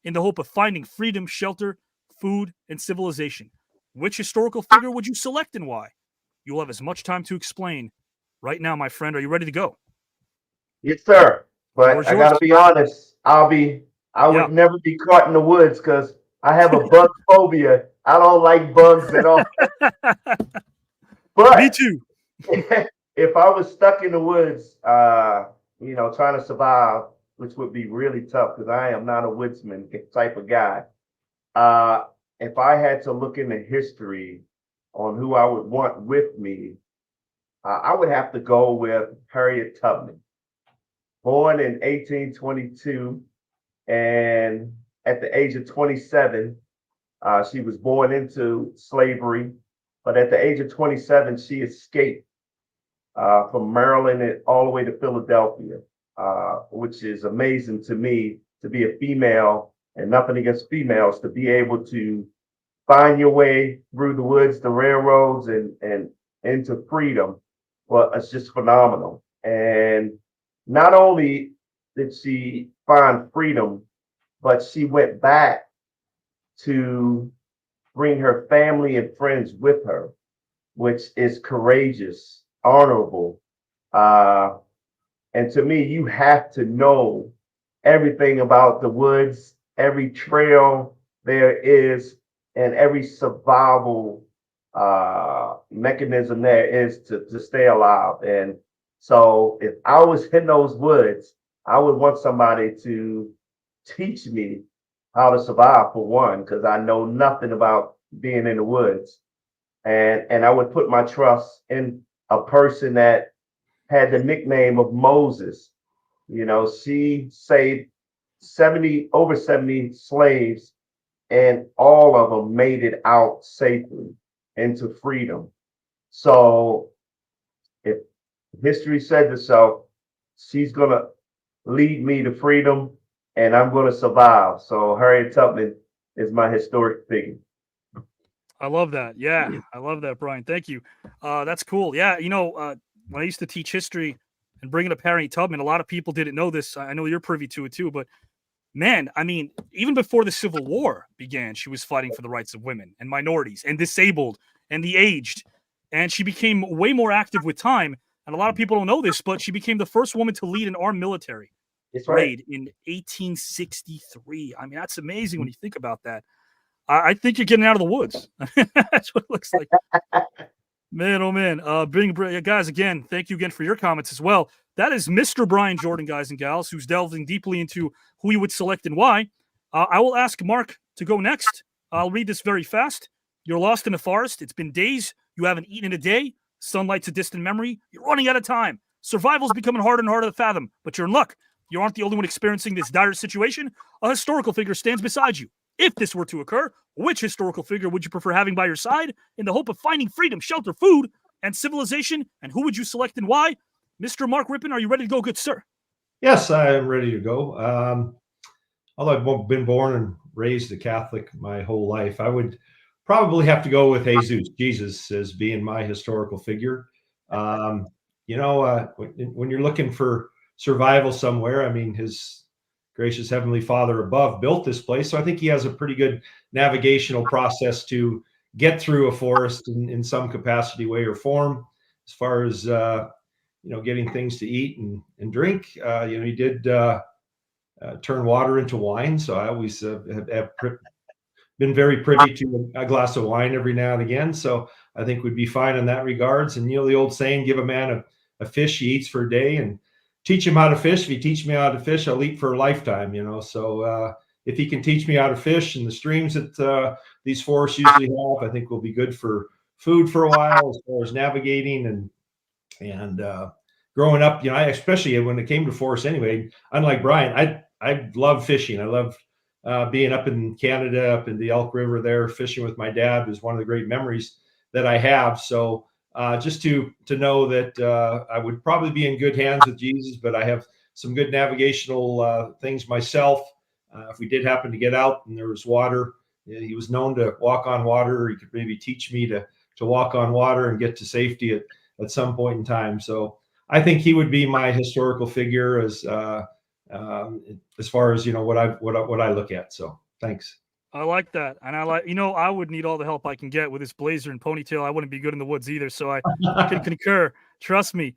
in the hope of finding freedom, shelter, food, and civilization? Which historical figure would you select and why? You'll have as much time to explain right now, my friend. Are you ready to go? Yes, sir. But I got to be honest, I would never be caught in the woods because I have a bug phobia. I don't like bugs at all. But me too. If I was stuck in the woods, trying to survive, which would be really tough because I am not a woodsman type of guy. If I had to look into history on who I would want with me, I would have to go with Harriet Tubman. Born in 1822, and at the age of 27, she was born into slavery. But at the age of 27, she escaped from Maryland and all the way to Philadelphia, which is amazing to me, to be a female, and nothing against females, to be able to find your way through the woods, the railroads, and into freedom. Well, it's just phenomenal. And not only did she find freedom, but she went back to bring her family and friends with her, which is courageous, honorable. And to me, you have to know everything about the woods, every trail there is, and every survival mechanism there is to stay alive. And so if I was in those woods, I would want somebody to teach me how to survive, for one, because I know nothing about being in the woods. And I would put my trust in a person that had the nickname of Moses. She saved over 70 slaves, and all of them made it out safely into freedom. So if history said to so, she's going to lead me to freedom, and I'm going to survive. So Harriet Tubman is my historic figure. I love that. Yeah, I love that, Brian. Thank you. That's cool. Yeah, when I used to teach history and bringing up Harriet Tubman, a lot of people didn't know this. I know you're privy to it too, but man, I mean, even before the Civil War began, she was fighting for the rights of women and minorities and disabled and the aged. And she became way more active with time. And a lot of people don't know this, but she became the first woman to lead an armed military raid in 1863. I mean, that's amazing when you think about that. I think you're getting out of the woods. That's what it looks like. Man, oh man. Guys, again, thank you again for your comments as well. That is Mr. Brian Jordan, guys and gals, who's delving deeply into who he would select and why. I will ask Mark to go next. I'll read this very fast. You're lost in the forest. It's been days. You haven't eaten in a day. Sunlight's a distant memory. You're running out of time. Survival's becoming harder and harder to fathom, but you're in luck. You aren't the only one experiencing this dire situation. A historical figure stands beside you. If this were to occur, which historical figure would you prefer having by your side in the hope of finding freedom, shelter, food, and civilization? And who would you select and why? Mr. Mark Rypien, are you ready to go, good sir? Yes, I am ready to go. Although I've been born and raised a Catholic my whole life, I would probably have to go with Jesus, as being my historical figure. When you're looking for survival somewhere, I mean, his gracious Heavenly Father above built this place. So I think he has a pretty good navigational process to get through a forest in some capacity, way, or form. As far as, getting things to eat and drink, he did turn water into wine. So I always have been very privy to a glass of wine every now and again. So I think we'd be fine in that regards. And, the old saying, give a man a fish he eats for a day and teach him how to fish. If he teach me how to fish, I'll eat for a lifetime, So if he can teach me how to fish in the streams that these forests usually have, I think we'll be good for food for a while, as far as navigating and growing up. Especially when it came to forests anyway, unlike Brian, I love fishing. I love being up in Canada, up in the Elk River there, fishing with my dad is one of the great memories that I have. So just to know that I would probably be in good hands with Jesus, but I have some good navigational things myself. If we did happen to get out and there was water, he was known to walk on water. He could maybe teach me to walk on water and get to safety at some point in time. So I think he would be my historical figure as far as what I look at. So thanks. I like that. And I would need all the help I can get with this blazer and ponytail. I wouldn't be good in the woods either. So I can concur. Trust me.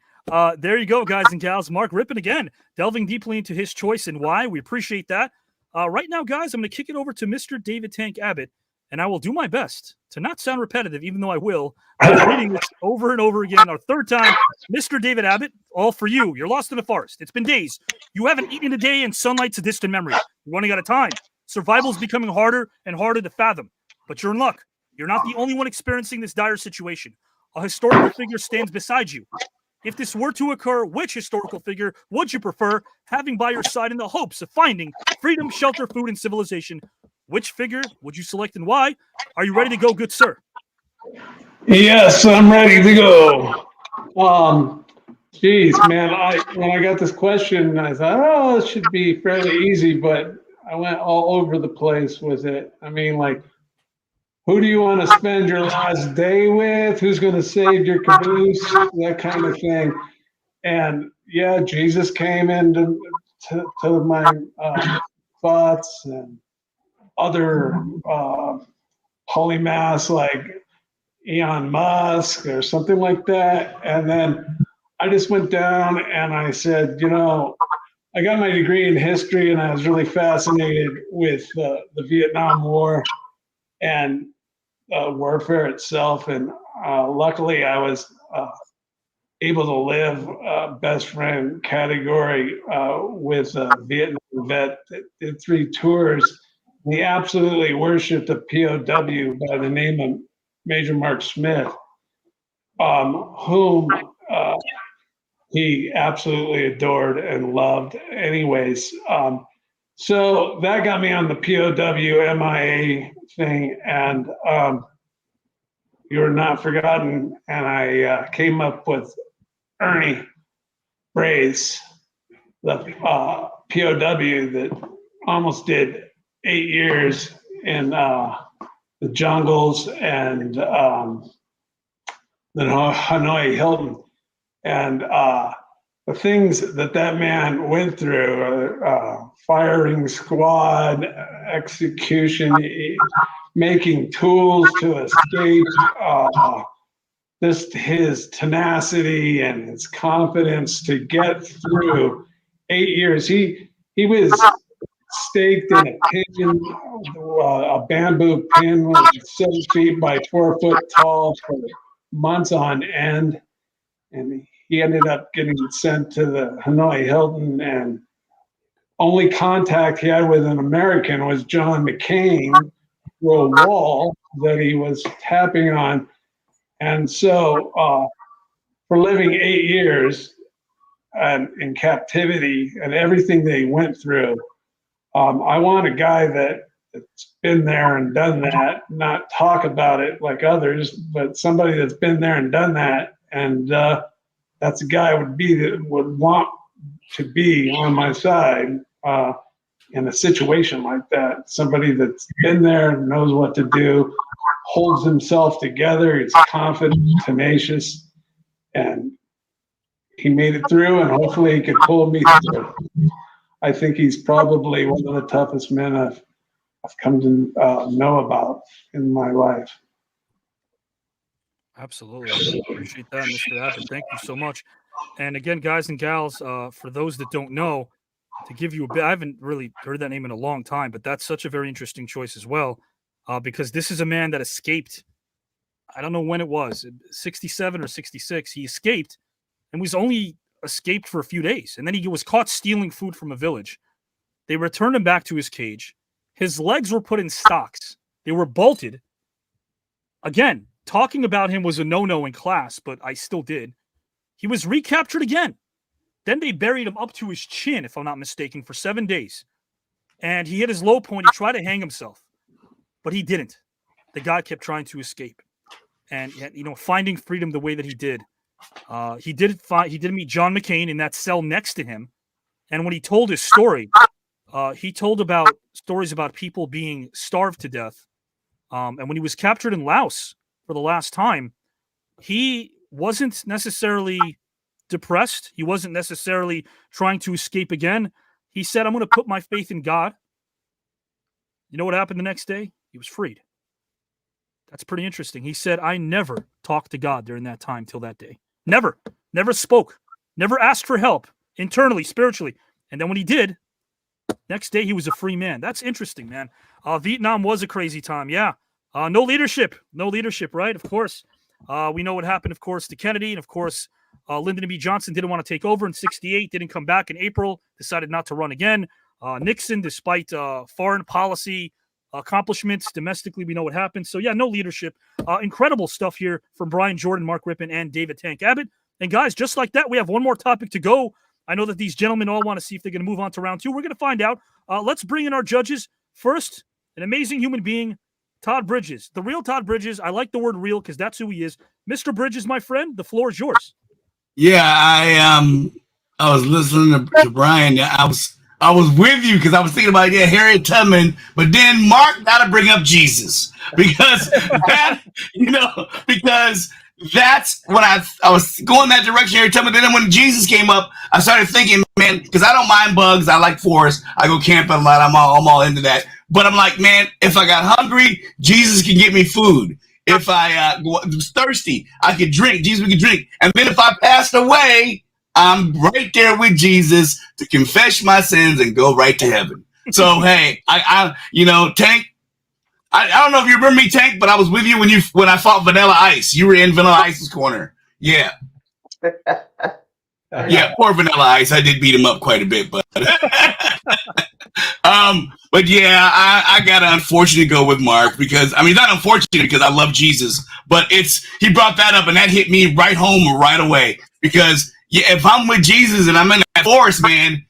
There you go, guys and gals. Mark Rypien again, delving deeply into his choice and why. We appreciate that. Right now, guys, I'm going to kick it over to Mr. David Tank Abbott, and I will do my best to not sound repetitive, even though I will. I'm reading this over and over again. Our third time, Mr. David Abbott, all for you. You're lost in the forest. It's been days. You haven't eaten in a day, and sunlight's a distant memory. You're running out of time. Survival's becoming harder and harder to fathom, but you're in luck. You're not the only one experiencing this dire situation. A historical figure stands beside you. If this were to occur, which historical figure would you prefer having by your side in the hopes of finding freedom, shelter, food, and civilization? Which figure would you select and why? Are you ready to go, good sir? Yes, I'm ready to go. Geez, man, when I got this question, I thought, it should be fairly easy, but I went all over the place with it. I mean, who do you want to spend your last day with? Who's going to save your caboose? That kind of thing. And yeah, Jesus came into my thoughts, and other holy mass like Elon Musk or something like that. And then I just went down and I said, I got my degree in history and I was really fascinated with the Vietnam War and warfare itself. And luckily I was able to live best friend category with a Vietnam vet that did 3 tours. He absolutely worshipped a POW by the name of Major Mark Smith, whom he absolutely adored and loved anyways. So that got me on the POW MIA thing, and you were not forgotten. And I came up with Ernie Brace, the POW that almost did 8 years in the jungles and the Hanoi Hilton. And the things that man went through, firing squad, execution, making tools to escape, just his tenacity and his confidence to get through 8 years. He was staked in a pin, a bamboo pin, was 7 feet by 4 foot tall for months on end. And he ended up getting sent to the Hanoi Hilton, and only contact he had with an American was John McCain through a wall that he was tapping on. And so for living 8 years in captivity and everything they went through, I want a guy that's been there and done that, not talk about it like others, but somebody that's been there and done that. And that's a guy would want to be on my side in a situation like that. Somebody that's been there, knows what to do, holds himself together, he's confident, tenacious, and he made it through, and hopefully he could pull me through. I think he's probably one of the toughest men I've come to know about in my life. Absolutely. I appreciate that, Mr. Abbott. Thank you so much. And again, guys and gals, for those that don't know, to give you a bit, I haven't really heard that name in a long time, but that's such a very interesting choice as well, because this is a man that escaped. I don't know when it was, 67 or 66. He escaped and was only escaped for a few days. And then he was caught stealing food from a village. They returned him back to his cage. His legs were put in stocks. They were bolted. Again, talking about him was a no-no in class, but I still did. He was recaptured again. Then they buried him up to his chin, if I'm not mistaken, for 7 days. And he hit his low point. He tried to hang himself, but he didn't. The guy kept trying to escape. And, finding freedom the way that he did. He did meet John McCain in that cell next to him. And when he told his story, he told about stories about people being starved to death. And when he was captured in Laos for the last time, he wasn't necessarily depressed. He wasn't necessarily trying to escape again. He said, I'm going to put my faith in God. You know what happened the next day? He was freed. That's pretty interesting. He said, I never talked to God during that time till that day. Never spoke, never asked for help internally, spiritually. And then when he did, next day he was a free man. That's interesting, man. Vietnam was a crazy time. Yeah. No leadership, right? Of course. We know what happened, of course, to Kennedy. And of course, Lyndon B. Johnson didn't want to take over in 68, didn't come back in April, decided not to run again. Nixon, despite foreign policy accomplishments domestically, we know what happened. So yeah, no leadership. Incredible stuff here from Brian Jordan, Mark Rypien, and David Tank Abbott. And guys, just like that, we have one more topic to go. I know that these gentlemen all want to see if they're going to move on to round two. We're going to find out. Let's bring in our judges. First, an amazing human being, Todd Bridges. The real Todd Bridges. I like the word real because that's who he is. Mr. Bridges, my friend, the floor is yours. Yeah, I was listening to Brian. I was with you because I was thinking about Harriet Tubman, but then Mark got to bring up Jesus because because that's when I was going that direction. Harriet Tubman. Then when Jesus came up, I started thinking, man, because I don't mind bugs. I like forests. I go camping a lot. I'm all into that. But I'm like, man, if I got hungry, Jesus can get me food. If I was thirsty, I could drink. Jesus could drink. And then if I passed away, I'm right there with Jesus to confess my sins and go right to heaven. So, hey, Tank, I don't know if you remember me, Tank, but I was with you when I fought Vanilla Ice. You were in Vanilla Ice's corner. Yeah. Yeah, poor Vanilla Ice. I did beat him up quite a bit, but but yeah, I got to unfortunately go with Mark because not unfortunate because I love Jesus, but he brought that up and that hit me right home right away because if I'm with Jesus and I'm in that forest, man,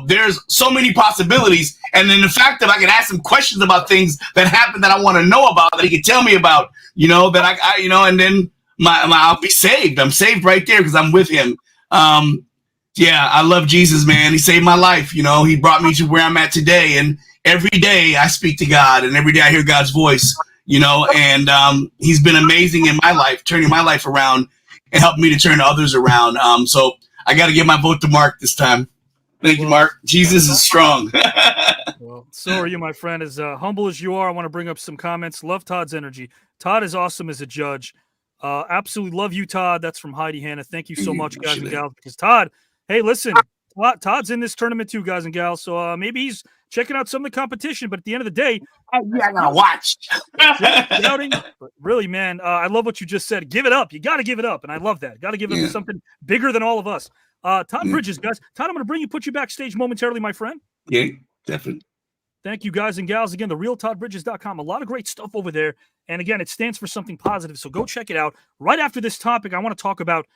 there's so many possibilities. And then the fact that I can ask him questions about things that happen that I want to know about, that he can tell me about, that and then I'll be saved. I'm saved right there because I'm with him. Yeah, I love Jesus, man. He saved my life. He brought me to where I'm at today. And every day I speak to God and every day I hear God's voice, and he's been amazing in my life, turning my life around and helping me to turn others around. So I got to give my vote to Mark this time. Thank you, Mark. Jesus is strong. Well, so are you, my friend. As humble as you are, I want to bring up some comments. Love Todd's energy. Todd is awesome as a judge. Absolutely love you, Todd. That's from Heidi Hannah. Thank you so much, guys and gals. Because Todd, hey, listen, Todd's in this tournament too, guys and gals. So maybe he's checking out some of the competition. But at the end of the day, I gotta watch. Doubting, but really, man, I love what you just said. Give it up. You got to give it up, and I love that. Got to give it up to something bigger than all of us. Todd Bridges, guys. Todd, I'm going to put you backstage momentarily, my friend. Yeah, definitely. Thank you, guys and gals. Again, therealtoddbridges.com. A lot of great stuff over there. And again, it stands for something positive. So go check it out. Right after this topic, I want to talk about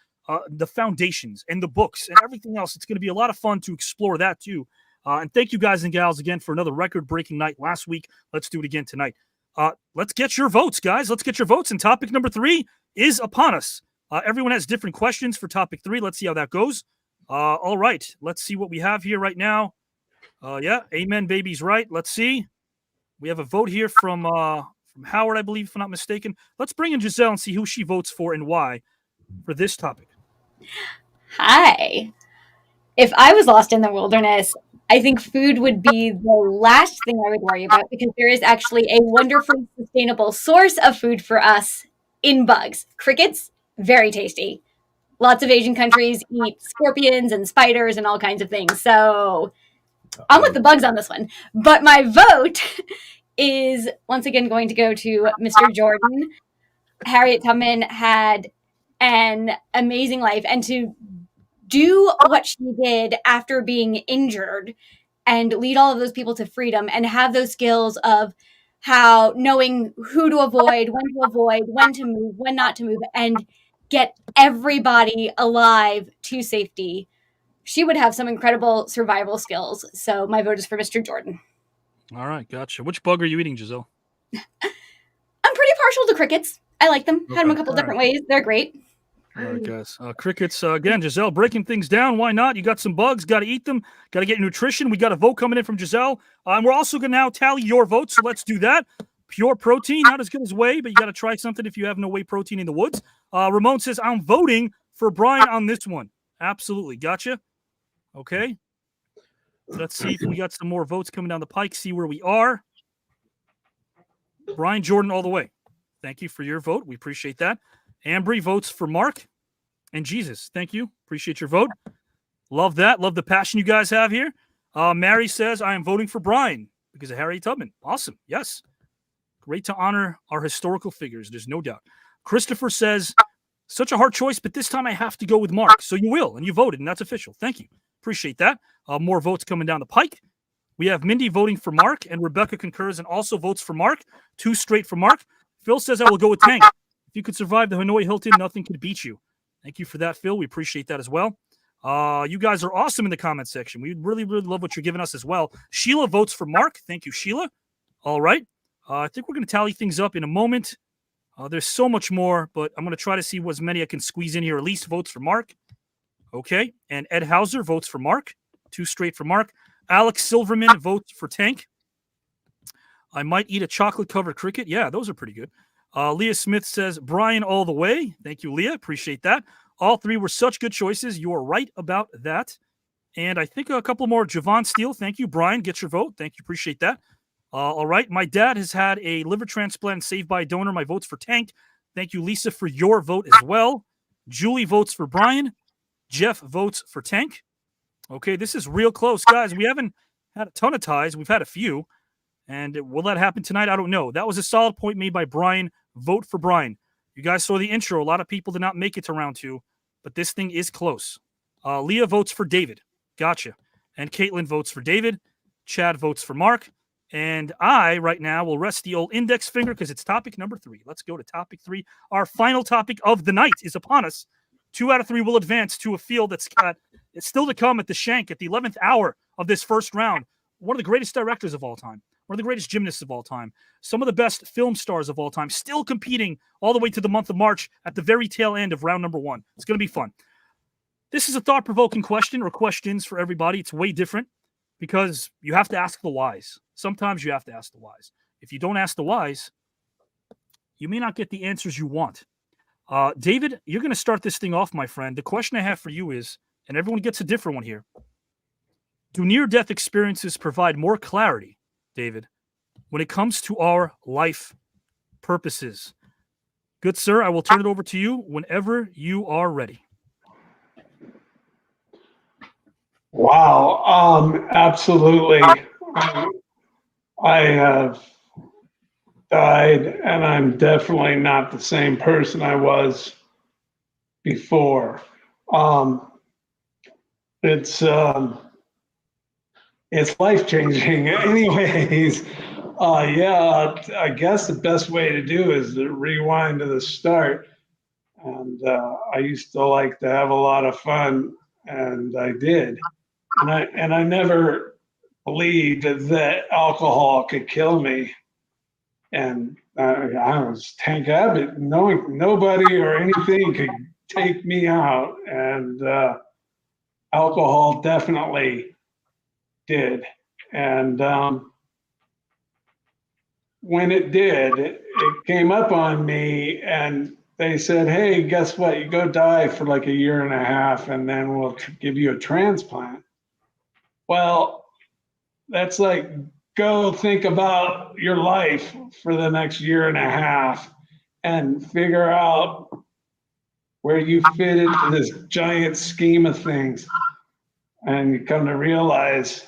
the foundations and the books and everything else. It's going to be a lot of fun to explore that too. And thank you, guys and gals, again for another record-breaking night last week. Let's do it again tonight. Let's get your votes, guys. Let's get your votes. And topic number 3 is upon us. Everyone has different questions for topic 3. Let's see how that goes. All right. Let's see what we have here right now. Yeah, amen, baby's right. Let's see. We have a vote here from Howard, I believe, if I'm not mistaken. Let's bring in Giselle and see who she votes for and why for this topic. Hi. If I was lost in the wilderness, I think food would be the last thing I would worry about because there is actually a wonderful, sustainable source of food for us in bugs. Crickets, very tasty. Lots of Asian countries eat scorpions and spiders and all kinds of things. So I'm with the bugs on this one. But my vote is once again going to go to Mr. Jordan. Harriet Tubman had an amazing life. And to do what she did after being injured and lead all of those people to freedom and have those skills of how knowing who to avoid, when to move, when not to move, and get everybody alive to safety. She would have some incredible survival skills. So my vote is for Mr. Jordan. All right, gotcha. Which bug are you eating, Giselle? I'm pretty partial to crickets. I like them. Had them a couple different ways. They're great. All right, guys. Crickets, again, Giselle, breaking things down. Why not? You got some bugs, got to eat them, got to get nutrition. We got a vote coming in from Giselle. And we're also going to now tally your votes, so let's do that. Pure protein, not as good as whey, but you got to try something if you have no whey protein in the woods. Ramon says, I'm voting for Brian on this one. Absolutely. Gotcha. Okay. Let's see if we got some more votes coming down the pike, see where we are. Brian Jordan all the way. Thank you for your vote. We appreciate that. Ambry votes for Mark and Jesus. Thank you. Appreciate your vote. Love that. Love the passion you guys have here. Mary says, I am voting for Brian because of Harriet Tubman. Awesome. Yes. Great to honor our historical figures. There's no doubt. Christopher says, such a hard choice, but this time I have to go with Mark. So you will, and you voted, and that's official. Thank you. Appreciate that. More votes coming down the pike. We have Mindy voting for Mark, and Rebecca concurs and also votes for Mark. 2 straight for Mark. Phil says I will go with Tank. If you could survive the Hanoi Hilton, nothing could beat you. Thank you for that, Phil. We appreciate that as well. You guys are awesome in the comment section. We really, really love what you're giving us as well. Sheila votes for Mark. Thank you, Sheila. All right. I think we're going to tally things up in a moment. There's so much more, but I'm going to try to see as many I can squeeze in here. At least votes for Mark. Okay. And Ed Hauser votes for Mark. 2 straight for Mark. Alex Silverman votes for Tank. I might eat a chocolate-covered cricket. Yeah, those are pretty good. Leah Smith says, Brian all the way. Thank you, Leah. Appreciate that. All 3 were such good choices. You are right about that. And I think a couple more. Javon Steele. Thank you. Brian, get your vote. Thank you. Appreciate that. All right. My dad has had a liver transplant saved by a donor. My vote's for Tank. Thank you, Lisa, for your vote as well. Julie votes for Brian. Jeff votes for Tank. Okay, this is real close, guys. We haven't had a ton of ties. We've had a few. And will that happen tonight? I don't know. That was a solid point made by Brian. Vote for Brian. You guys saw the intro. A lot of people did not make it to round 2, but this thing is close. Leah votes for David. Gotcha. And Caitlin votes for David. Chad votes for Mark. And I, right now, will rest the old index finger because it's topic number 3. Let's go to topic 3. Our final topic of the night is upon us. 2 out of 3 will advance to a field that's got it's still to come at the Shank at the 11th hour of this first round. One of the greatest directors of all time. One of the greatest gymnasts of all time. Some of the best film stars of all time. Still competing all the way to the month of March at the very tail end of round number 1. It's going to be fun. This is a thought-provoking question or questions for everybody. It's way different because you have to ask the whys. Sometimes you have to ask the whys. If you don't ask the whys, you may not get the answers you want. David, you're going to start this thing off, my friend. The question I have for you is, and everyone gets a different one here. Do near-death experiences provide more clarity, David, when it comes to our life purposes? Good sir, I will turn it over to you whenever you are ready. Wow. Absolutely. I have died, and I'm definitely not the same person I was before. It's life-changing. Anyways, yeah, I guess the best way to do is to rewind to the start. And I used to like to have a lot of fun, and I did. And I never believed that alcohol could kill me. And I was Tank Abbott, knowing nobody or anything could take me out. And alcohol definitely did. And when it did, it came up on me, and they said, hey, guess what? You go die for like a year and a half, and then we'll give you a transplant. Well, that's like, go think about your life for the next year and a half and figure out where you fit into this giant scheme of things. And you come to realize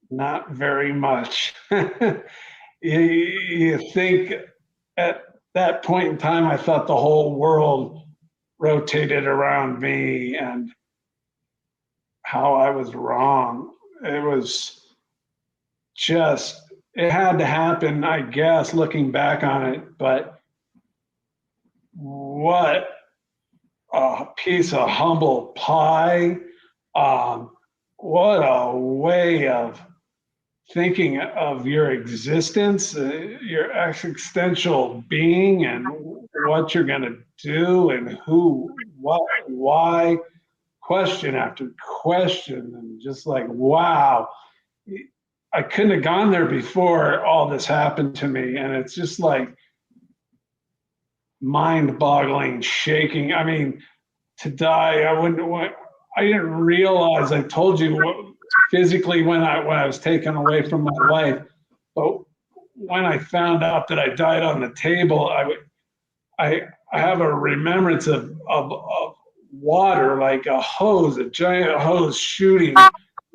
not very much. You think at that point in time, I thought the whole world rotated around me and how I was wrong. It was just, it had to happen, I guess, looking back on it. But what a piece of humble pie. What a way of thinking of your existence, your existential being, and what you're going to do, and who, what, why, question after question, and just like, wow, I couldn't have gone there before all this happened to me. And it's just like mind-boggling, shaking. I mean, to die, I didn't realize, I told you physically when I was taken away from my life, but when I found out that I died on the table, I have a remembrance of water, like a hose, a giant hose shooting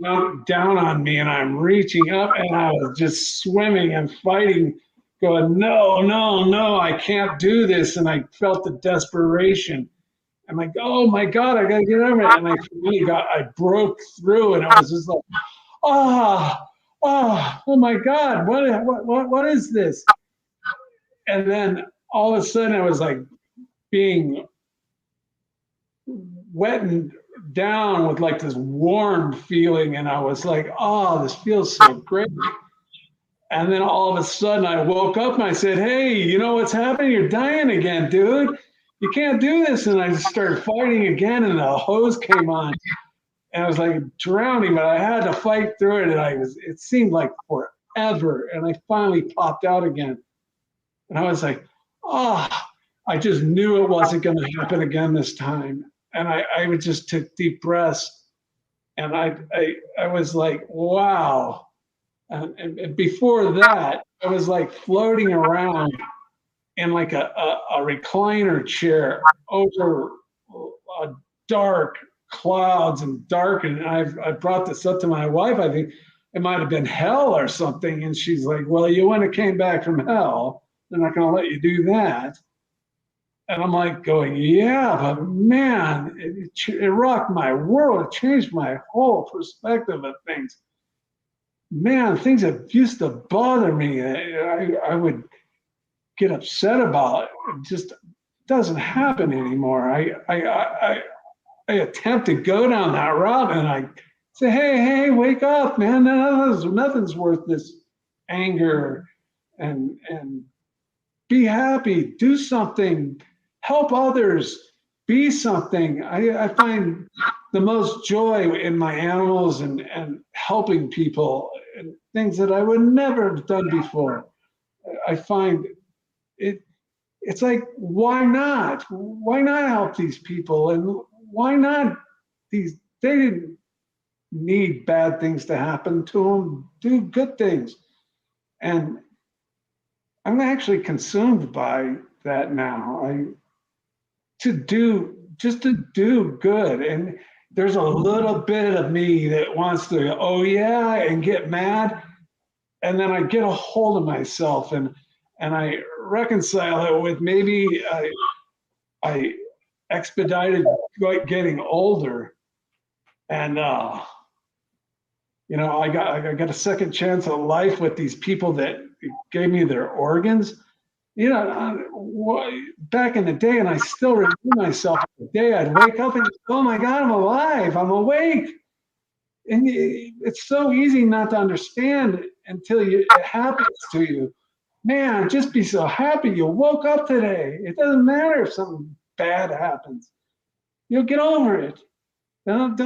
down on me, and I'm reaching up, and I was just swimming and fighting, going, no, no, no, I can't do this. And I felt the desperation. I'm like, oh my God, I gotta get over it. And I broke through, and it was just like, oh my God, what is this? And then all of a sudden I was like being wetted down with like this warm feeling, and I was like, oh, this feels so great. And then all of a sudden I woke up and I said, hey, you know what's happening? You're dying again, dude. You can't do this. And I just started fighting again, and the hose came on, and I was like drowning, but I had to fight through it. And it seemed like forever. And I finally popped out again. And I was like, I just knew it wasn't going to happen again this time. And I would just took deep breaths, and I was like, wow. And before that, I was like floating around in like a recliner chair over dark clouds and dark. And I brought this up to my wife. I think it might have been hell or something. And she's like, well, you wouldn't have came back from hell. They're not going to let you do that. And I'm like going, yeah, but man, it rocked my world. It changed my whole perspective of things. Man, things that used to bother me, I would get upset about. It just doesn't happen anymore. I attempt to go down that route, and I say, hey, wake up, man. Nothing's worth this anger, and be happy, do something, help others, be something. I find the most joy in my animals and helping people, and things that I would never have done before. I find it's like, why not? Why not help these people? And why not they didn't need bad things to happen to them, do good things. And I'm actually consumed by that now. Just to do good. And there's a little bit of me that wants to go, oh yeah, and get mad. And then I get a hold of myself and I reconcile it with maybe I expedited getting older, and you know, I got a second chance at life with these people that gave me their organs. You know, back in the day, and I still remember myself the day I'd wake up and oh my God, I'm alive, I'm awake. And it's so easy not to understand until it happens to you. Man, just be so happy you woke up today. It doesn't matter if something bad happens. You'll get over it. Don't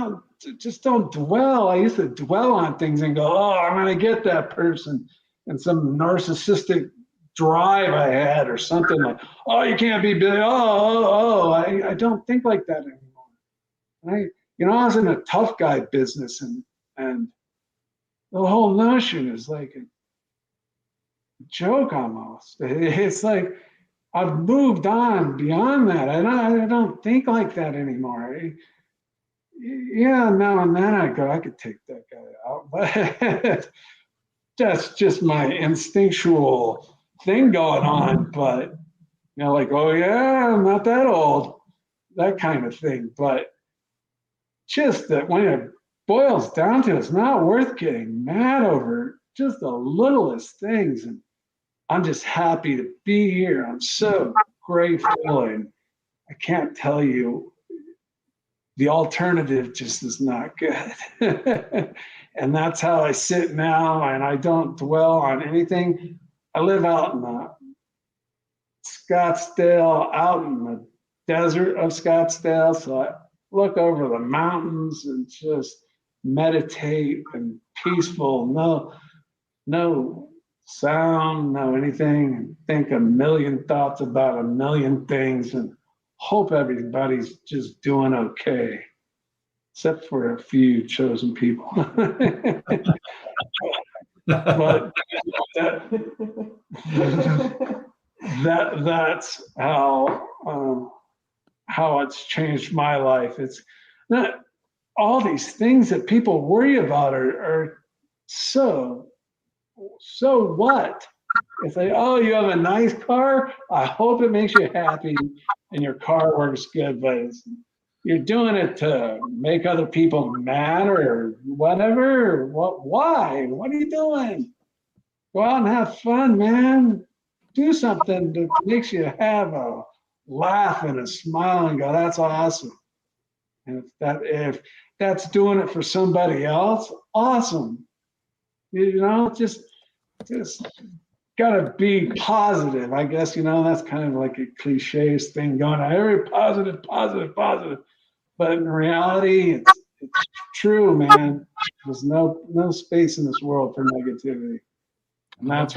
dwell. I used to dwell on things and go, oh, I'm going to get that person. And some narcissistic drive I had or something like, oh, you can't be Billy. I don't think like that anymore. I was in a tough guy business, and the whole notion is like a joke almost. It's like I've moved on beyond that. I don't think like that anymore. Yeah, now and then I go, I could take that guy out, but that's just my instinctual thing going on. But like, oh yeah, I'm not that old, that kind of thing. But just that when it boils down to it, it's not worth getting mad over just the littlest things. And I'm just happy to be here. I'm so grateful, and I can't tell you, the alternative just is not good. And that's how I sit now, and I don't dwell on anything. I live out in Scottsdale, out in the desert of Scottsdale, so I look over the mountains and just meditate and peaceful, no sound, no anything, and think a million thoughts about a million things, and hope everybody's just doing okay, except for a few chosen people. But that's how it's changed my life. It's not all these things that people worry about are so what? It's like, oh, you have a nice car? I hope it makes you happy and your car works good, but you're doing it to make other people mad or whatever. Why? What are you doing? Go out and have fun, man. Do something that makes you have a laugh and a smile and go, that's awesome. And if that's doing it for somebody else, awesome. Just gotta be positive. I guess, that's kind of like a cliche thing going on. Every positive. But in reality, it's true, man. There's no space in this world for negativity. And that's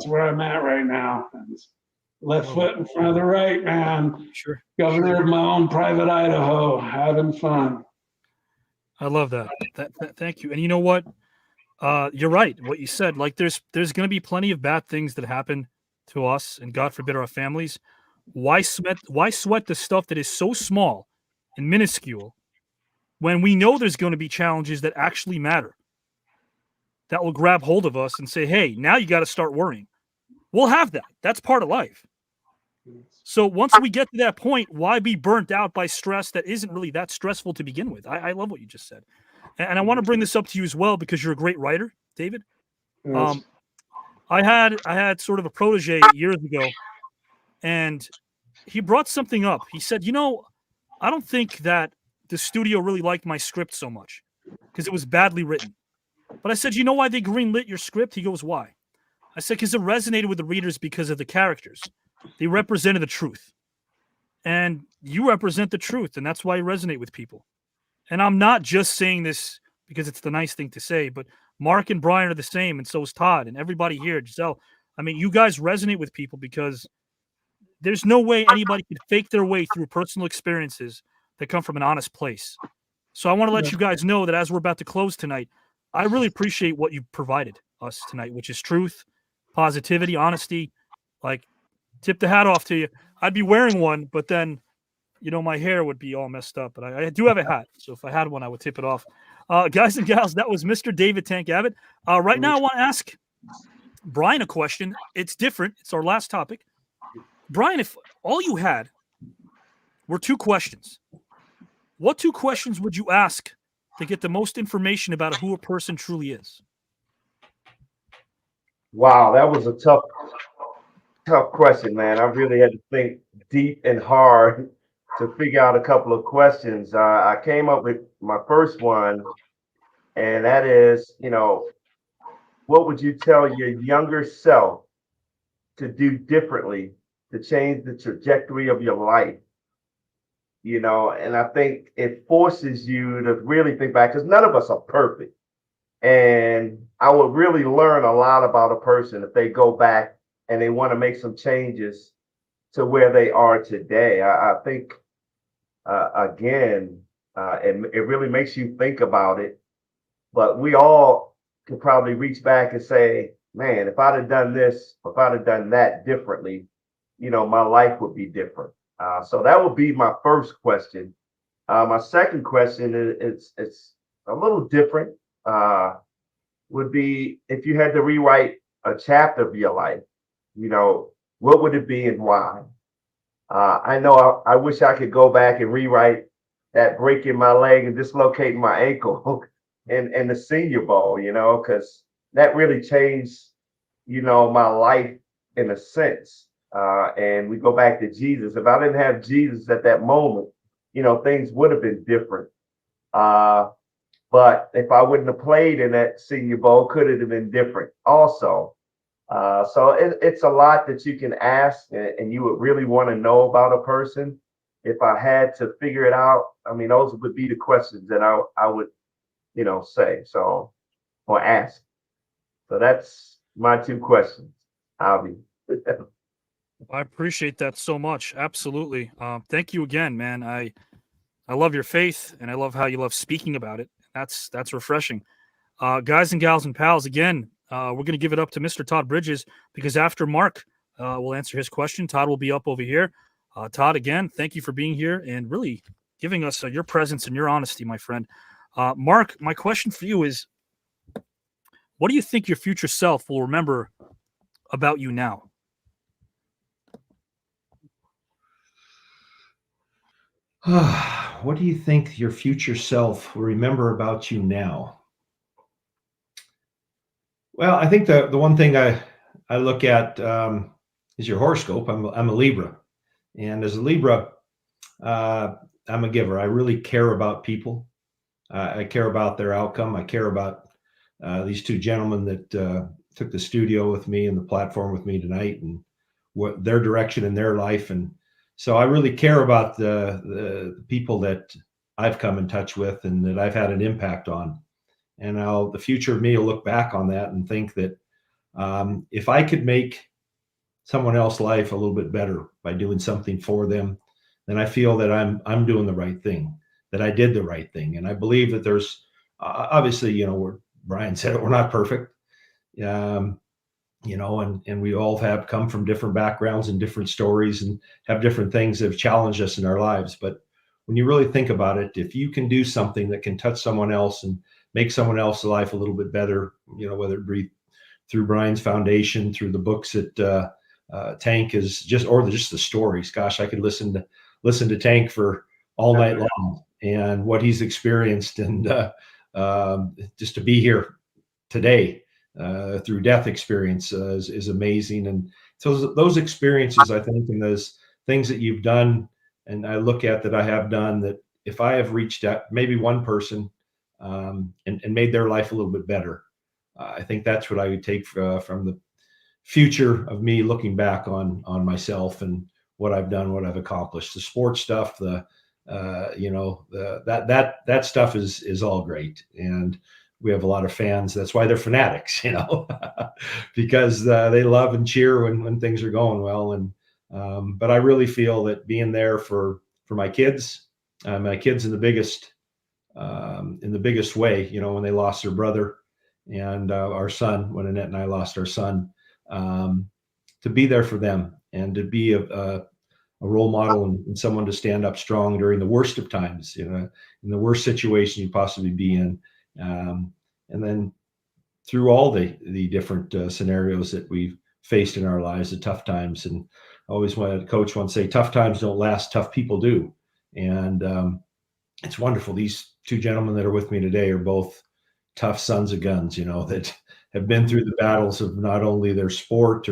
where I'm at right now. Left foot in front of the right, man. Sure. Governor of my own private Idaho, having fun. I love that. Thank you. And you know what? You're right. What you said, like there's going to be plenty of bad things that happen to us, and God forbid our families. Why sweat the stuff that is so small and minuscule when we know there's going to be challenges that actually matter, that will grab hold of us and say, hey, now you got to start worrying. We'll have that. That's part of life. So once we get to that point, why be burnt out by stress that isn't really that stressful to begin with? I love what you just said. And I want to bring this up to you as well, because you're a great writer, David. Yes. I had sort of a protege years ago, and he brought something up. He said, I don't think that the studio really liked my script so much because it was badly written. But I said, you know why they greenlit your script? He goes, why? I said, because it resonated with the readers because of the characters. They represented the truth. And you represent the truth, and that's why you resonate with people. And I'm not just saying this because it's the nice thing to say, but Mark and Brian are the same, and so is Todd, and everybody here, Giselle. I mean, you guys resonate with people because there's no way anybody could fake their way through personal experiences that come from an honest place. So I want to let you guys know that as we're about to close tonight, I really appreciate what you provided us tonight, which is truth, positivity, honesty. Like, tip the hat off to you. I'd be wearing one, but then, my hair would be all messed up. But I do have a hat, so if I had one, I would tip it off. Guys and gals, that was Mr. David Tank Abbott. Right now, I want to ask Brian a question. It's different. It's our last topic. Brian, if all you had were 2 questions, what 2 questions would you ask to get the most information about who a person truly is? Wow, that was a tough question, man. I really had to think deep and hard to figure out a couple of questions. I came up with my first one, and that is, what would you tell your younger self to do differently to change the trajectory of your life? And I think it forces you to really think back, because none of us are perfect. And I would really learn a lot about a person if they go back and they want to make some changes to where they are today. I think, again, it really makes you think about it. But we all could probably reach back and say, man, if I'd have done this, if I'd have done that differently, my life would be different. So that would be my first question. My second question is it's a little different. Would be, if you had to rewrite a chapter of your life, what would it be and why? I know I wish I could go back and rewrite that breaking my leg and dislocating my ankle in the Senior Bowl, because that really changed, my life in a sense. And we go back to Jesus. If I didn't have Jesus at that moment, things would have been different. But if I wouldn't have played in that Senior Bowl, could it have been different also? So it's a lot that you can ask, and you would really want to know about a person. If I had to figure it out, those would be the questions that I would, say, or ask. So that's my 2 questions, Avi. I appreciate that so much. Absolutely. Thank you again, man. I love your faith, and I love how you love speaking about it. That's refreshing. Guys and gals and pals, again, we're going to give it up to Mr. Todd Bridges, because after Mark will answer his question, Todd will be up over here. Todd, again, thank you for being here and really giving us your presence and your honesty, my friend. Mark, my question for you is, what do you think your future self will remember about you now? What do you think your future self will remember about you now? Well, I think the one thing I look at is your horoscope. I'm a Libra, and as a Libra, I'm a giver. I really care about people. I care about their outcome. I care about these 2 gentlemen that took the studio with me and the platform with me tonight, and what their direction in their life. And so I really care about the people that I've come in touch with and that I've had an impact on. And the future of me will look back on that and think that if I could make someone else's life a little bit better by doing something for them, then I feel that I'm doing the right thing, that I did the right thing. And I believe that there's obviously, where Brian said it, we're not perfect, and we all have come from different backgrounds and different stories and have different things that have challenged us in our lives. But when you really think about it, if you can do something that can touch someone else and make someone else's life a little bit better, whether it be through Brian's foundation, through the books that Tank is just the stories. Gosh, I could listen to Tank for all night long, and what he's experienced, and just to be here today through death experience is amazing. And so those experiences, I think, and those things that you've done, and I look at that I have done, that if I have reached out maybe one person and made their life a little bit better, I think that's what I would take from the future of me, looking back on myself and what I've done, what I've accomplished. The sports stuff, that stuff is all great, and we have a lot of fans. That's why they're fanatics, because they love and cheer when things are going well. And but I really feel that being there for my kids, and the biggest in the biggest way, when they lost their brother and our son, when Annette and I lost our son, to be there for them and to be a role model and someone to stand up strong during the worst of times, in the worst situation you possibly be in. And then through all the different scenarios that we've faced in our lives, the tough times. And I always wanted a coach once say, tough times don't last, tough people do. And it's wonderful. These two gentlemen that are with me today are both tough sons of guns, that have been through the battles of not only their sport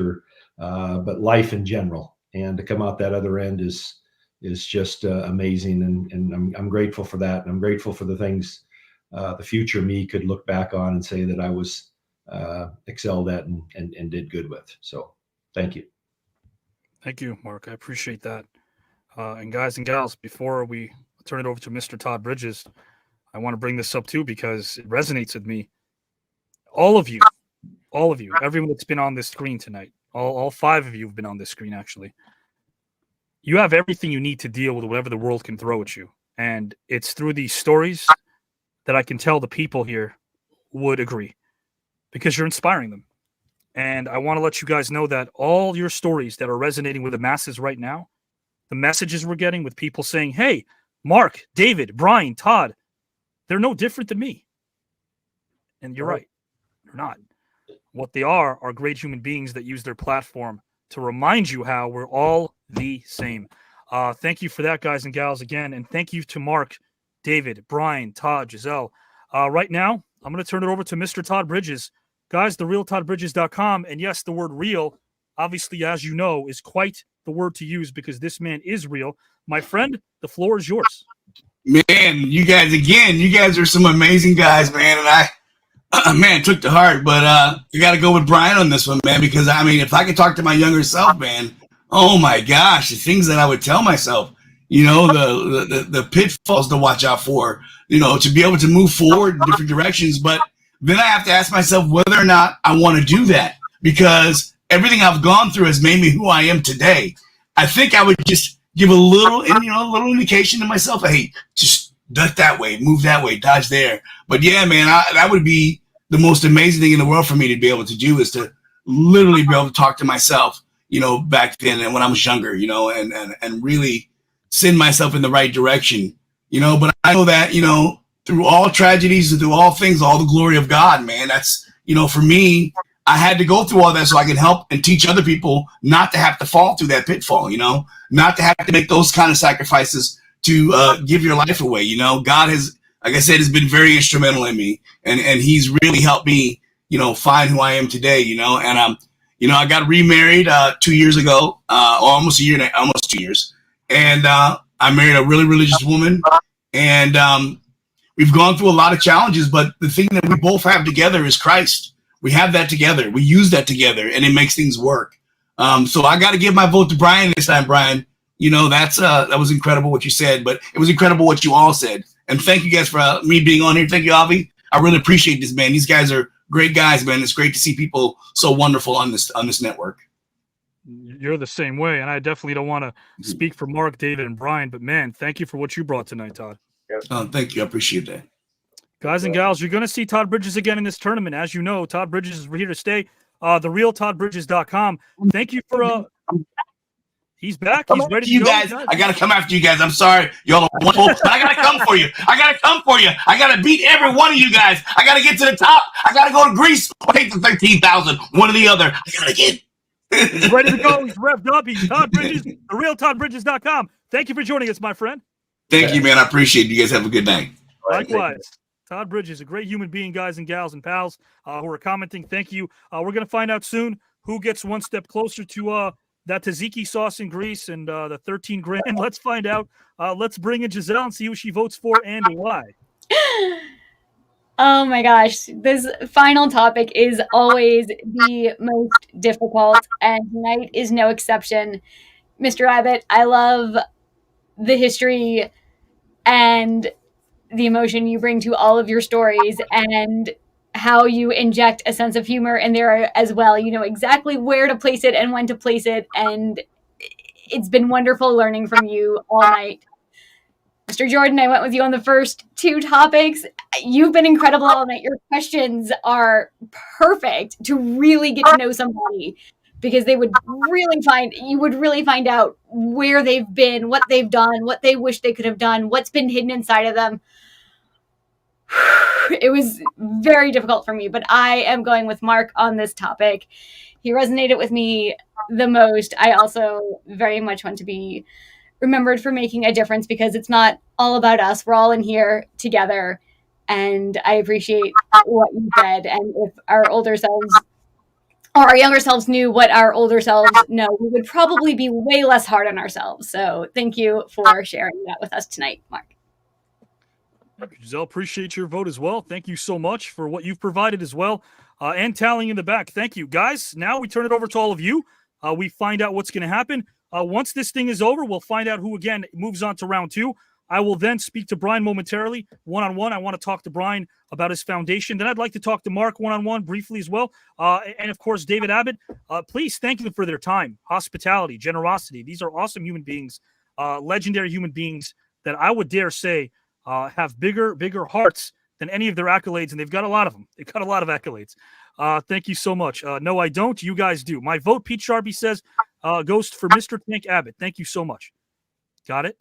but life in general. And to come out that other end is just amazing. And I'm grateful for that. And I'm grateful for the things the future me could look back on and say that I was excelled at and did good with. So thank you. Thank you, Mark. I appreciate that. And guys and gals, before we turn it over to Mr. Todd Bridges, I want to bring this up too because it resonates with me. All of you, everyone that's been on this screen tonight, all 5 of you have been on this screen actually. You have everything you need to deal with whatever the world can throw at you. And it's through these stories that I can tell the people here would agree because you're inspiring them. And I want to let you guys know that all your stories that are resonating with the masses right now, the messages we're getting with people saying, hey, Mark, David, Brian, Todd, they're no different than me. And you're right. They're not. What they are great human beings that use their platform to remind you how we're all the same. Thank you for that, guys and gals, again. And thank you to Mark, David, Brian, Todd, Giselle. Right now, I'm going to turn it over to Mr. Todd Bridges. Guys, therealtoddbridges.com. And yes, the word real, obviously, as you know, is quite the word to use because this man is real. My friend, the floor is yours. Man, you guys are some amazing guys, man. And I took to heart, but you got to go with Brian on this one, man, because I mean, if I could talk to my younger self, man, oh my gosh, the things that I would tell myself, the pitfalls to watch out for, to be able to move forward in different directions. But then I have to ask myself whether or not I want to do that because everything I've gone through has made me who I am today. I think I would just give a little indication to myself, hey, just duck that way, move that way, dodge there. But yeah, man, that would be the most amazing thing in the world for me to be able to do is to literally be able to talk to myself, back then and when I was younger, and really send myself in the right direction, but I know that, through all tragedies and through all things, all the glory of God, man, that's, for me, I had to go through all that so I can help and teach other people not to have to fall through that pitfall, not to have to make those kind of sacrifices to give your life away. God has, like I said, has been very instrumental in me and he's really helped me, find who I am today, and I got remarried 2 years ago, or almost 2 years. And I married a really religious woman and we've gone through a lot of challenges, but the thing that we both have together is Christ. We have that together. We use that together and it makes things work. So I got to give my vote to Brian this time, Brian. That was incredible what you said, but it was incredible what you all said. And thank you guys for me being on here. Thank you, Avi. I really appreciate this, man. These guys are great guys, man. It's great to see people so wonderful on this network. You're the same way. And I definitely don't want to speak for Mark, David, and Brian, but man, thank you for what you brought tonight, Todd. Thank you. I appreciate that. Guys and gals, you're going to see Todd Bridges again in this tournament. As you know, Todd Bridges is here to stay. TheRealToddBridges.com. Thank you for he's back. He's ready to you go. Guys. I got to come after you guys. I'm sorry. Y'all are wonderful, but I got to come for you. I got to beat every one of you guys. I got to get to the top. I got to go to Greece. Pay for 13,000. One or the other. I got to get. He's ready to go. He's revved up. He's Todd Bridges, TheRealToddBridges.com. Thank you for joining us, my friend. Thank you, man. I appreciate it. You guys have a good night. Likewise. Todd Bridges, a great human being, guys and gals and pals who are commenting. Thank you. We're going to find out soon who gets one step closer to that tzatziki sauce in Greece and the 13 grand. Let's find out. Let's bring in Giselle and see who she votes for and why. Oh my gosh. This final topic is always the most difficult, and tonight is no exception. Mr. Abbott, I love the history and the emotion you bring to all of your stories and how you inject a sense of humor in there as well. You know exactly where to place it and when to place it. And it's been wonderful learning from you all night. Mr. Jordan, I went with you on the first two topics. You've been incredible all night. Your questions are perfect to really get to know somebody, because you would really find out where they've been, what they've done, what they wish they could have done, what's been hidden inside of them. It was very difficult for me, but I am going with Mark on this topic. He resonated with me the most. I also very much want to be remembered for making a difference, because it's not all about us. We're all in here together, and I appreciate what you said. And if our older selves or our younger selves knew what our older selves know, we would probably be way less hard on ourselves. So thank you for sharing that with us tonight, Mark. Giselle, appreciate your vote as well. Thank you so much for what you've provided as well. And tallying in the back. Thank you, guys. Now we turn it over to all of you. We find out what's going to happen. Once this thing is over, we'll find out who, again, moves on to round two. I will then speak to Brian momentarily, one-on-one. I want to talk to Brian about his foundation. Then I'd like to talk to Mark one-on-one briefly as well. And, of course, David Abbott. Please thank them for their time, hospitality, generosity. These are awesome human beings, legendary human beings that I would dare say have bigger hearts than any of their accolades, and they've got a lot of them. They've got a lot of accolades. Thank you so much. No, I don't. You guys do. My vote, Pete Sharpie says, goes for Mr. Tank Abbott. Thank you so much. Got it.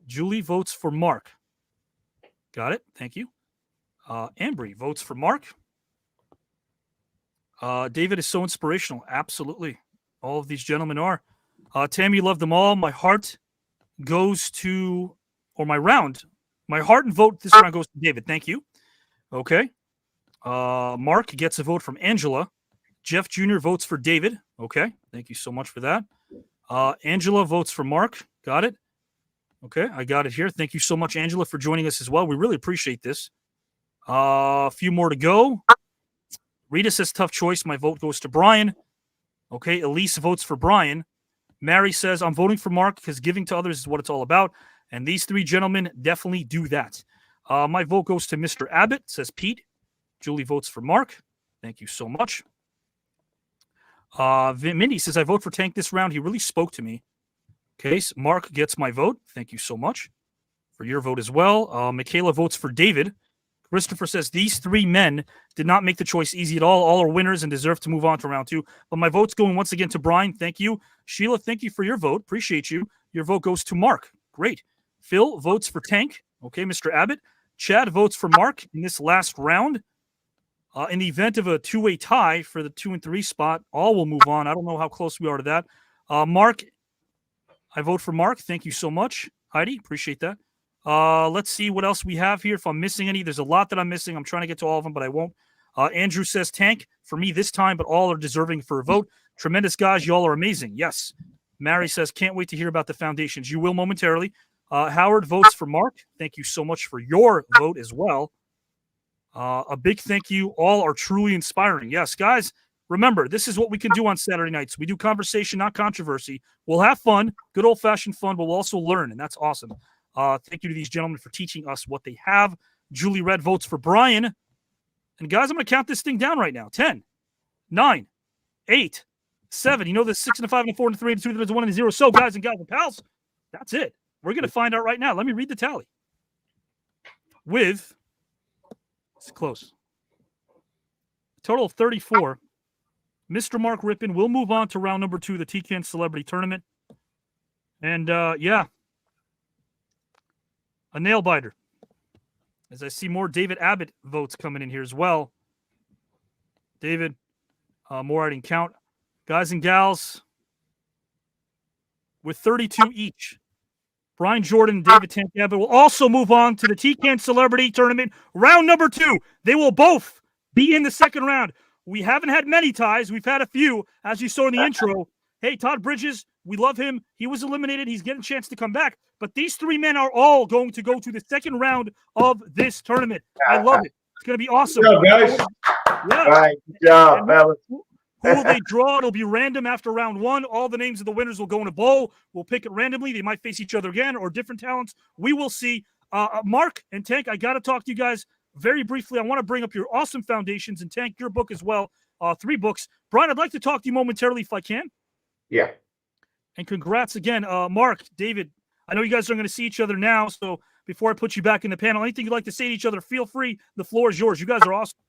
Julie votes for Mark. Got it. Thank you. Ambry votes for Mark. David is so inspirational. Absolutely. All of these gentlemen are. Tammy, love them all. My heart goes to, or my heart and vote this round goes to David. Thank you. Okay. Mark gets a vote from Angela. Jeff Jr. votes for David. Okay. Thank you so much for that. Angela votes for Mark. Got it. Okay. I got it here. Thank you so much, Angela, for joining us as well. We really appreciate this. A few more to go. Rita says tough choice. My vote goes to Brian. Okay. Elise votes for Brian. Mary says I'm voting for Mark because giving to others is what it's all about. And these three gentlemen definitely do that. My vote goes to Mr. Abbott, says Pete. Julie votes for Mark. Thank you so much. Mindy says, I vote for Tank this round. He really spoke to me. Okay, so Mark gets my vote. Thank you so much for your vote as well. Michaela votes for David. Christopher says, these three men did not make the choice easy at all. All are winners and deserve to move on to round two. But my vote's going once again to Brian. Thank you. Sheila, thank you for your vote. Appreciate you. Your vote goes to Mark. Great. Phil votes for Tank. Okay, Mr. Abbott. Chad votes for Mark in this last round. In the event of a two-way tie for the 2 and 3 spot, all will move on. I don't know how close we are to that. Mark, I vote for Mark. Thank you so much. Heidi, appreciate that. Let's see what else we have here. If I'm missing any, there's a lot that I'm missing. I'm trying to get to all of them, but I won't. Andrew says Tank for me this time, but all are deserving for a vote. Tremendous guys. Y'all are amazing. Yes. Mary says, can't wait to hear about the foundations. You will momentarily. Howard votes for Mark. Thank you so much for your vote as well. A big thank you. All are truly inspiring. Yes, guys, remember, this is what we can do on Saturday nights. We do conversation, not controversy. We'll have fun, good old-fashioned fun, but we'll also learn, and that's awesome. Thank you to these gentlemen for teaching us what they have. Julie Red votes for Brian. And, guys, I'm going to count this thing down right now. 10, 9, 8, 7. You know there's 6 and a 5 and a 4 and a 3 and a 2, there's 1 and a 0. So, guys and pals, that's it. We're going to find out right now. Let me read the tally. With, it's close, a total of 34, Mr. Mark Rypien will move on to round number 2, the TCAN Celebrity Tournament. And, yeah, a nail-biter. As I see more David Abbott votes coming in here as well. David, more I didn't count. Guys and gals, with 32 each, Brian Jordan and David Tank Abbott will also move on to the TCAN Celebrity Tournament, round number 2. They will both be in the second round. We haven't had many ties. We've had a few, as you saw in the intro. Hey, Todd Bridges, we love him. He was eliminated. He's getting a chance to come back. But these three men are all going to go to the second round of this tournament. I love it. It's going to be awesome. Good job, guys. Yeah. All right, good job, fellas. Who will they draw? It'll be random after round 1. All the names of the winners will go in a bowl. We'll pick it randomly. They might face each other again or different talents. We will see. Mark and Tank, I got to talk to you guys very briefly. I want to bring up your awesome foundations and Tank, your book as well. 3 books. Brian, I'd like to talk to you momentarily if I can. Yeah. And congrats again. Mark, David, I know you guys are going to see each other now, so before I put you back in the panel, anything you'd like to say to each other, feel free. The floor is yours. You guys are awesome.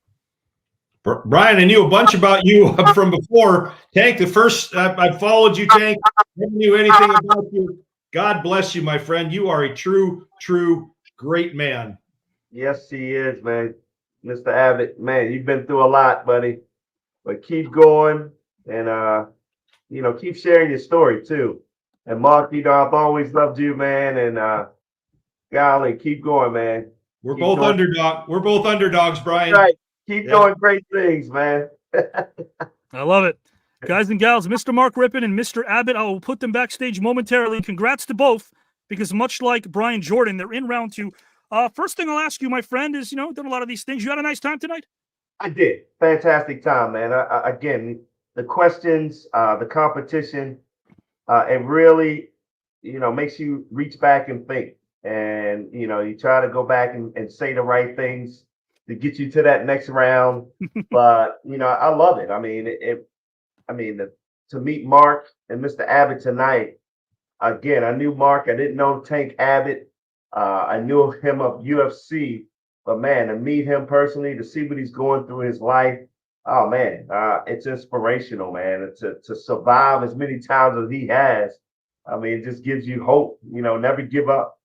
Brian, I knew a bunch about you from before. Tank, the first I followed you, Tank. Never knew anything about you. God bless you, my friend. You are a true great man. Yes, he is, man. Mr. Abbott, man, you've been through a lot, buddy. But keep going and keep sharing your story too. And Mark, I've always loved you, man. And golly, keep going, man. We're both underdogs, Brian. That's right. Keep doing great things, man. I love it. Guys and gals, Mr. Mark Rypien and Mr. Abbott, I will put them backstage momentarily. Congrats to both, because much like Brian Jordan, they're in round 2. First thing I'll ask you, my friend, is, done a lot of these things. You had a nice time tonight? I did. Fantastic time, man. Again, the questions, the competition, it really, makes you reach back and think. And, you try to go back and say the right things to get you to that next round. But, I love it. I mean, to meet Mark and Mr. Abbott tonight, again, I knew Mark. I didn't know Tank Abbott. I knew him of UFC. But, man, to meet him personally, to see what he's going through in his life, oh, man, it's inspirational, man. To survive as many times as he has, I mean, it just gives you hope, never give up.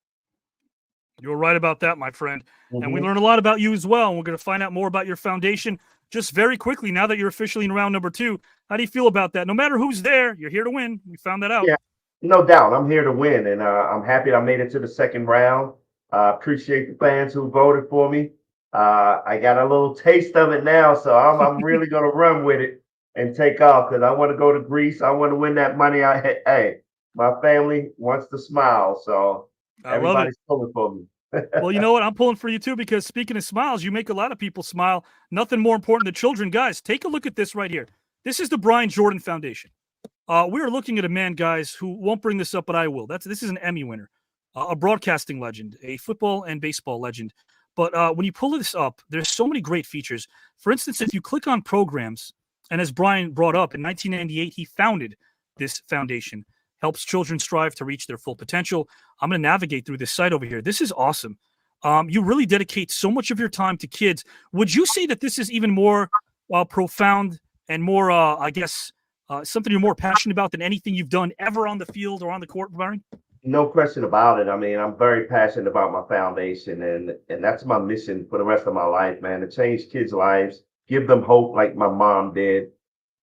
You're right about that, my friend. And we learned a lot about you as well. And we're going to find out more about your foundation just very quickly now that you're officially in round number 2. How do you feel about that? No matter who's there, you're here to win. We found that out. Yeah, no doubt. I'm here to win. And I'm happy I made it to the second round. Appreciate the fans who voted for me. I got a little taste of it now, so I'm really going to run with it and take off because I want to go to Greece. I want to win that money. Hey, my family wants to smile, so everybody's pulling for me. Well, you know what? I'm pulling for you too, because speaking of smiles, you make a lot of people smile. Nothing more important than children. Guys, take a look at this right here. This is the Brian Jordan Foundation. We're looking at a man, guys, who won't bring this up, but I will. This is an Emmy winner, a broadcasting legend, a football and baseball legend. But when you pull this up, there's so many great features. For instance, if you click on programs, and as Brian brought up, in 1998, he founded this foundation. Helps children strive to reach their full potential. I'm going to navigate through this site over here. This is awesome. You really dedicate so much of your time to kids. Would you say that this is even more profound and more, something you're more passionate about than anything you've done ever on the field or on the court, Brian? No question about it. I mean, I'm very passionate about my foundation, and that's my mission for the rest of my life, man, to change kids' lives, give them hope like my mom did.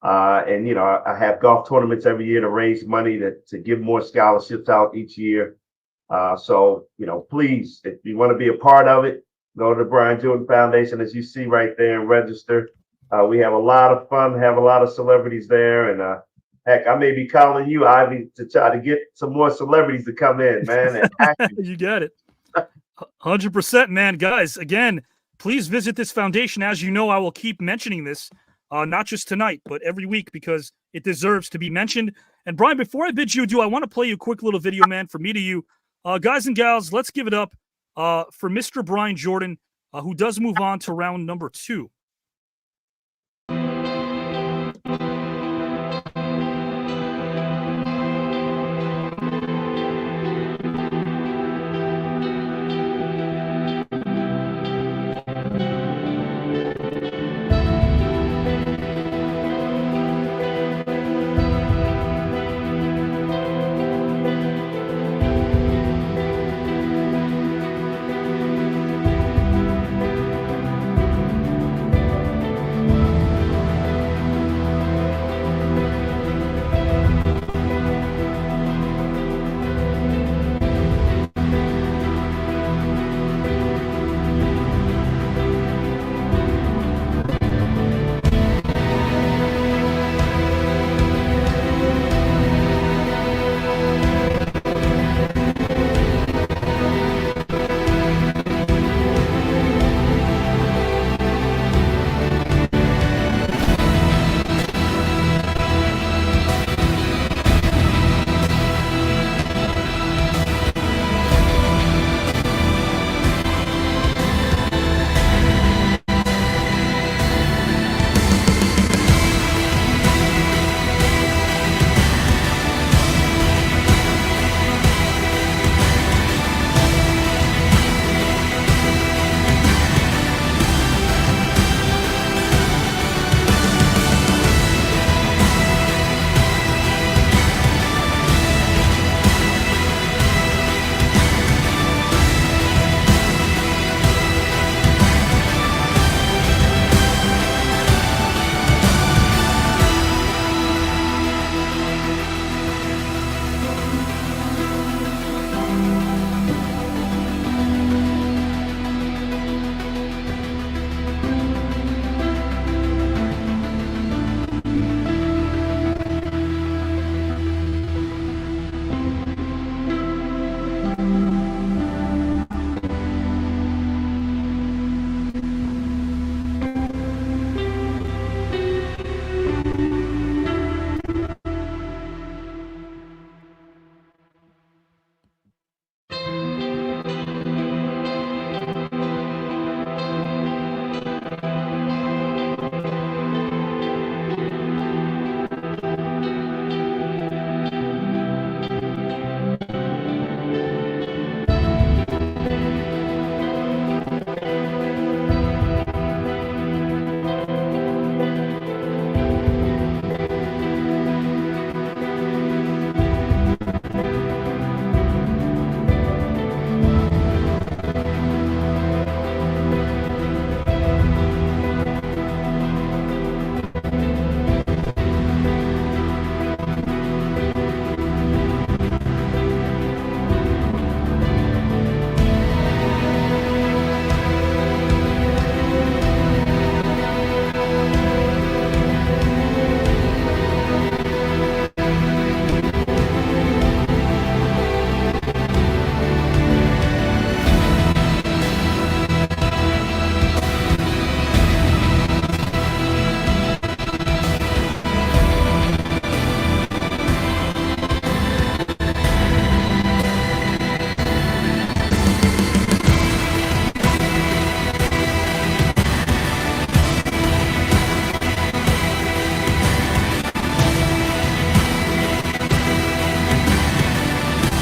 And I have golf tournaments every year to raise money to give more scholarships out each year. So, please, if you want to be a part of it, go to the Brian Jordan Foundation, as you see right there, and register. We have a lot of fun, have a lot of celebrities there. And heck, I may be calling you, Ivy, to try to get some more celebrities to come in, man. And you got it. 100%, man. Guys, again, please visit this foundation. As you know, I will keep mentioning this. Not just tonight, but every week, because it deserves to be mentioned. And Brian, before I bid you adieu, I want to play you a quick little video, man, from me to you. Guys and gals, let's give it up for Mr. Brian Jordan, who does move on to round number 2.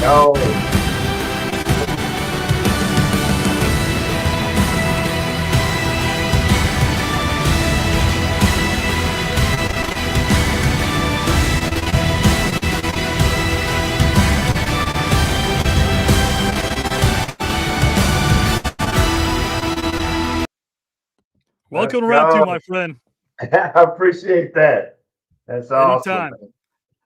go. Welcome to round two, my friend. I appreciate that. That's awesome. Anytime.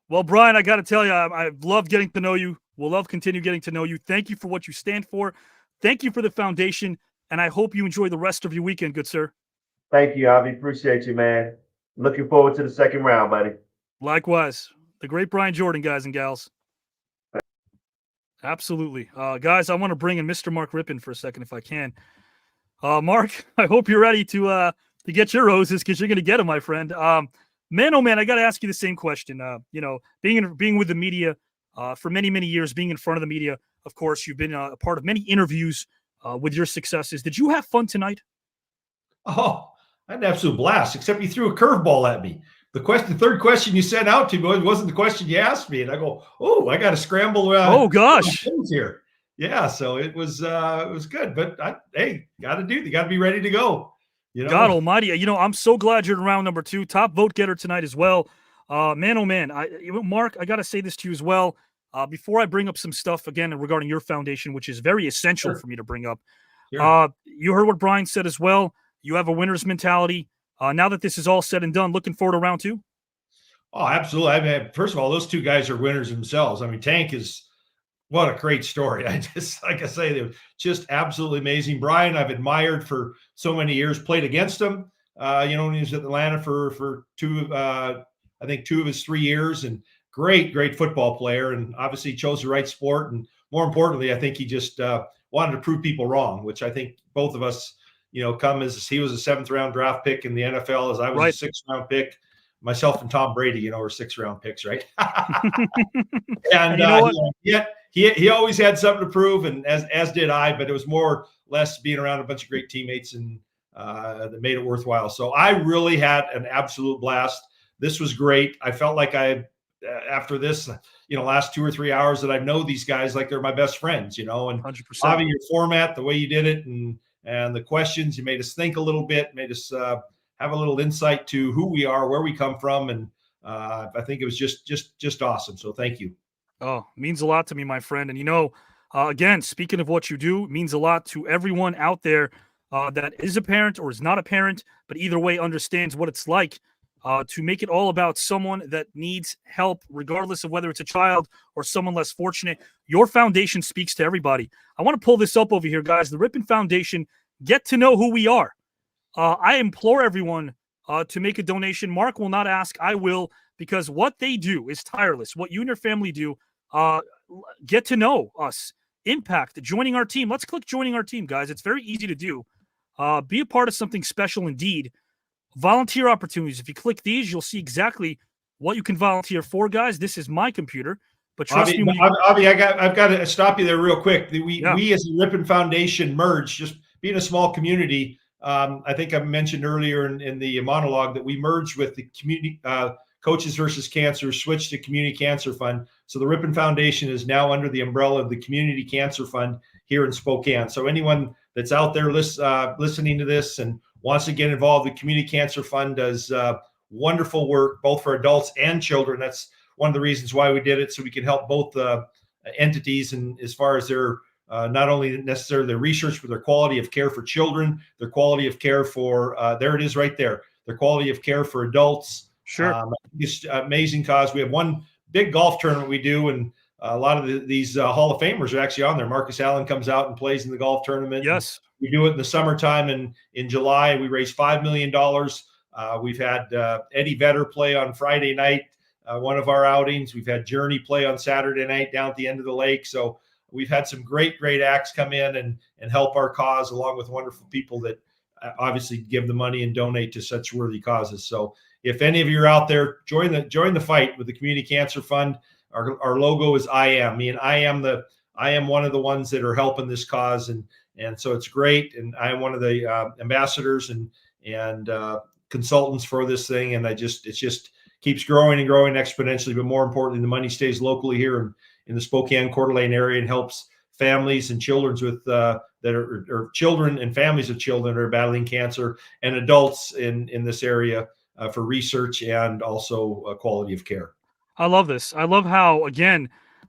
Well, Brian, I got to tell you, I've loved getting to know you. We'll love continue getting to know you. Thank you for what you stand for. Thank you for the foundation, and I hope you enjoy the rest of your weekend, good sir. Thank you, Avi. Appreciate you, man. Looking forward to the second round, buddy. Likewise. The great Brian Jordan, guys and gals. Absolutely. Guys, I want to bring in Mr. Mark Rypien for a second if I can. Mark, I hope you're ready to get your roses because you're going to get them, my friend. Man, oh man, I got to ask you the same question. Being with the media for many, many years, being in front of the media, of course, you've been a part of many interviews with your successes. Did you have fun tonight? Oh, I had an absolute blast, except you threw a curveball at me. The third question you sent out to me wasn't the question you asked me. And I go, oh, I got to scramble around. Oh, gosh. Here. Yeah, so it was good, but you got to be ready to go. God Almighty, I'm so glad you're in round number 2, top vote getter tonight as well. Man, oh man, Mark, I got to say this to you as well. Before I bring up some stuff again regarding your foundation, which is very essential for me to bring up. Sure. You heard what Brian said as well. You have a winner's mentality. Now that this is all said and done, looking forward to round 2. Oh, absolutely. I mean, first of all, those two guys are winners themselves. I mean, Tank is. What a great story. Like I say, they were just absolutely amazing. Brian, I've admired for so many years, played against him, when he was at Atlanta for two of his 3 years, and great football player, and obviously chose the right sport. And more importantly, I think he just wanted to prove people wrong, which I think both of us, come as he was a 7th round draft pick in the NFL, as I was a 6th round pick. Myself and Tom Brady, are 6th round picks, right? And he always had something to prove, and as did I. But it was more or less being around a bunch of great teammates and that made it worthwhile. So I really had an absolute blast. This was great. I felt like after this, last 2 or 3 hours that I know these guys like they're my best friends. And 100%. Having your format, the way you did it, and the questions, you made us think a little bit, made us have a little insight to who we are, where we come from, and I think it was just awesome. So thank you. Oh, means a lot to me, my friend. And again, speaking of what you do, it means a lot to everyone out there that is a parent or is not a parent, but either way understands what it's like to make it all about someone that needs help, regardless of whether it's a child or someone less fortunate. Your foundation speaks to everybody. I want to pull this up over here, guys. The Rypien Foundation, get to know who we are. I implore everyone to make a donation. Mark will not ask. I will, because what they do is tireless. What you and your family do, get to know us. Impact, joining our team. Let's click joining our team, guys. It's very easy to do. Be a part of something special indeed. Volunteer opportunities. If you click these, you'll see exactly what you can volunteer for, guys. This is my computer. But trust me. Avi, I've got to stop you there real quick. We as the Rypien Foundation merged, just being a small community. I think I mentioned earlier in the monologue that we merged with the community Coaches versus Cancer, switched to Community Cancer Fund. So the Rypien Foundation is now under the umbrella of the Community Cancer Fund here in Spokane. So anyone that's out there listening to this and wants to get involved, the Community Cancer Fund does wonderful work, both for adults and children. That's one of the reasons why we did it, so we can help both entities, and as far as their not only necessarily their research, but their quality of care for children, their quality of care for, there it is right there, their quality of care for adults. Sure. It's amazing cause. We have one big golf tournament we do, and a lot of these Hall of Famers are actually on there. Marcus Allen comes out and plays in the golf tournament. Yes. We do it in the summertime, and in July we raise $5 million. We've had Eddie Vedder play on Friday night, one of our outings. We've had Journey play on Saturday night down at the end of the lake. So we've had some great acts come in and help our cause, along with wonderful people that obviously give the money and donate to such worthy causes. So if any of you are out there, join the fight with the Community Cancer Fund. Our logo is I am. Me, and I am one of the ones that are helping this cause, and so it's great. And I am one of the ambassadors and consultants for this thing, and it just keeps growing and growing exponentially. But more importantly, the money stays locally here in the Spokane Coeur d'Alene area and helps families and children with or children and families of children that are battling cancer and adults in this area for research and also quality of care. I love this. I love how, again,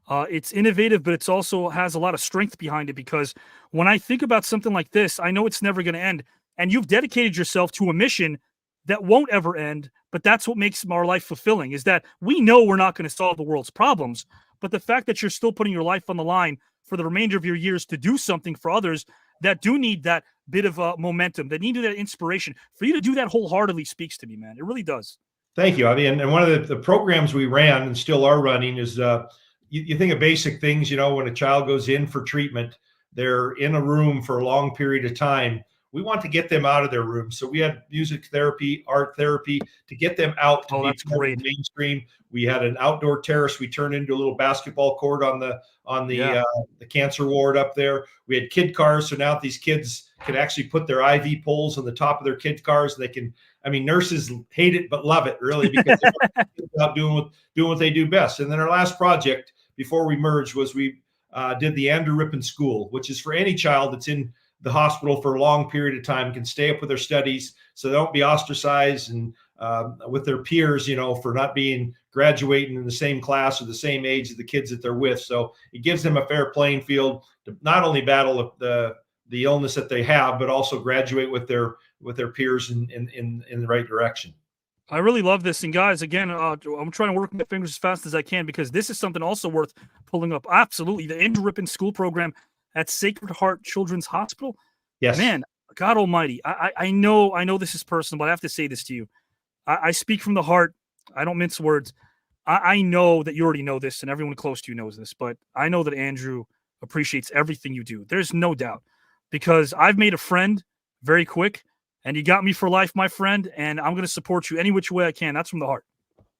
it's innovative, but it's also has a lot of strength behind it, because when I think about something like this, I know it's never going to end. And you've dedicated yourself to a mission that won't ever end, but that's what makes our life fulfilling, is that we know we're not going to solve the world's problems, but the fact that you're still putting your life on the line for the remainder of your years to do something for others that do need that bit of momentum, that need that inspiration, for you to do that wholeheartedly speaks to me, man. It really does. Thank you, Avi. And one of the programs we ran and still are running is you think of basic things, when a child goes in for treatment, they're in a room for a long period of time. We want to get them out of their room. So we had music therapy, art therapy to get them out to be great. Mainstream. We had an outdoor terrace we turned into a little basketball court on the cancer ward up there. We had kid cars. So now these kids can actually put their IV poles on the top of their kid cars. They can, nurses hate it, but love it really, because they're out doing what they do best. And then our last project before we merged was we did the Andrew Rypien School, which is for any child that's in the hospital for a long period of time, can stay up with their studies so they don't be ostracized and with their peers, for not being graduating in the same class or the same age as the kids that they're with. So it gives them a fair playing field to not only battle the illness that they have, but also graduate with their peers in the right direction. I really love this. And guys, again, I'm trying to work my fingers as fast as I can, because this is something also worth pulling up. Absolutely. The Andrew Rypien School Program at Sacred Heart Children's Hospital. Yes. Man, God almighty. I know this is personal, but I have to say this to you. I speak from the heart. I don't mince words. I know that you already know this, and everyone close to you knows this, but I know that Andrew appreciates everything you do. There's no doubt, because I've made a friend very quick, and you got me for life, my friend, and I'm going to support you any which way I can. That's from the heart.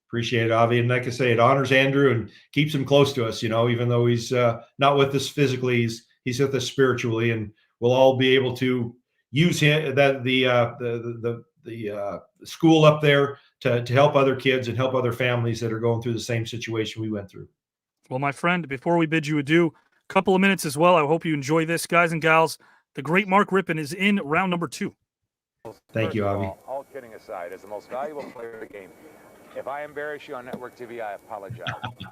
Appreciate it, Avi. And like I say, it honors Andrew and keeps him close to us, even though he's not with us physically, he's with us spiritually, and we'll all be able to use him, the school up there to help other kids and help other families that are going through the same situation we went through. Well, my friend, before we bid you adieu, a couple of minutes as well. I hope you enjoy this, guys and gals. The great Mark Rypien is in round number 2. Thank you, Avi. All kidding aside, as the most valuable player in the game, if I embarrass you on network TV, I apologize.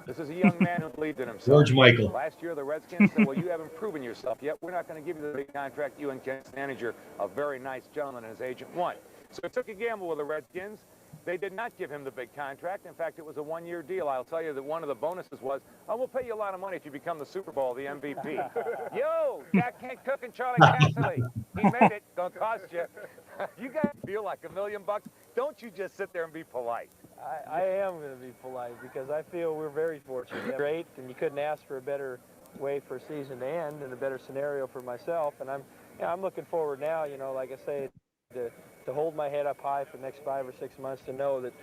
This is a young man who believed in himself. George Michael. Last year, the Redskins said, well, you haven't proven yourself yet. We're not going to give you the big contract you and Ken's manager, a very nice gentleman, and his agent, want. So he took a gamble with the Redskins. They did not give him the big contract. In fact, it was a one-year deal. I'll tell you that one of the bonuses was, we'll pay you a lot of money if you become the Superbowl, the MVP. Yo, Jack can't cook and Charlie Casserly. He made it. Gonna cost you. You guys feel like $1 million? Don't you just sit there and be polite. I am going to be polite, because I feel we're very fortunate. Great, and you couldn't ask for a better way for a season to end and a better scenario for myself. And I'm looking forward now, like I say, to hold my head up high for the next 5 or 6 months, to know that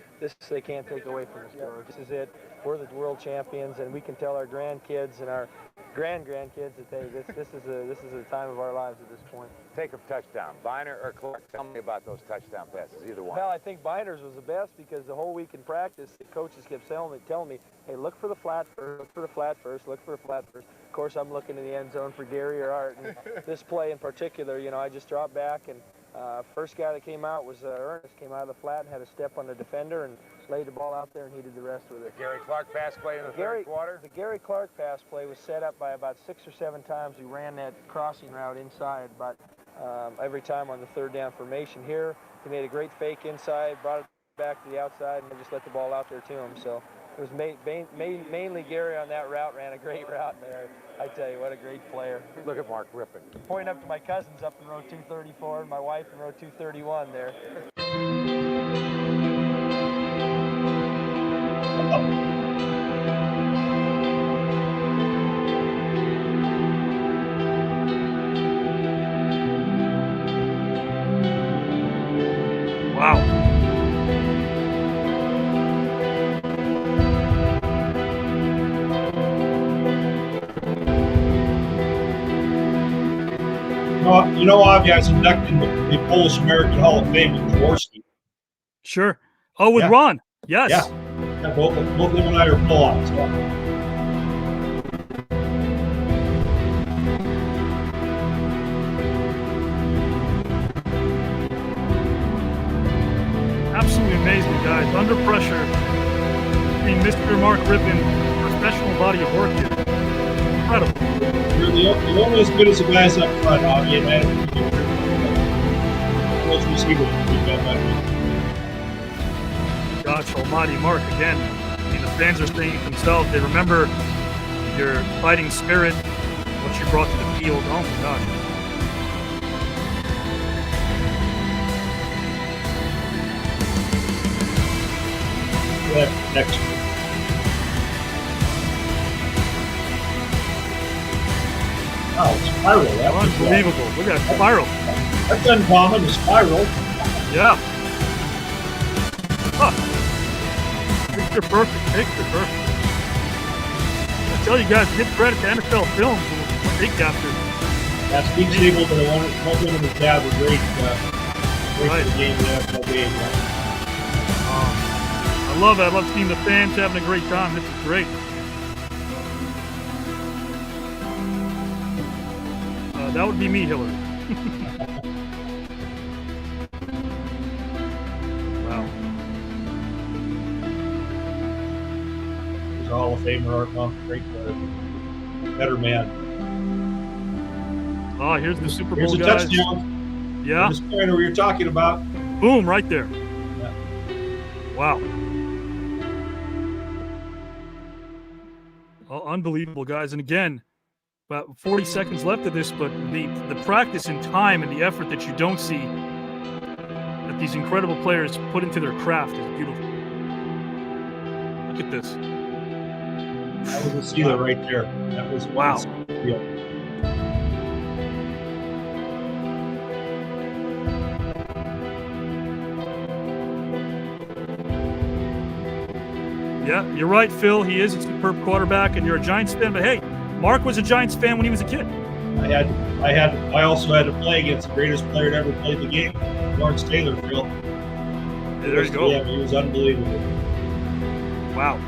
they can't take away from us, George. This is it. We're the world champions, and we can tell our grandkids and our grandkids that this is the time of our lives at this point. Take a touchdown, Biner or Clark. Tell me about those touchdown passes, either one. Well, I think Biner's was the best, because the whole week in practice, the coaches kept telling me, hey, look for the flat first, look for the flat first, look for the flat first. Of course, I'm looking in the end zone for Gary or Art, and this play in particular, I just dropped back, and first guy that came out was Ernest. Came out of the flat and had a step on the defender and laid the ball out there, and he did the rest with it. The Gary Clark pass play in the third quarter? The Gary Clark pass play was set up by about 6 or 7 times. We ran that crossing route inside, but every time on the third down formation here, he made a great fake inside, brought it back to the outside, and just let the ball out there to him. So it was mainly Gary on that route, ran a great route there. I tell you, what a great player. Look at Mark Rypien. Point up to my cousins up in row 234 and my wife in row 231 there. Wow. Avi, I was inducted in the Polish American Hall of Fame with Jaworski. Sure. Oh, with Ron. Yes. Yeah. Both him and I are pull-ups. guys, under pressure, being Mr. Mark Rypien, professional body of work here. Incredible. You're only as good as the guys up front, Avi, and those receivers. Gosh almighty, Mark, again, I mean, the fans are saying it themselves. They remember your fighting spirit, what you brought to the field. Oh, my gosh. Next. Oh, spiral. That's unbelievable. Look at that spiral. That's uncommon, a spiral. Yeah. Huh. Picture perfect. Picture perfect. I tell you guys, give credit to NFL Films what they captured. Yeah, Steve Siegel, but one thing and his dad were great. Great for the game, the NFL game. I love it. I love seeing the fans having a great time. This is great. That would be me, Hillary. Wow. He's a Hall of Famer, Art Monk, great player. Better man. Oh, here's the Super Bowl, Here's a guys. touchdown. Yeah. This pointer you're talking about. Boom, right there. Yeah. Wow. Oh, unbelievable, guys. And again, about 40 seconds left of this, but the practice and time and the effort that you don't see that these incredible players put into their craft is beautiful. Look at this. That was a Steeler right there. That was wow. Yeah. Yeah, you're right, Phil. He is a superb quarterback, and you're a Giants fan. But hey, Mark was a Giants fan when he was a kid. I also had to play against the greatest player to ever play the game, Lawrence Taylor, Phil. Yeah, there you go. Yeah, he was unbelievable. Wow.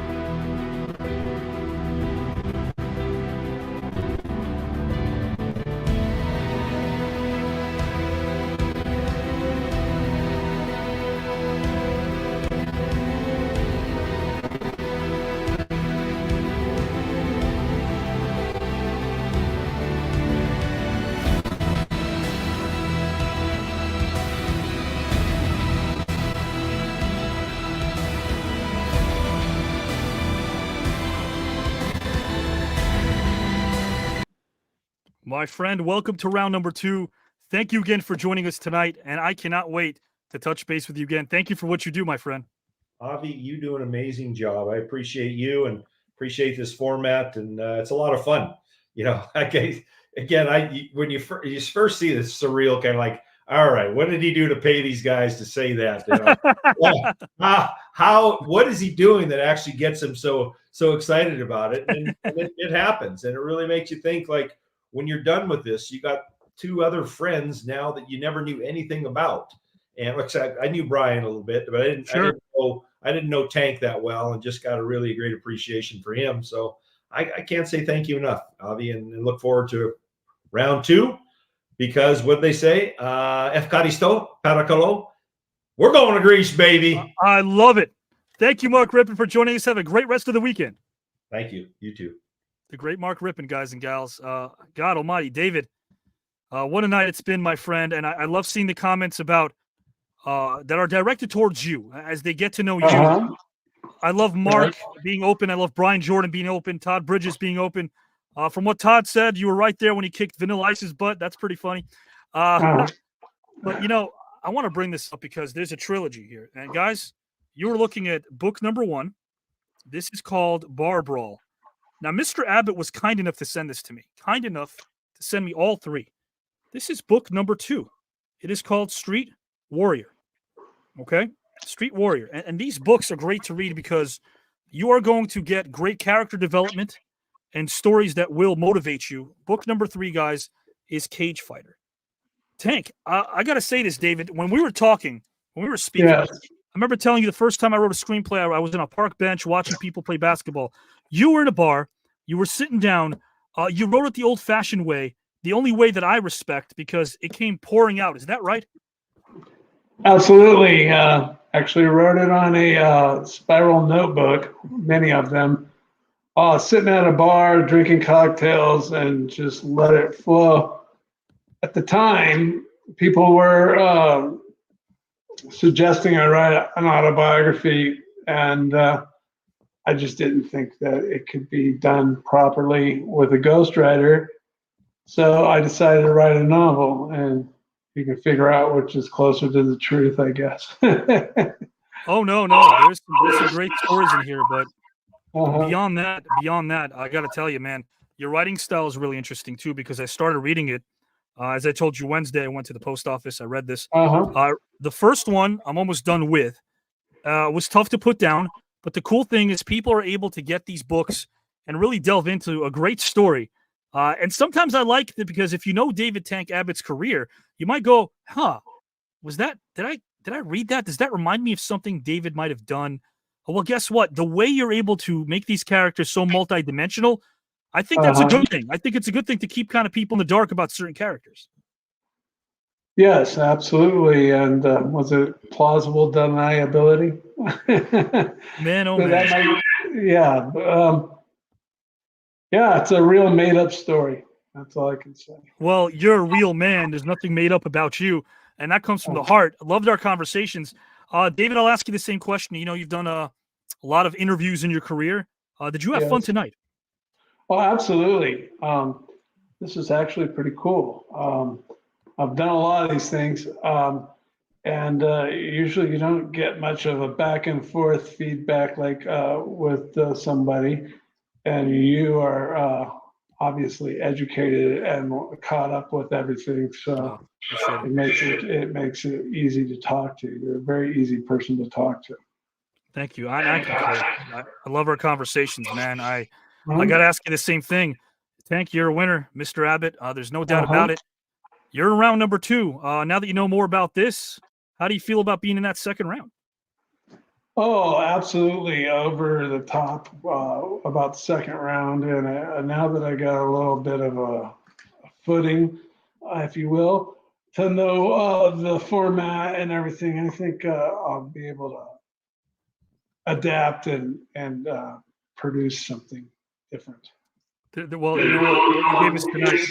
My friend, welcome to round number 2. Thank you again for joining us tonight, and I cannot wait to touch base with you again. Thank you for what you do, my friend. Avi, you do an amazing job. I appreciate you and appreciate this format, and it's a lot of fun. You know, when you first see this, surreal kind of like, all right, what did he do to pay these guys to say that? You know? What is he doing that actually gets him so excited about it? And it happens, and it really makes you think, like, when you're done with this, you got 2 other friends now that you never knew anything about. And like I said, I knew Brian a little bit, but I didn't know Tank that well, and just got a really great appreciation for him. So I can't say thank you enough, Avi, and look forward to round 2, because what they say, Efkaristo, Parakalo, we're going to Greece, baby. I love it. Thank you, Mark Rypien, for joining us. Have a great rest of the weekend. Thank you. You too. The great Mark Rypien, guys and gals. God almighty, David, what a night it's been, my friend. And I love seeing the comments about that are directed towards you as they get to know you. I love Mark being open. I love Brian Jordan being open. Todd Bridges being open. From what Todd said, you were right there when he kicked Vanilla Ice's butt. That's pretty funny. But, you know, I want to bring this up because there's a trilogy here. And, guys, you were looking at book number 1. This is called Bar Brawl. Now, Mr. Abbott was kind enough to send this to me. Kind enough to send me all 3. This is book number 2. It is called Street Warrior. Okay? Street Warrior. And these books are great to read because you are going to get great character development and stories that will motivate you. Book number 3, guys, is Cage Fighter. Tank, I got to say this, David. When we were talking, when we were speaking, I remember telling you the first time I wrote a screenplay, I was on a park bench watching people play basketball. You were in a bar. You were sitting down. You wrote it the old-fashioned way, the only way that I respect, because it came pouring out. Is that right? Absolutely. Actually wrote it on a spiral notebook, many of them, sitting at a bar, drinking cocktails, and just let it flow. At the time, people were suggesting I write an autobiography, and I just didn't think that it could be done properly with a ghostwriter. So I decided to write a novel, and you can figure out which is closer to the truth, I guess. Oh, no. There's some great stories in here, but beyond that, I got to tell you, man, your writing style is really interesting too, because I started reading it. As I told you Wednesday, I went to the post office. I read this. The first one I'm almost done with. Was tough to put down, but the cool thing is people are able to get these books and really delve into a great story. And sometimes I like it because if you know David Tank Abbott's career, you might go, was that, did I read that? Does that remind me of something David might have done? Well, guess what? The way you're able to make these characters so multidimensional, I think that's a good thing. I think it's a good thing to keep kind of people in the dark about certain characters. Yes, absolutely. And was it plausible deniability? Man, oh man. Yeah, it's a real made-up story. That's all I can say. Well, you're a real man. There's nothing made up about you, and that comes from the heart. I loved our conversations. David, I'll ask you the same question. You know, you've done a lot of interviews in your careir. Did you have fun tonight? Oh, absolutely. This is actually pretty cool. I've done a lot of these things, and usually you don't get much of a back and forth feedback like with somebody. And you are obviously educated and caught up with everything, so it makes it easy to talk to. You're a very easy person to talk to. Thank you. I love our conversations, man. I got to ask you the same thing. Tank, you're a winner, Mr. Abbott. There's no doubt about it. You're in round number 2. Now that you know more about this, how do you feel about being in that second round? Oh, absolutely over the top about the second round. And now that I got a little bit of a footing, if you will, to know the format and everything, I think I'll be able to adapt and produce something different. Well, you know what you gave us tonight.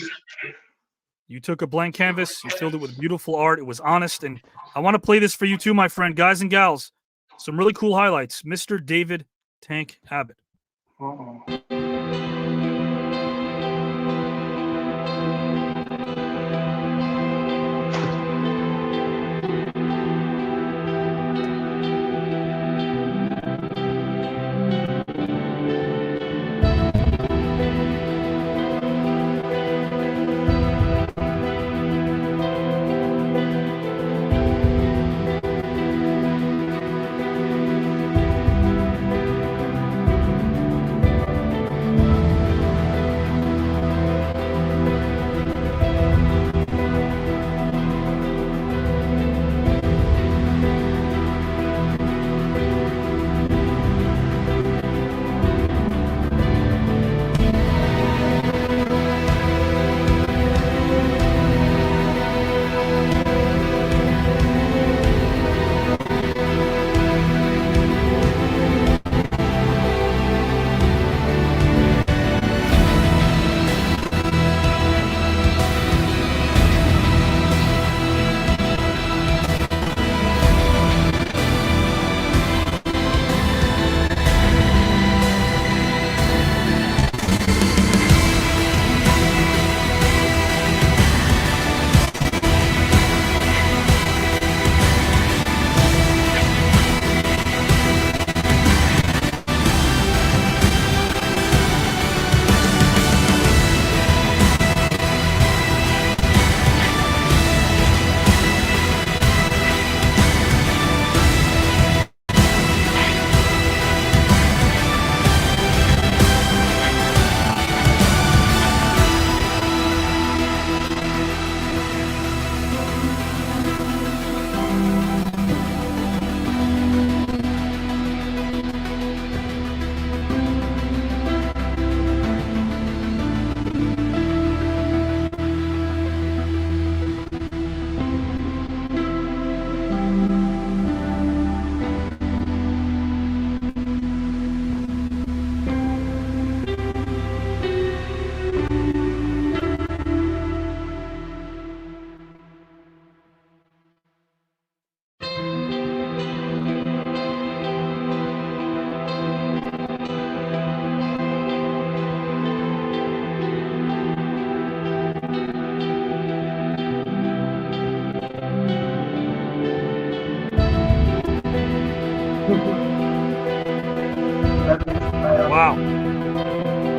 You took a blank canvas, you filled it with beautiful art. It was honest. And I want to play this for you too, my friend, guys and gals. Some really cool highlights. Mr. David Tank Abbott.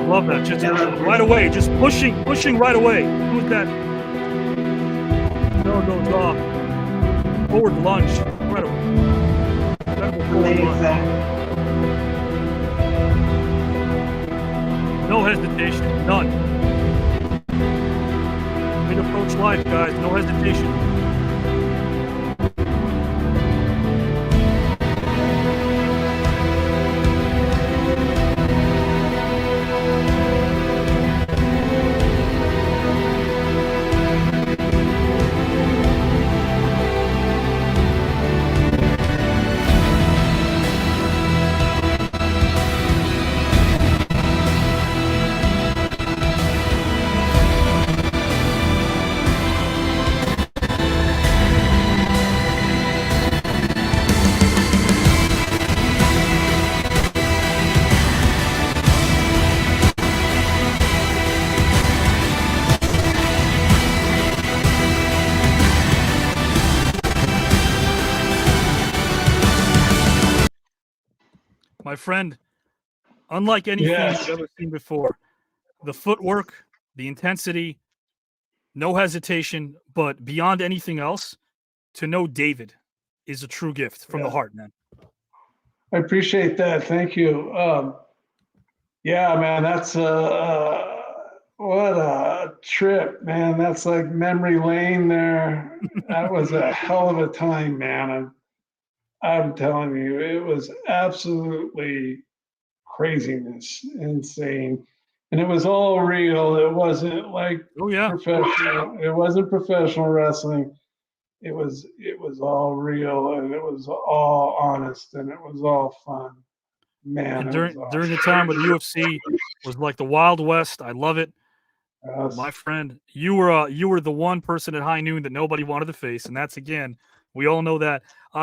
Love that. Just right away. Just pushing right away. Who's that? No, goes off. Forward lunge. Incredible. No hesitation. None. Big approach life, guys. No hesitation. My friend, unlike anything you've ever seen before, the footwork, the intensity, no hesitation, but beyond anything else, to know David is a true gift from the heart, man. I appreciate that. Thank you. Yeah, man, that's what a trip, man. That's like memory lane there. That was a hell of a time, man. I'm telling you, it was absolutely craziness, insane. And it was all real. It wasn't like professional. It wasn't professional wrestling. It was all real, and it was all honest, and it was all fun. Man, And during the time with the UFC was like the Wild West. I love it. My friend, you were the one person at High Noon that nobody wanted to face, and that's, again, we all know that.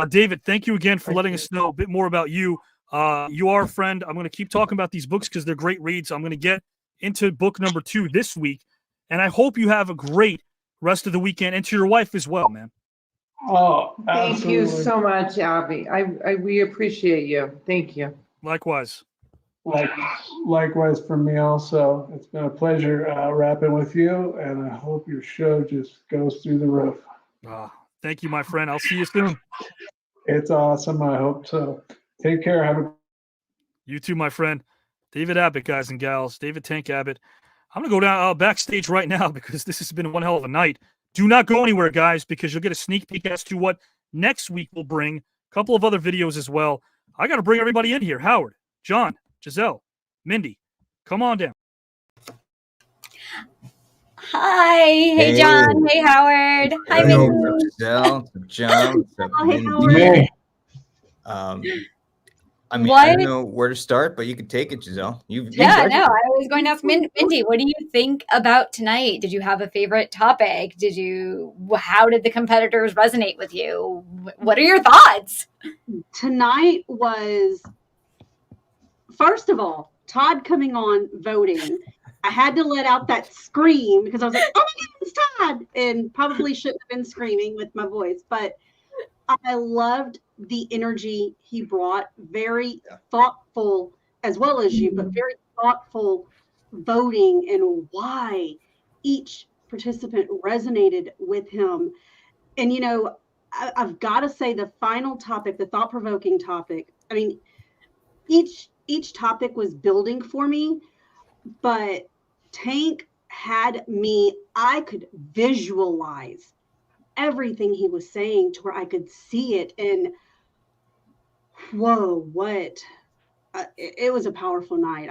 David, thank you again for letting us know a bit more about you. You are a friend. I'm going to keep talking about these books because they're great reads. I'm going to get into book number 2 this week, and I hope you have a great rest of the weekend, and to your wife as well, man. Oh, thank you so much, Avi. We appreciate you. Thank you. Likewise. Likewise for me also. It's been a pleasure rapping with you, and I hope your show just goes through the roof. Thank you, my friend. I'll see you soon. It's awesome. I hope so. Take care. You too, my friend. David Abbott, guys and gals. David Tank Abbott. I'm going to go down backstage right now because this has been one hell of a night. Do not go anywhere, guys, because you'll get a sneak peek as to what next week will bring. A couple of other videos as well. I got to bring everybody in here. Howard, John, Giselle, Mindy, come on down. Hi. Hey, John. Hey, Howard. Hi, Hello, Mindy. what's up, Giselle? What's up, John? What's up, Oh, hey, Mindy? Howard. I mean, I What? don't know where to start, but you can take it, Giselle. You Yeah, no, I was going to ask Mindy, what do you think about tonight? Did you have a favorite topic? How did the competitors resonate with you? What are your thoughts? Tonight was, first of all, Todd coming on voting. I had to let out that scream because I was like, oh my God, it's Todd. And probably shouldn't have been screaming with my voice, but I loved the energy he brought. Very thoughtful, as well as you, but very thoughtful voting and why each participant resonated with him. And, you know, I've got to say the final topic, the thought-provoking topic, I mean, each topic was building for me, but Tank had me, I could visualize everything he was saying to where I could see it, and whoa, it was a powerful night.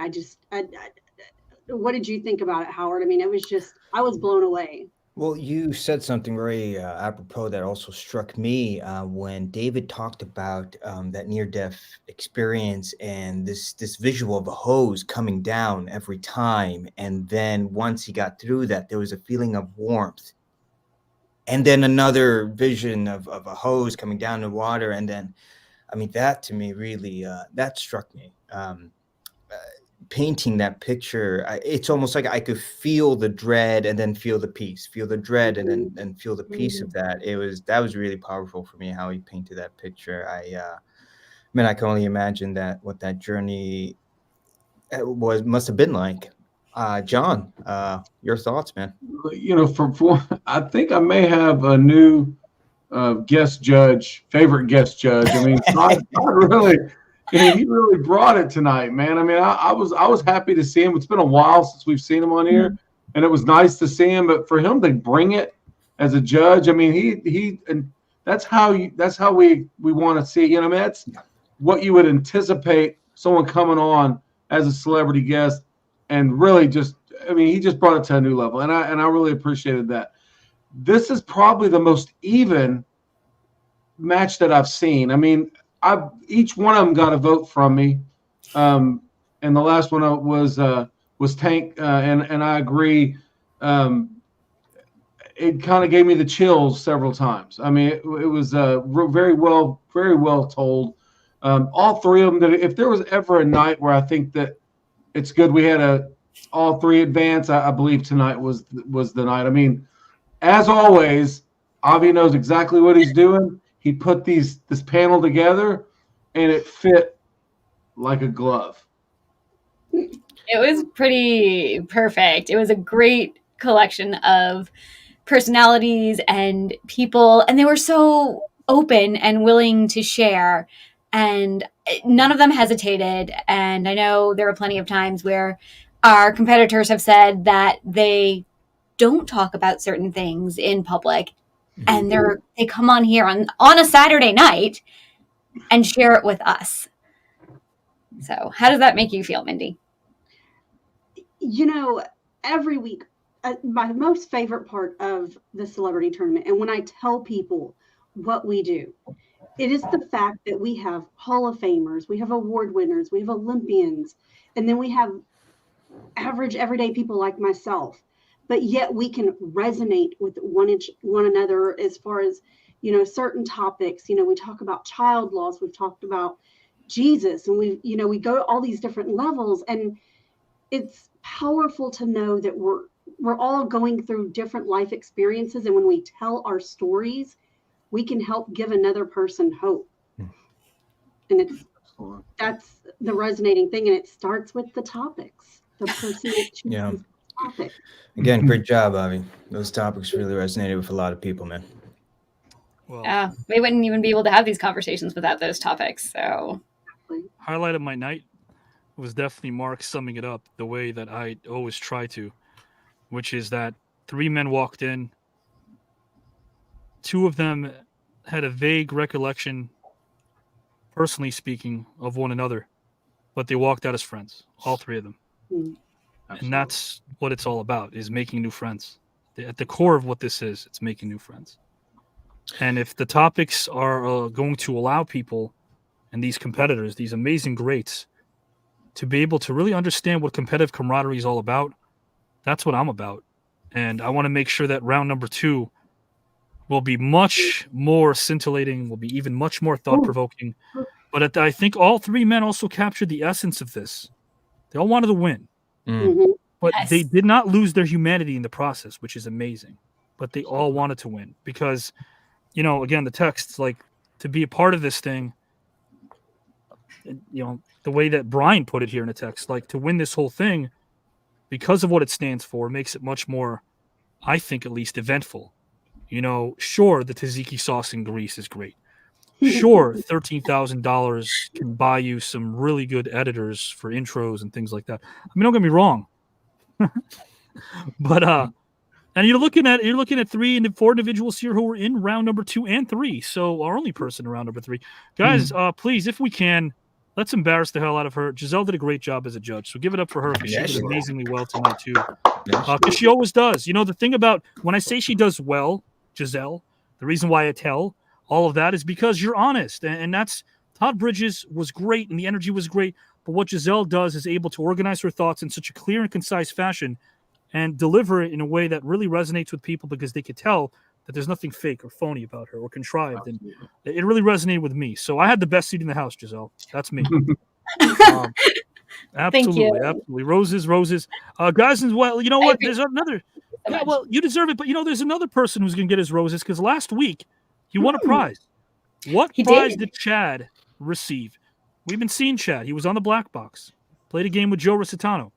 What did you think about it, Howard? I mean, it was just, I was blown away. Well, you said something very apropos that also struck me when David talked about that near-death experience and this visual of a hose coming down every time. And then once he got through that, there was a feeling of warmth. And then another vision of a hose coming down the water. And then, I mean, that to me really, that struck me. Painting that picture, it's almost like I could feel the dread and then feel the peace, feel the dread and then feel the peace of that. That was really powerful for me, how he painted that picture. I mean, I can only imagine what that journey must have been like. John, your thoughts, man? You know, I think I may have a new favorite guest judge. I mean, Todd really, he really brought it tonight, man. I mean, I was happy to see him. It's been a while since we've seen him on here, and it was nice to see him. But for him to bring it as a judge, I mean, he and that's how we want to see. You know, I mean, that's what you would anticipate someone coming on as a celebrity guest, and really just, I mean, he just brought it to a new level, and I really appreciated that. This is probably the most even match that I've seen. I mean, each one of them got a vote from me, and the last one was Tank, and I agree. It kind of gave me the chills several times. I mean, it was very well told. All three of them. That if there was ever a night where I think that it's good we had all three advance, I believe tonight was the night. I mean, as always, Avi knows exactly what he's doing. He put this panel together, and it fit like a glove. It was pretty perfect. It was a great collection of personalities and people, and they were so open and willing to share, and none of them hesitated. And I know there were plenty of times where our competitors have said that they don't talk about certain things in public, and they come on here on a Saturday night and share it with us. So how does that make you feel, Mindy? You know, every week, my most favorite part of the celebrity tournament, and when I tell people what we do, it is the fact that we have Hall of Famers, we have award winners, we have Olympians, and then we have average everyday people like myself, but yet we can resonate with one another as far as, you know, certain topics. You know, we talk about child loss, we've talked about Jesus, and we go to all these different levels, and it's powerful to know that we're all going through different life experiences, and when we tell our stories, we can help give another person hope. And that's the resonating thing, and it starts with the topics. The person that chooses the topic. Again, great job, Avi. Those topics really resonated with a lot of people, man. Well, we wouldn't even be able to have these conversations without those topics. So, highlight of my night was definitely Mark summing it up the way that I always try to, which is that three men walked in. Two of them had a vague recollection, personally speaking, of one another, but they walked out as friends, all three of them. And that's what it's all about, is making new friends. At the core of what this is, it's making new friends. And if the topics are going to allow people and these competitors, these amazing greats, to be able to really understand what competitive camaraderie is all about, that's what I'm about. And I want to make sure that round number 2 will be much more scintillating, will be even much more thought-provoking. But I think all three men also captured the essence of this. They all wanted to win. But they did not lose their humanity in the process, which is amazing. But they all wanted to win because, you know, again, the text's like, to be a part of this thing, you know, the way that Brian put it here in the text, like, to win this whole thing, because of what it stands for, makes it much more, I think at least, eventful. You know, sure, the tzatziki sauce in Greece is great. Sure, $13,000 can buy you some really good editors for intros and things like that. I mean, don't get me wrong. But and you're looking at 3 and 4 individuals here who were in round number 2 and 3. So our only person in round number 3. Guys, please, if we can, let's embarrass the hell out of her. Giselle did a great job as a judge, so give it up for her because she did amazingly well tonight too. Because she always does. You know, the thing about when I say she does well, Giselle, the reason why I tell all of that is because you're honest, and that's Todd Bridges was great and the energy was great, but what Giselle does is able to organize her thoughts in such a clear and concise fashion and deliver it in a way that really resonates with people because they could tell that there's nothing fake or phony about her or contrived, and it really resonated with me. So I had the best seat in the house, Giselle. That's me. Absolutely. Roses. Guys, as well, you know what? There's another. Yeah, well, you deserve it, but you know, there's another person who's going to get his roses because last week he won a prize. What prize did Chad receive? We've been seeing Chad. He was on the Black Box, played a game with Joe Rositano.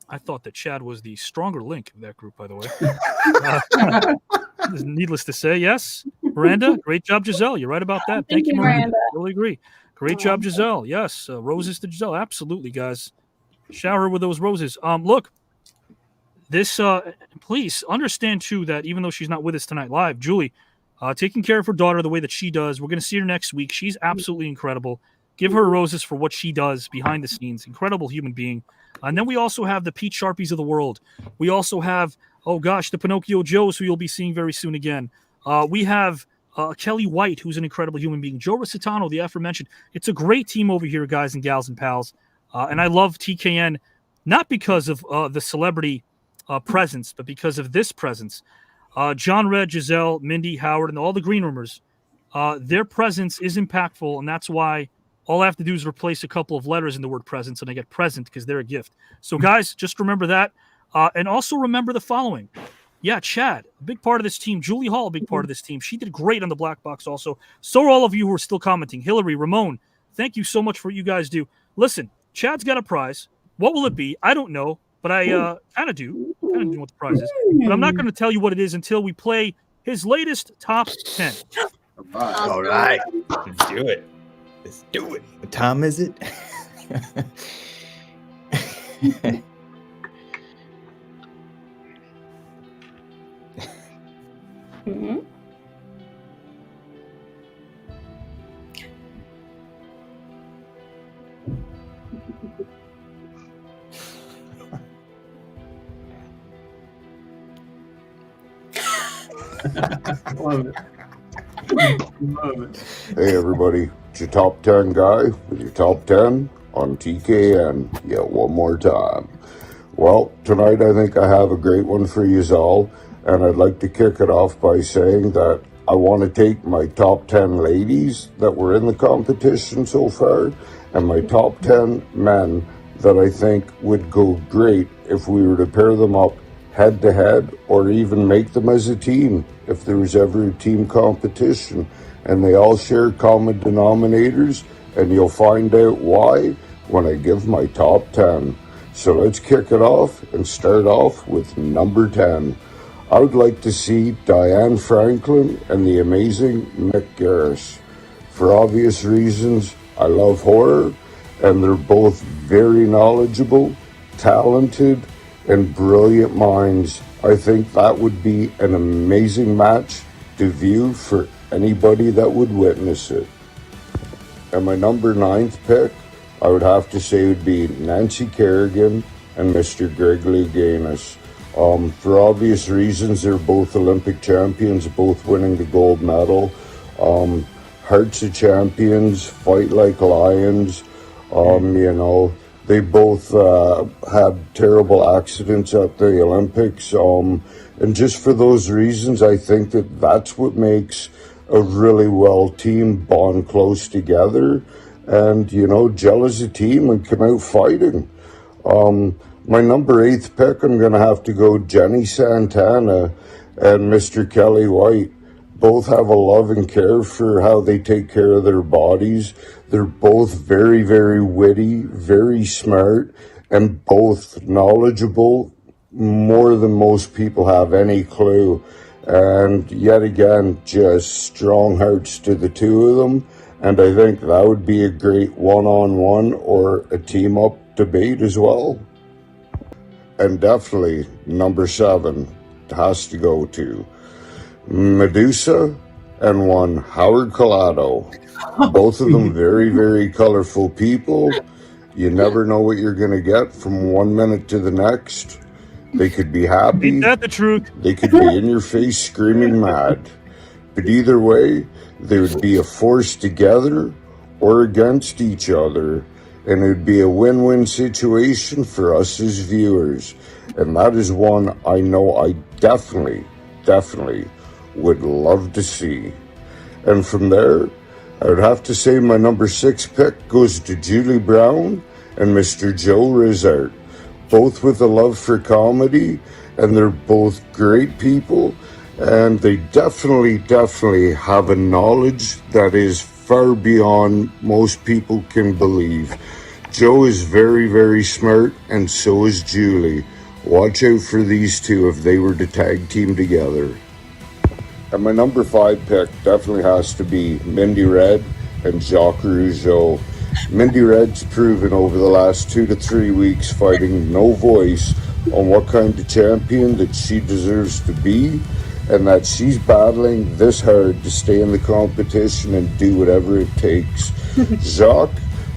I thought that Chad was the stronger link of that group, by the way. Needless to say, yes. Miranda, great job, Giselle. You're right about that. Thank you, Miranda. Totally agree. Great job, Giselle. Yes, roses to Giselle. Absolutely, guys. Shower her with those roses. Look, this. Please understand too that even though she's not with us tonight live, Julie, taking care of her daughter the way that she does. We're going to see her next week. She's absolutely incredible. Give her roses for what she does behind the scenes. Incredible human being. And then we also have the Pete Sharpies of the world. We also have, the Pinocchio Joes, who you'll be seeing very soon again. We have Kelly White, who's an incredible human being. Joe Rositano, the aforementioned. It's a great team over here, guys and gals and pals. And I love TKN, not because of the celebrity presence, but because of this presence. John Red, Giselle, Mindy, Howard, and all the Green Roomers, their presence is impactful, and that's why all I have to do is replace a couple of letters in the word presence, and I get present because they're a gift. So, guys, just remember that. And also remember the following. Yeah, Chad, a big part of this team. Julie Hall, a big part of this team. She did great on the Black Box also. So are all of you who are still commenting. Hillary, Ramon, thank you so much for what you guys do. Listen, Chad's got a prize. What will it be? I don't know, but I kind of do. Kind of know what the prize is. But I'm not going to tell you what it is until we play his latest top 10. All right. Let's do it. Let's do it. What time is it? Mm-hmm. Love it. Love it. Hey everybody, it's your top 10 guy with your top 10 on TKN. Yeah, one more time. Well, tonight I think I have a great one for you all, and I'd like to kick it off by saying that I want to take my top 10 ladies that were in the competition so far and my top 10 men that I think would go great if we were to pair them up head to head or even make them as a team if there was ever a team competition. And they all share common denominators, and you'll find out why when I give my top 10. So let's kick it off and start off with number 10. I would like to see Diane Franklin and the amazing Mick Garris. For obvious reasons, I love horror, and they're both very knowledgeable, talented, and brilliant minds. I think that would be an amazing match to view for anybody that would witness it. And my number 9th pick, I would have to say would be Nancy Kerrigan and Mr. Greg Louganis. For obvious reasons, they're both Olympic champions, both winning the gold medal. Hearts of champions, fight like lions. They both had terrible accidents at the Olympics. And just for those reasons, I think that that's what makes a really well team bond close together and, gel as a team and come out fighting. My number 8th pick, I'm going to have to go Jenny Santana and Mr. Kelly White. Both have a love and care for how they take care of their bodies. They're both very, very witty, very smart, and both knowledgeable, more than most people have any clue. And yet again, just strong hearts to the two of them. And I think that would be a great one-on-one or a team-up debate as well. And definitely, number 7 has to go to Medusa and one Howard Collado. Both of them very, very colorful people. You never know what you're going to get from one minute to the next. They could be happy. Ain't that the truth? They could be in your face screaming mad. But either way, they would be a force together or against each other. And it would be a win-win situation for us as viewers. And that is one I know I definitely would love to see. And from there, I would have to say my number 6 pick goes to Julie Brown and Mr. Joe Rizart. Both with a love for comedy, and they're both great people, and they definitely have a knowledge that is far beyond most people can believe. Joe is very, very smart, and so is Julie. Watch out for these two if they were to tag team together. And my number 5 pick definitely has to be Mindy Red and Jacques Rougeau. Mindy Red's proven over the last 2 to 3 weeks fighting no voice on what kind of champion that she deserves to be, and that she's battling this hard to stay in the competition and do whatever it takes. Jacques,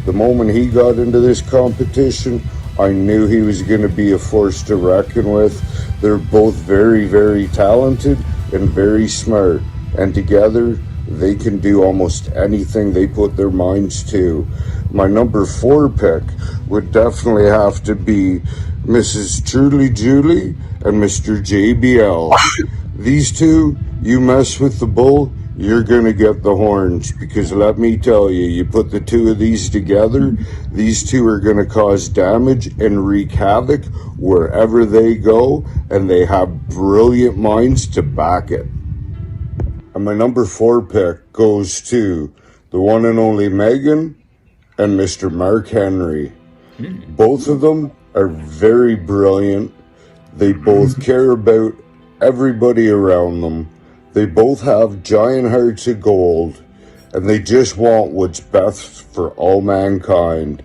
the moment he got into this competition, I knew he was going to be a force to reckon with. They're both very, very talented and very smart, and together they can do almost anything they put their minds to. My number 4 pick would definitely have to be Mrs. Truly Julie and Mr. JBL. These two, you mess with the bull, you're going to get the horns, because let me tell you, you put the two of these together, these two are going to cause damage and wreak havoc wherever they go, and they have brilliant minds to back it. And my number 4 pick goes to the one and only Megan and Mr. Mark Henry. Both of them are very brilliant. They both care about everybody around them. They both have giant hearts of gold, and they just want what's best for all mankind.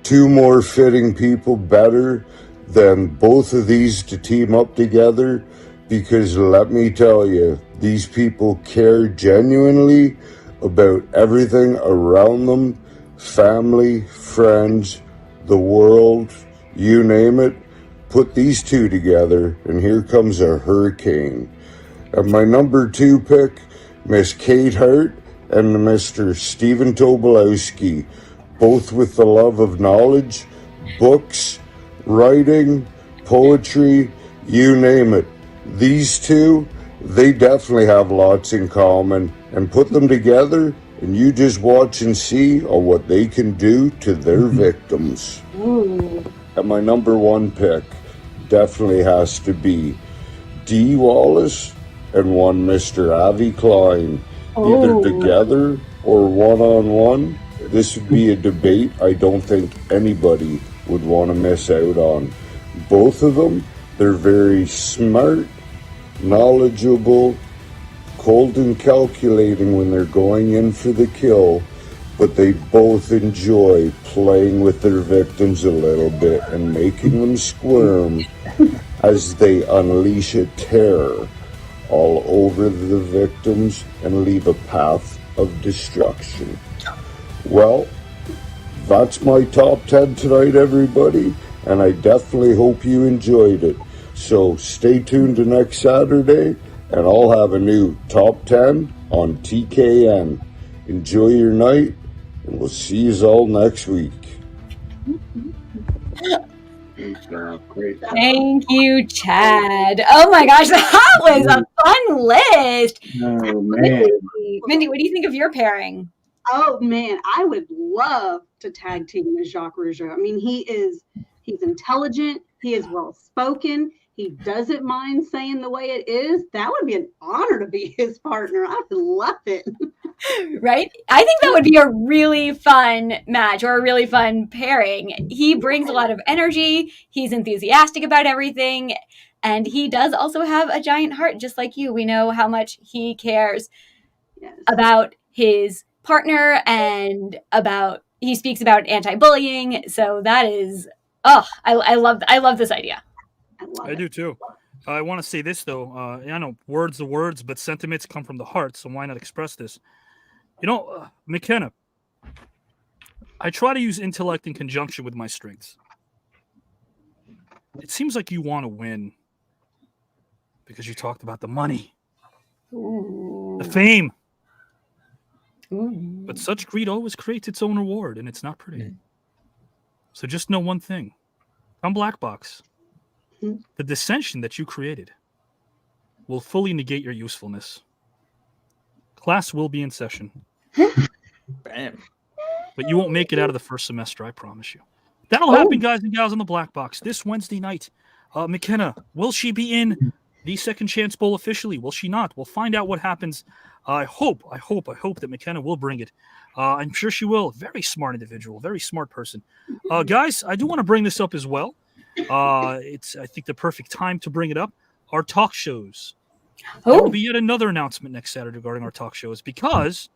2 more fitting people better than both of these to team up together, because let me tell you, these people care genuinely about everything around them, family, friends, the world, you name it. Put these two together, and here comes a hurricane. And my number 2 pick, Miss Kate Hart and Mr. Stephen Tobolowsky, both with the love of knowledge, books, writing, poetry, you name it. These two, they definitely have lots in common, and put them together, and you just watch and see on what they can do to their victims. Ooh. And my number 1 pick definitely has to be Dee Wallace and one Mr. Avi Klein. Either together or one-on-one. This would be a debate I don't think anybody would want to miss out on. Both of them, they're very smart, knowledgeable, cold and calculating when they're going in for the kill, but they both enjoy playing with their victims a little bit and making them squirm as they unleash a terror all over the victims and leave a path of destruction. Well, that's my top 10 tonight, everybody, and I definitely hope you enjoyed it. So stay tuned to next Saturday, and I'll have a new top 10 on TKN. Enjoy your night, and we'll see you all next week. Great. Thank you, Chad. Oh my gosh, that was a fun list. Oh man. Mindy, what do you think of your pairing? Oh man, I would love to tag team with Jacques Rougeau. I mean, he's intelligent, he is well spoken, he doesn't mind saying the way it is. That would be an honor to be his partner. I would love it. Right? I think that would be a really fun match or a really fun pairing. He brings a lot of energy, he's enthusiastic about everything, and he does also have a giant heart, just like you. We know how much he cares about his partner and he speaks about anti-bullying. So that is, I love this idea. I do too. I want to say this though. I know words are words, but sentiments come from the heart. So why not express this? You know, McKenna, I try to use intellect in conjunction with my strengths. It seems like you want to win because you talked about the money, the fame. But such greed always creates its own reward, and it's not pretty. So just know one thing. I'm Black Box. The dissension that you created will fully negate your usefulness. Class will be in session. Bam. But you won't make it out of the first semester, I promise you. That'll happen, guys and gals, on the Black Box this Wednesday night. McKenna, will she be in the Second Chance Bowl officially? Will she not? We'll find out what happens. I hope that McKenna will bring it. I'm sure she will. Very smart individual, very smart person. Guys, I do want to bring this up as well. It's, I think, the perfect time to bring it up. Our talk shows. There will be yet another announcement next Saturday regarding our talk shows because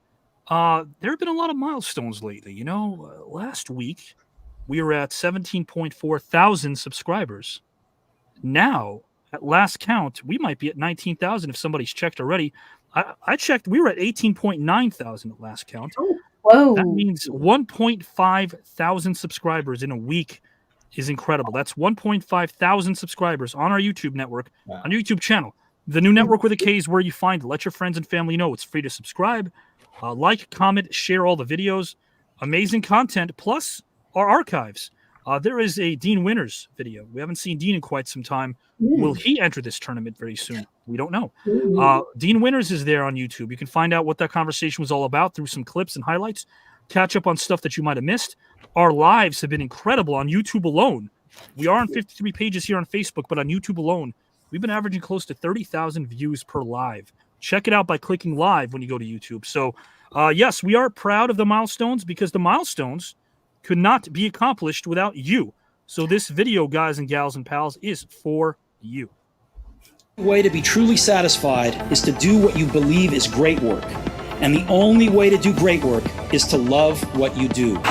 there have been a lot of milestones lately. You know, last week we were at 17.4 thousand subscribers. Now, at last count, we might be at 19,000 if somebody's checked already. I checked. We were at 18.9 thousand at last count. Whoa. That means 1.5 thousand subscribers in a week is incredible. That's 1.5 thousand subscribers on our YouTube network, on our YouTube channel. The new network with a K is where you find it. Let your friends and family know. It's free to subscribe, like, comment, share all the videos. Amazing content, plus our archives. There is a Dean Winters video. We haven't seen Dean in quite some time. Will he enter this tournament very soon? We don't know. Dean Winters is there on YouTube. You can find out what that conversation was all about through some clips and highlights. Catch up on stuff that you might have missed. Our lives have been incredible on YouTube alone. We are on 53 pages here on Facebook, but on YouTube alone, we've been averaging close to 30,000 views per live. Check it out by clicking live when you go to YouTube. So, yes, we are proud of the milestones because the milestones could not be accomplished without you. So this video, guys and gals and pals, is for you. The way to be truly satisfied is to do what you believe is great work. And the only way to do great work is to love what you do.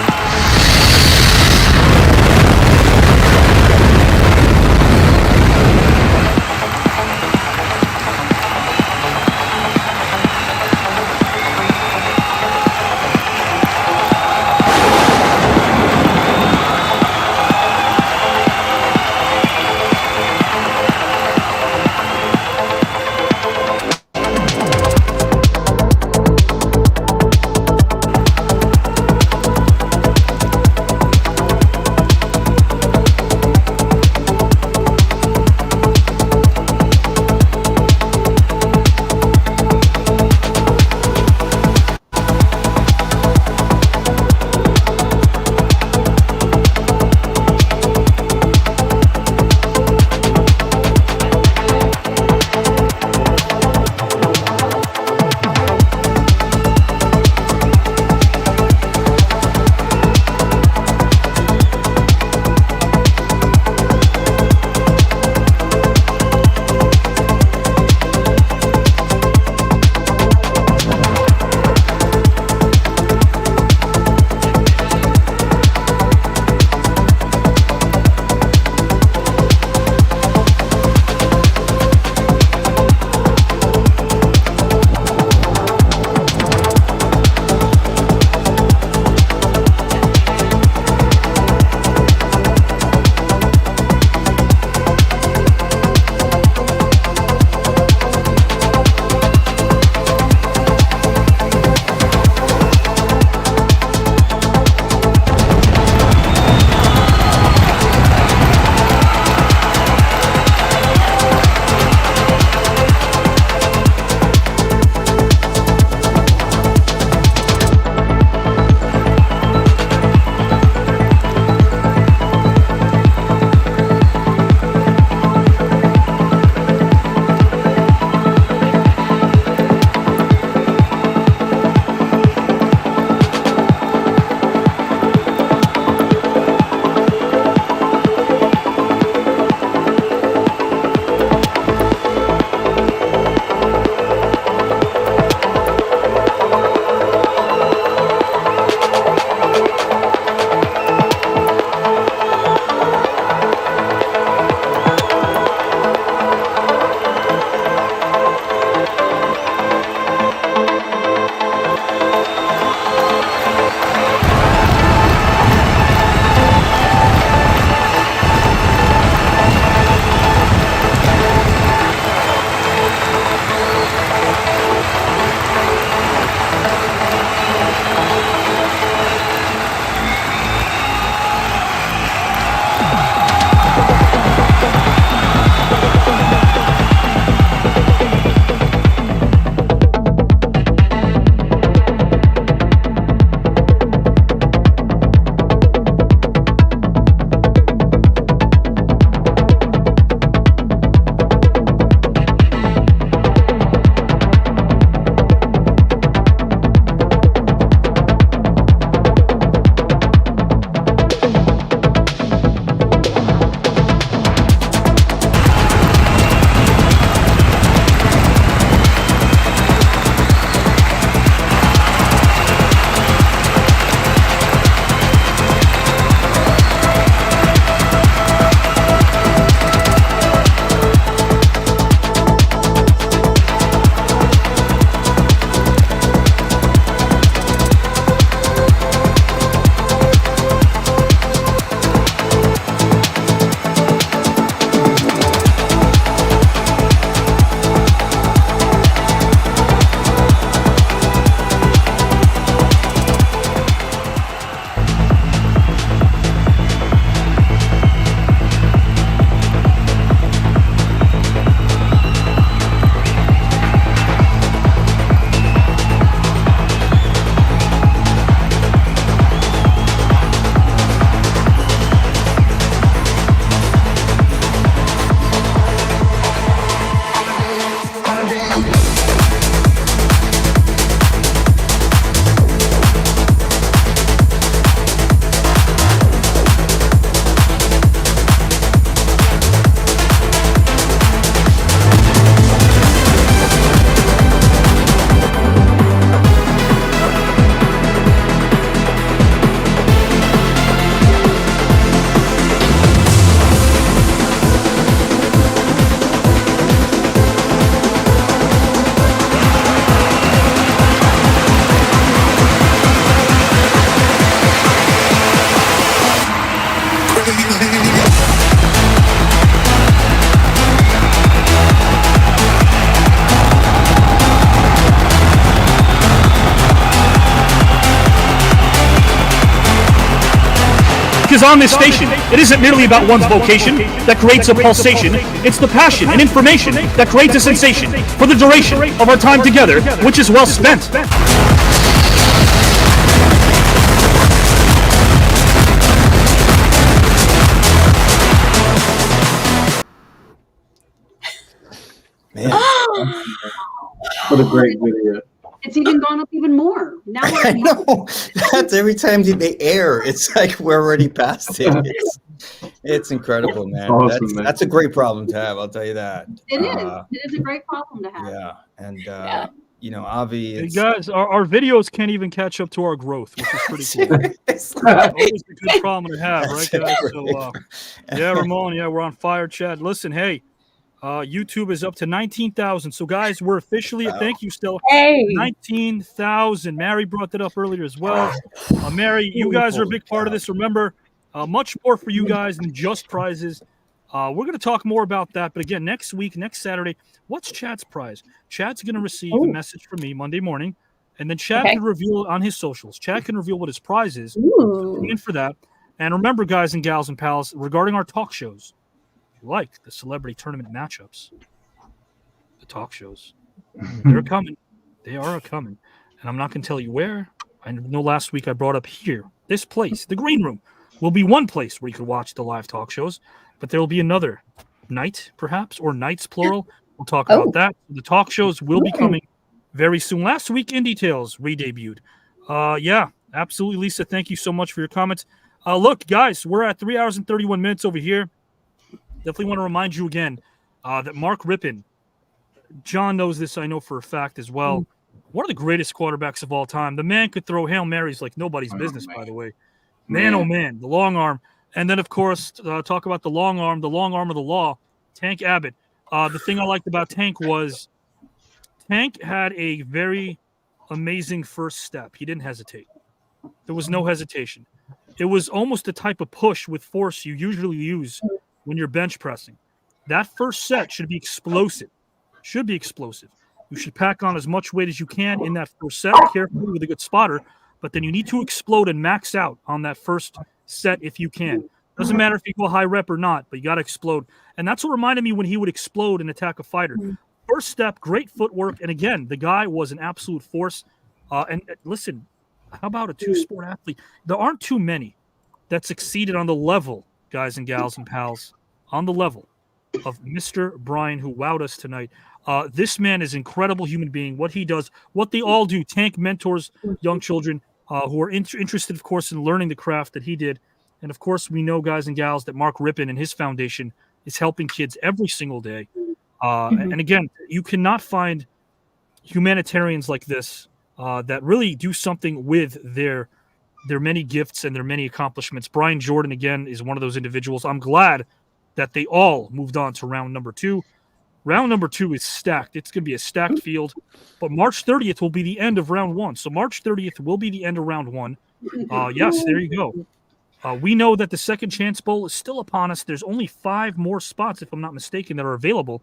Because on this station, it isn't merely about one's vocation that creates a pulsation. It's the passion and information that creates a sensation for the duration of our time together, which is well spent. Man. What a great video. It's even gone up even more. Now we're I know. That's every time they air, it's like we're already past it. It's incredible, man. Awesome, man. That's a great problem to have, I'll tell you that. It is. It is a great problem to have. Yeah. And you know, Avi, Hey it's guys, our videos can't even catch up to our growth, which is pretty cool. Always a good problem to have, right, guys? So, yeah, Ramon, yeah, we're on fire, Chad. Listen, hey, YouTube is up to 19,000. So, guys, we're officially at, thank you, Stella. Hey. 19,000. Mary brought that up earlier as well. Mary, you guys are a big part of this. Remember, much more for you guys than just prizes. We're going to talk more about that. But again, next week, next Saturday, what's Chad's prize? Chad's going to receive a message from me Monday morning, and then Chad can reveal on his socials. Chad can reveal what his prize is. Tune in for that. And remember, guys and gals and pals, regarding our talk shows, like the celebrity tournament matchups, the talk shows, they're coming. They are coming. And I'm not going to tell you where. I know last week I brought up here, this place, the green room, will be one place where you can watch the live talk shows, but there will be another night, perhaps, or nights, plural. We'll talk about that. The talk shows will be coming very soon. Last week, In Details re-debuted. Yeah, absolutely, Lisa. Thank you so much for your comments. Look, guys, we're at 3 hours and 31 minutes over here. Definitely want to remind you again that Mark Rypien, John knows this, I know for a fact as well, one of the greatest quarterbacks of all time. The man could throw Hail Marys like nobody's business, by the way. Man, oh man, the long arm. And then, of course, talk about the long arm of the law, Tank Abbott. The thing I liked about Tank was Tank had a very amazing first step. He didn't hesitate. There was no hesitation. It was almost the type of push with force you usually use when you're bench pressing. That first set should be explosive. You should pack on as much weight as you can in that first set, carefully with a good spotter, but then you need to explode and max out on that first set if you can. Doesn't matter if you go high rep or not, but you got to explode. And that's what reminded me when he would explode and attack a fighter. First step, great footwork. And again, the guy was an absolute force. And listen, how about a two-sport athlete? There aren't too many that succeeded on the level, guys and gals and pals, on the level of Mr. Brian, who wowed us tonight. This man is an incredible human being. What he does, what they all do. Tank mentors young children who are interested, of course, in learning the craft that he did. And, of course, we know, guys and gals, that Mark Rypien and his foundation is helping kids every single day. And, again, you cannot find humanitarians like this that really do something with their many gifts and their many accomplishments. Brian Jordan, again, is one of those individuals. I'm glad that they all moved on to round number 2. Round number 2 is stacked. It's going to be a stacked field. But March 30th will be the end of round 1. So March 30th will be the end of round 1. Yes, there you go. We know that the Second Chance Bowl is still upon us. There's only 5 more spots, if I'm not mistaken, that are available.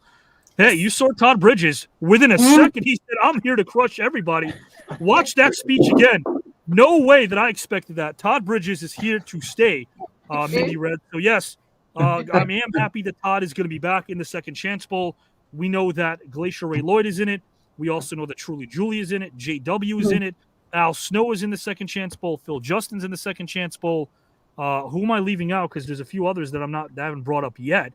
Hey, you saw Todd Bridges. Within a second, he said, I'm here to crush everybody. Watch that speech again. No way that I expected that. Todd Bridges is here to stay, Mindy Red. So, yes, I am happy that Todd is going to be back in the Second Chance Bowl. We know that Glacier Ray Lloyd is in it. We also know that Truly Julie is in it. JW is in it. Al Snow is in the Second Chance Bowl. Phil Justin's in the Second Chance Bowl. Who am I leaving out? Because there's a few others that I haven't brought up yet.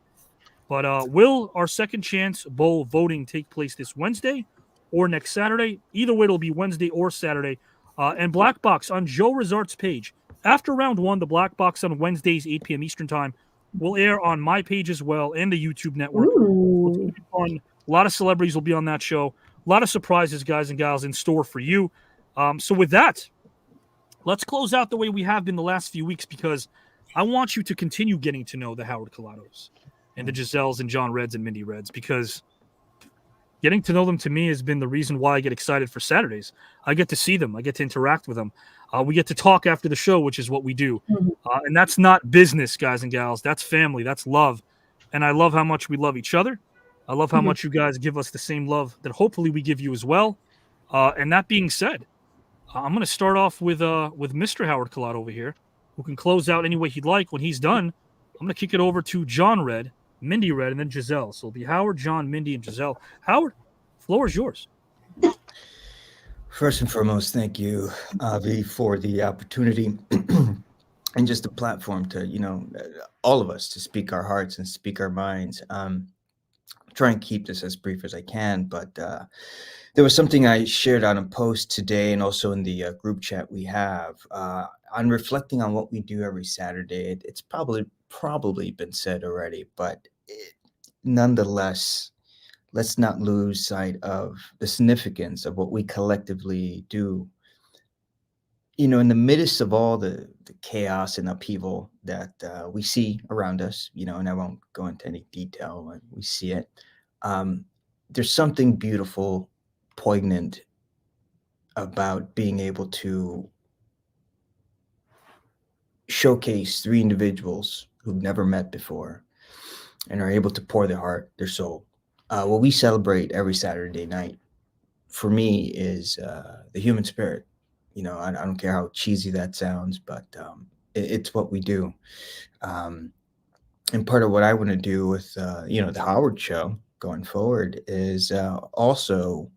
But will our Second Chance Bowl voting take place this Wednesday or next Saturday? Either way, it'll be Wednesday or Saturday. And Black Box on Joe Rizart's page. After round 1, the Black Box on Wednesdays, 8 p.m. Eastern Time, will air on my page as well and the YouTube network. It's gonna be fun. A lot of celebrities will be on that show. A lot of surprises, guys and gals, in store for you. So with that, let's close out the way we have been the last few weeks, because I want you to continue getting to know the Howard Colados and the Giselles and John Reds and Mindy Reds, because getting to know them to me has been the reason why I get excited for Saturdays. I get to see them. I get to interact with them. We get to talk after the show, which is what we do. And that's not business, guys and gals. That's family. That's love. And I love how much we love each other. I love how much you guys give us the same love that hopefully we give you as well. And that being said, I'm going to start off with Mr. Howard Collado over here. who can close out any way he'd like. When he's done, I'm going to kick it over to John Red, Mindy Red, and then Giselle. So it'll be Howard, John, Mindy, and Giselle. Howard, floor is yours. First and foremost, thank you, Avi, for the opportunity and just the platform to, all of us to speak our hearts and speak our minds. Try and keep this as brief as I can, but there was something I shared on a post today and also in the group chat we have on reflecting on what we do every Saturday. It's probably been said already, but nonetheless, let's not lose sight of the significance of what we collectively do. In the midst of all the chaos and upheaval that we see around us, and I won't go into any detail when we see it, there's something beautiful, poignant about being able to showcase 3 individuals who've never met before and are able to pour their heart, their soul. What we celebrate every Saturday night, for me, is the human spirit. I don't care how cheesy that sounds, but it's what we do. And part of what I want to do with, the Howard Show going forward is also,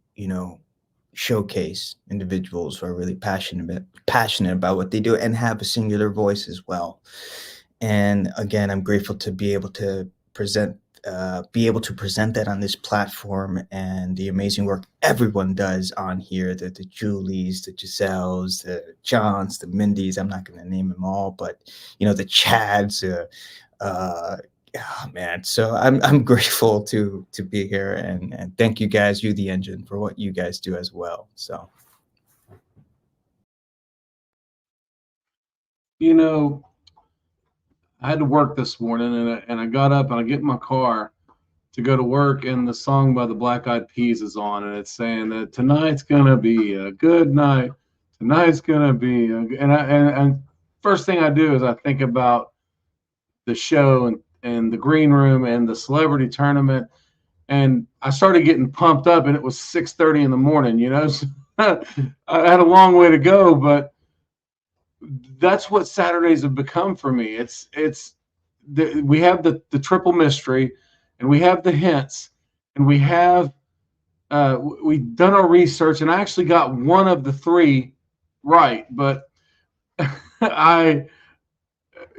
showcase individuals who are really passionate about what they do and have a singular voice as well. And again, I'm grateful to be able to present that on this platform and the amazing work everyone does on here, the Julies, the Giselles, the Johns, the Mindys. I'm not going to name them all, but the Chads, man. So I'm grateful to be here and thank you guys, You the Engine, for what you guys do as well. So, I had to work this morning, and I got up and I get in my car to go to work, and the song by the Black Eyed Peas is on, and it's saying that tonight's gonna be a good night. Tonight's gonna be and first thing I do is I think about the show and the green room and the celebrity tournament, and I started getting pumped up, and it was 6:30 in the morning. So I had a long way to go, but that's what Saturdays have become for me. We have the triple mystery, and we have the hints, and we have we've done our research, and I actually got one of the 3 right, but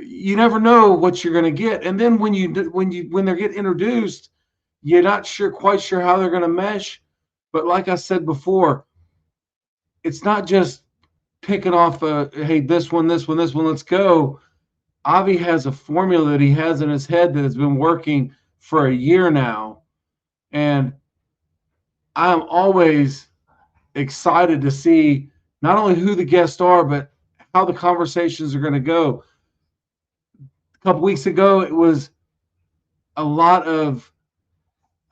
you never know what you're going to get. And then when they get introduced, you're not quite sure how they're going to mesh. But like I said before, it's not just picking off hey, this one, let's go. Avi has a formula that he has in his head that has been working for a year now. And I'm always excited to see not only who the guests are, but how the conversations are going to go. A couple weeks ago, it was a lot of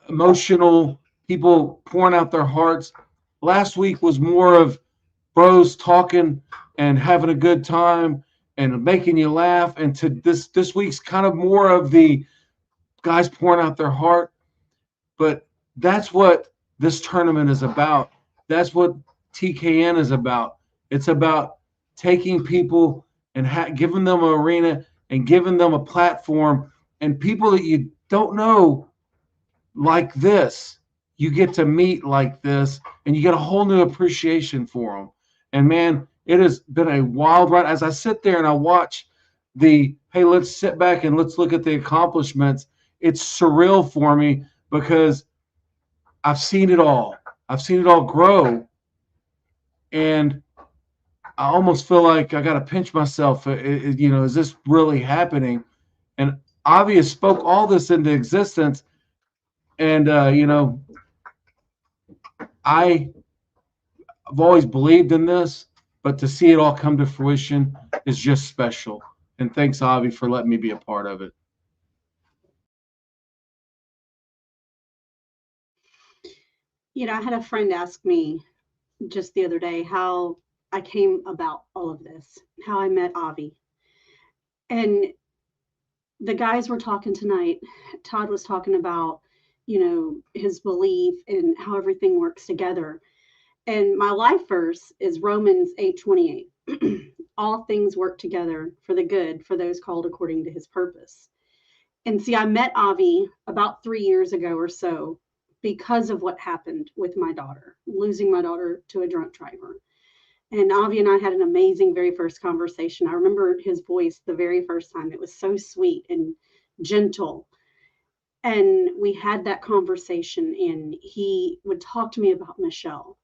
emotional people pouring out their hearts. Last week was more of bros talking and having a good time and making you laugh. And to this week's kind of more of the guys pouring out their heart. But that's what this tournament is about. That's what TKN is about. It's about taking people and giving them an arena and giving them a platform, and people that you don't know like this, you get to meet like this, and you get a whole new appreciation for them. And man, it has been a wild ride. As I sit there and I watch hey, let's sit back and let's look at the accomplishments, it's surreal for me because I've seen it all. I've seen it all grow. And I almost feel like I got to pinch myself. Is this really happening? And Avi spoke all this into existence. And, I've always believed in this, but to see it all come to fruition is just special. And thanks, Avi, for letting me be a part of it. I had a friend ask me just the other day how I came about all of this, how I met Avi. And the guys were talking tonight. Todd was talking about, his belief and how everything works together. And my life verse is Romans 8:28. all things work together for the good for those called according to his purpose. And see, I met Avi about 3 years ago or so because of what happened with my daughter, losing my daughter to a drunk driver. And Avi and I had an amazing very first conversation. I remember his voice the very first time. It was so sweet and gentle. And we had that conversation, and he would talk to me about Michelle.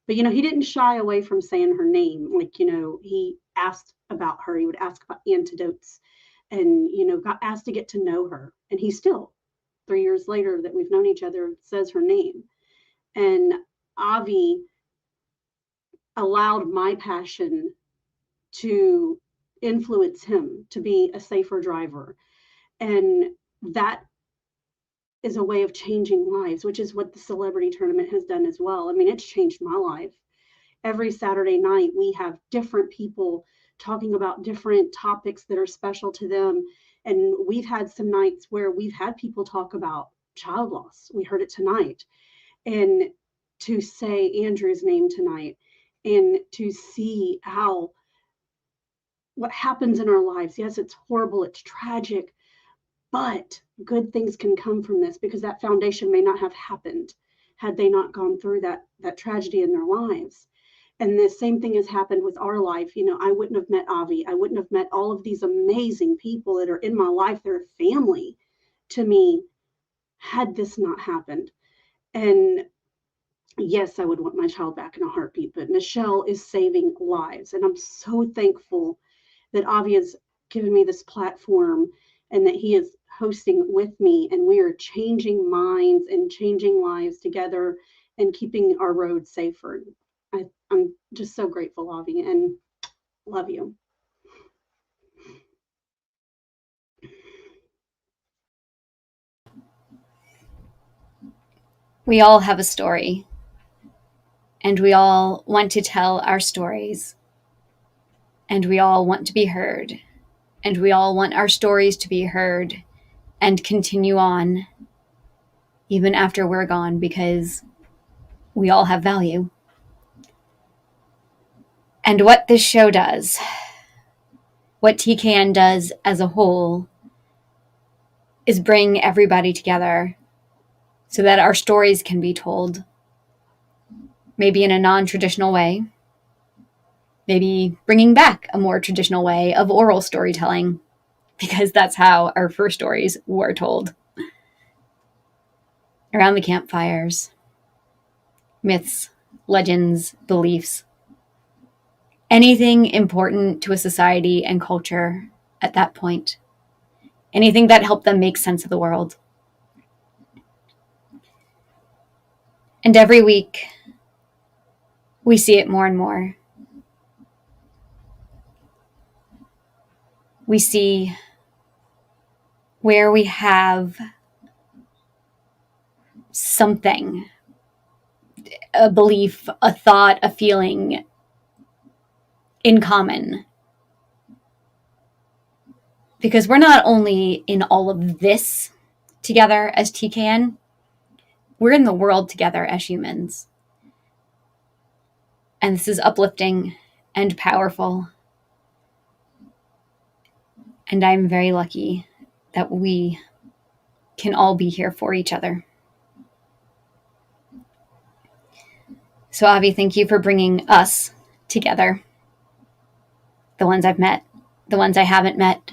But, he didn't shy away from saying her name. Like, he asked about her. He would ask about antidotes and, got asked to get to know her. And he still, 3 years later that we've known each other, says her name. And Avi allowed my passion to influence him to be a safer driver. And that is a way of changing lives, which is what the celebrity tournament has done as well. I mean, it's changed my life. Every Saturday night, we have different people talking about different topics that are special to them. And we've had some nights where we've had people talk about child loss. We heard it tonight. And to say Andrew's name tonight and to see how what happens in our lives. Yes, it's horrible. It's tragic. But good things can come from this because that foundation may not have happened had they not gone through that tragedy in their lives. And the same thing has happened with our life. I wouldn't have met Avi. I wouldn't have met all of these amazing people that are in my life. They're family to me had this not happened. And yes, I would want my child back in a heartbeat, but Michelle is saving lives. And I'm so thankful that Avi has given me this platform and that he is hosting with me, and we are changing minds and changing lives together and keeping our roads safer. I'm just so grateful, Avi, and love you. We all have a story, and we all want to tell our stories, and we all want to be heard, and we all want our stories to be heard and continue on even after we're gone, because we all have value. And what this show does, what TKN does as a whole, is bring everybody together so that our stories can be told, maybe in a non-traditional way, maybe bringing back a more traditional way of oral storytelling, because that's how our first stories were told. Around the campfires, myths, legends, beliefs, anything important to a society and culture at that point, anything that helped them make sense of the world. And every week, we see it more and more. We see where we have something, a belief, a thought, a feeling in common. Because we're not only in all of this together as TKN, we're in the world together as humans. And this is uplifting and powerful. And I'm very lucky that we can all be here for each other. So Avi, thank you for bringing us together. The ones I've met, the ones I haven't met,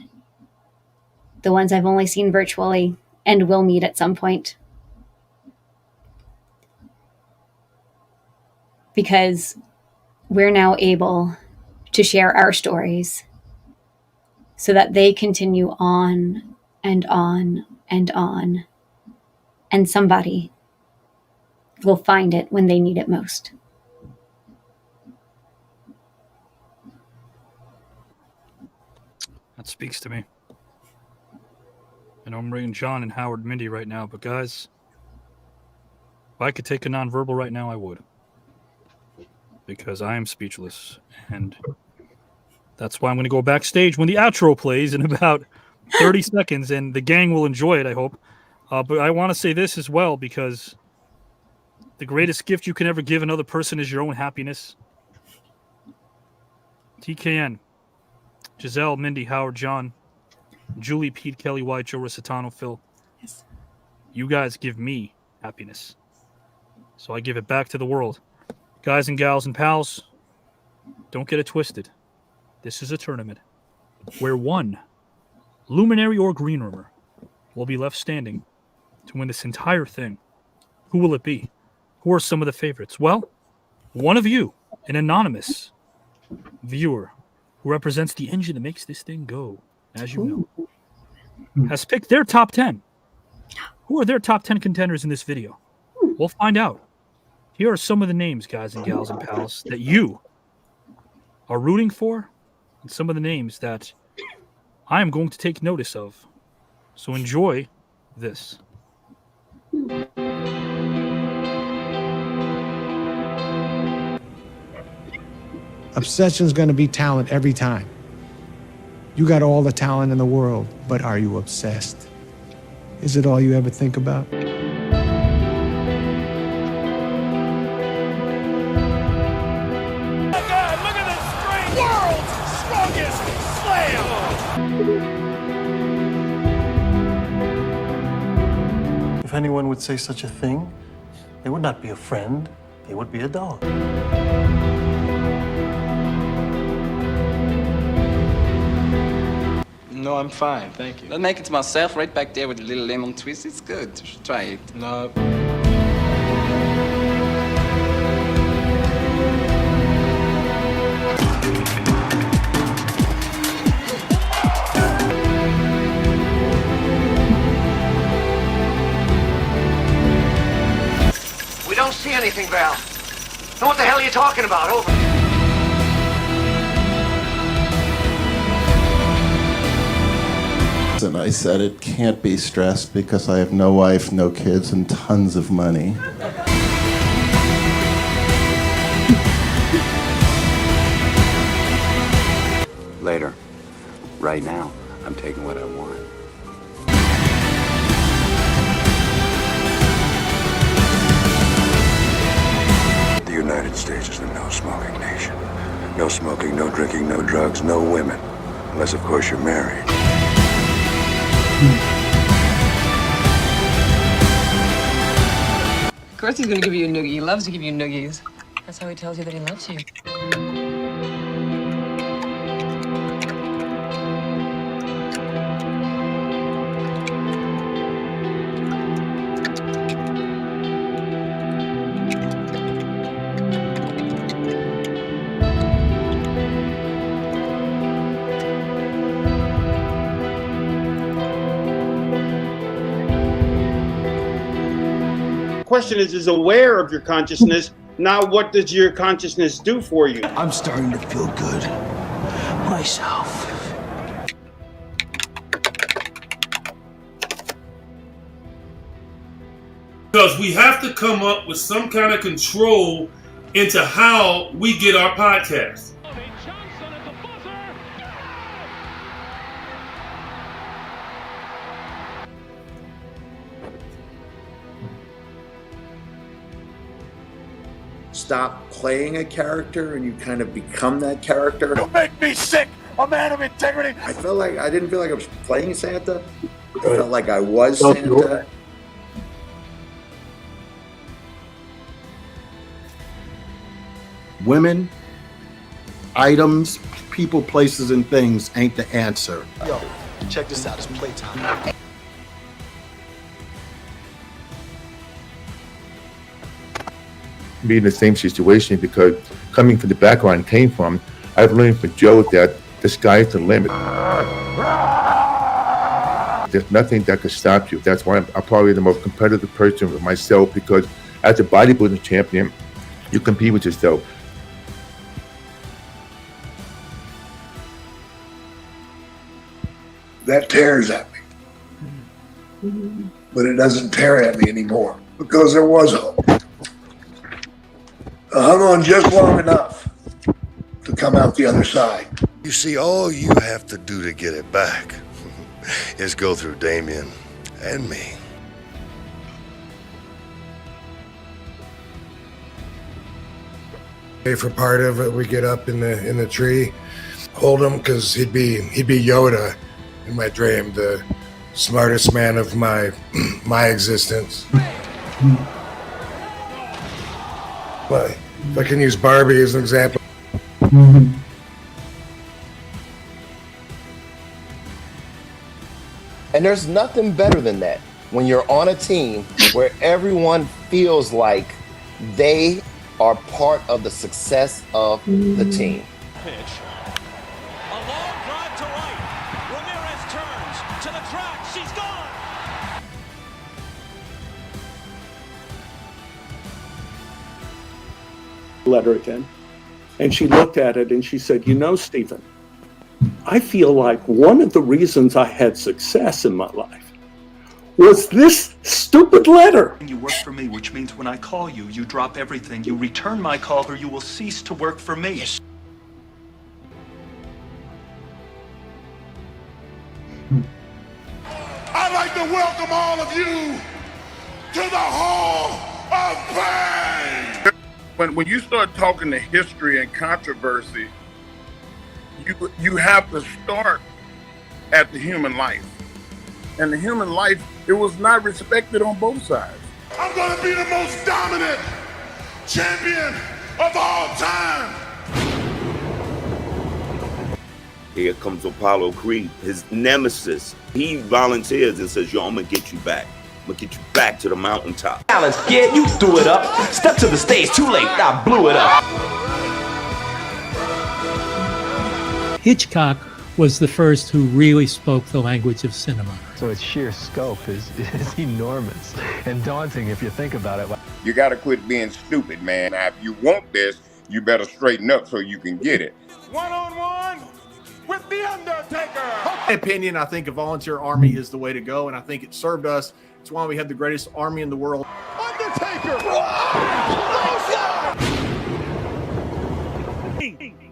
the ones I've only seen virtually and will meet at some point. Because we're now able to share our stories so that they continue on and on and on. And somebody will find it when they need it most. That speaks to me. I know I'm bringing John and Howard Mindy right now, but guys, if I could take a nonverbal right now, I would. Because I am speechless. And that's why I'm going to go backstage when the outro plays in about 30 seconds, and the gang will enjoy it, I hope. But I want to say this as well, because the greatest gift you can ever give another person is your own happiness. TKN, Giselle, Mindy, Howard, John, Julie, Pete, Kelly, White, Joe Rositano, Phil. Yes. You guys give me happiness. So I give it back to the world. Guys and gals and pals, don't get it twisted. This is a tournament where one luminary or green roomer will be left standing to win this entire thing. Who will it be? Who are some of the favorites? Well, one of you, an anonymous viewer who represents the engine that makes this thing go, as you know, has picked their top 10. Who are their top 10 contenders in this video? We'll find out. Here are some of the names, guys and gals and pals, that you are rooting for, and some of the names that I am going to take notice of. So enjoy this. Obsession's going to be talent every time. You got all the talent in the world, but are you obsessed? Is it all you ever think about? If anyone would say such a thing, they would not be a friend, they would be a dog. No, I'm fine, thank you. I'll make it myself right back there with a little lemon twist. It's good. You should try it. No. We don't see anything, Val. Now what the hell are you talking about? Over. And I said it can't be stressed because I have no wife, no kids, and tons of money. Later. Right now, I'm taking what I want. The United States is a no-smoking nation. No smoking, no drinking, no drugs, no women. Unless, of course, you're married. Of course he's gonna give you a noogie. He loves to give you noogies. That's how he tells you that he loves you. Question is aware of your consciousness. Now, what does your consciousness do for you? I'm starting to feel good myself. Because we have to come up with some kind of control into how we get our podcast. Stop playing a character and you kind of become that character. You make me sick, a man of integrity. I didn't feel like I was playing Santa. I felt like I was Santa. Women, items, people, places, and things ain't the answer. Yo, check this out, it's playtime. Be in the same situation because coming from the background I came from, I've learned from Joe that the sky's the limit. There's nothing that could stop you. That's why I'm probably the most competitive person with myself, because as a bodybuilding champion, you compete with yourself. That tears at me. But it doesn't tear at me anymore because there was hope. I hung on just long enough to come out the other side. You see, all you have to do to get it back is go through Damien and me. For part of it, we get up in the tree hold him because he'd be Yoda in my dream, the smartest man of my existence. But if I can use Barbie as an example. And there's nothing better than that when you're on a team where everyone feels like they are part of the success of the team. Pitch. A long drive to right. Ramirez turns to the track. She's gone. Letter again. And she looked at it and she said, "You know, Stephen, I feel like one of the reasons I had success in my life was this stupid letter." You work for me, which means when I call you, you drop everything. You return my call or you will cease to work for me. I'd like to welcome all of you to the Hall of Fame. When you start talking to history and controversy, you have to start at the human life. And the human life, it was not respected on both sides. I'm going to be the most dominant champion of all time. Here comes Apollo Creed, his nemesis. He volunteers and says, "Yo, I'm going to get you back. I'm going to get you back to the mountaintop." Alan, yeah, you threw it up. Step to the stage, too late. I blew it up. Hitchcock was the first who really spoke the language of cinema. So its sheer scope is enormous and daunting if you think about it. You got to quit being stupid, man. Now, if you want this, you better straighten up so you can get it. One-on-one with The Undertaker. In my opinion, I think a volunteer army is the way to go, and I think it served us. It's why we have the greatest army in the world. Undertaker!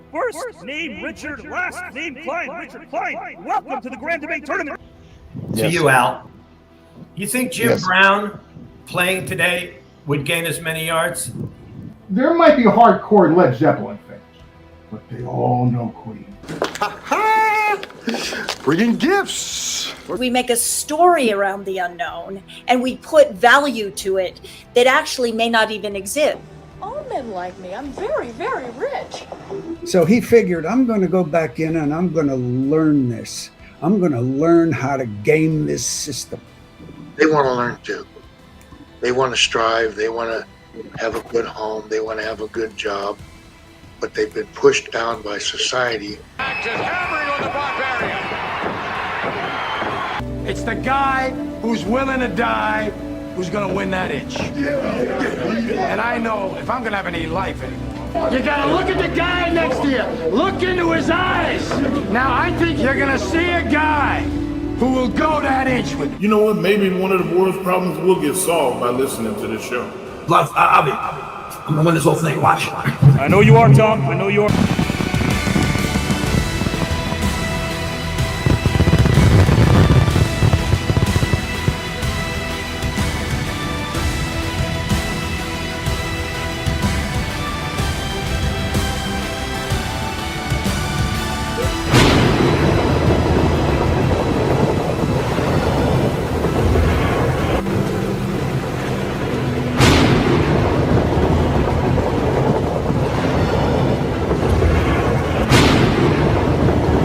First name Richard, last name Klein. Richard Klein. Welcome to the Grand Debate Tournament. To you, Al. You think Jim Brown playing today would gain as many yards? There might be hardcore Led Zeppelin fans, but they all know Queen. Bringing gifts. We make a story around the unknown, and we put value to it that actually may not even exist. All men like me. I'm very, very rich. So he figured, I'm going to go back in and I'm going to learn this. I'm going to learn how to game this system. They want to learn too. They want to strive. They want to have a good home. They want to have a good job. But they've been pushed down by society. Just hammering on the barbarian. It's the guy who's willing to die who's gonna win that itch. And I know if I'm gonna have any life anymore, you gotta look at the guy next to you. Look into his eyes. Now I think you're gonna see a guy who will go that inch with you. You know what? Maybe one of the world's problems will get solved by listening to this show. Love, Avi, I'm gonna win this whole thing. Watch. I know you are, Tom. I know you are.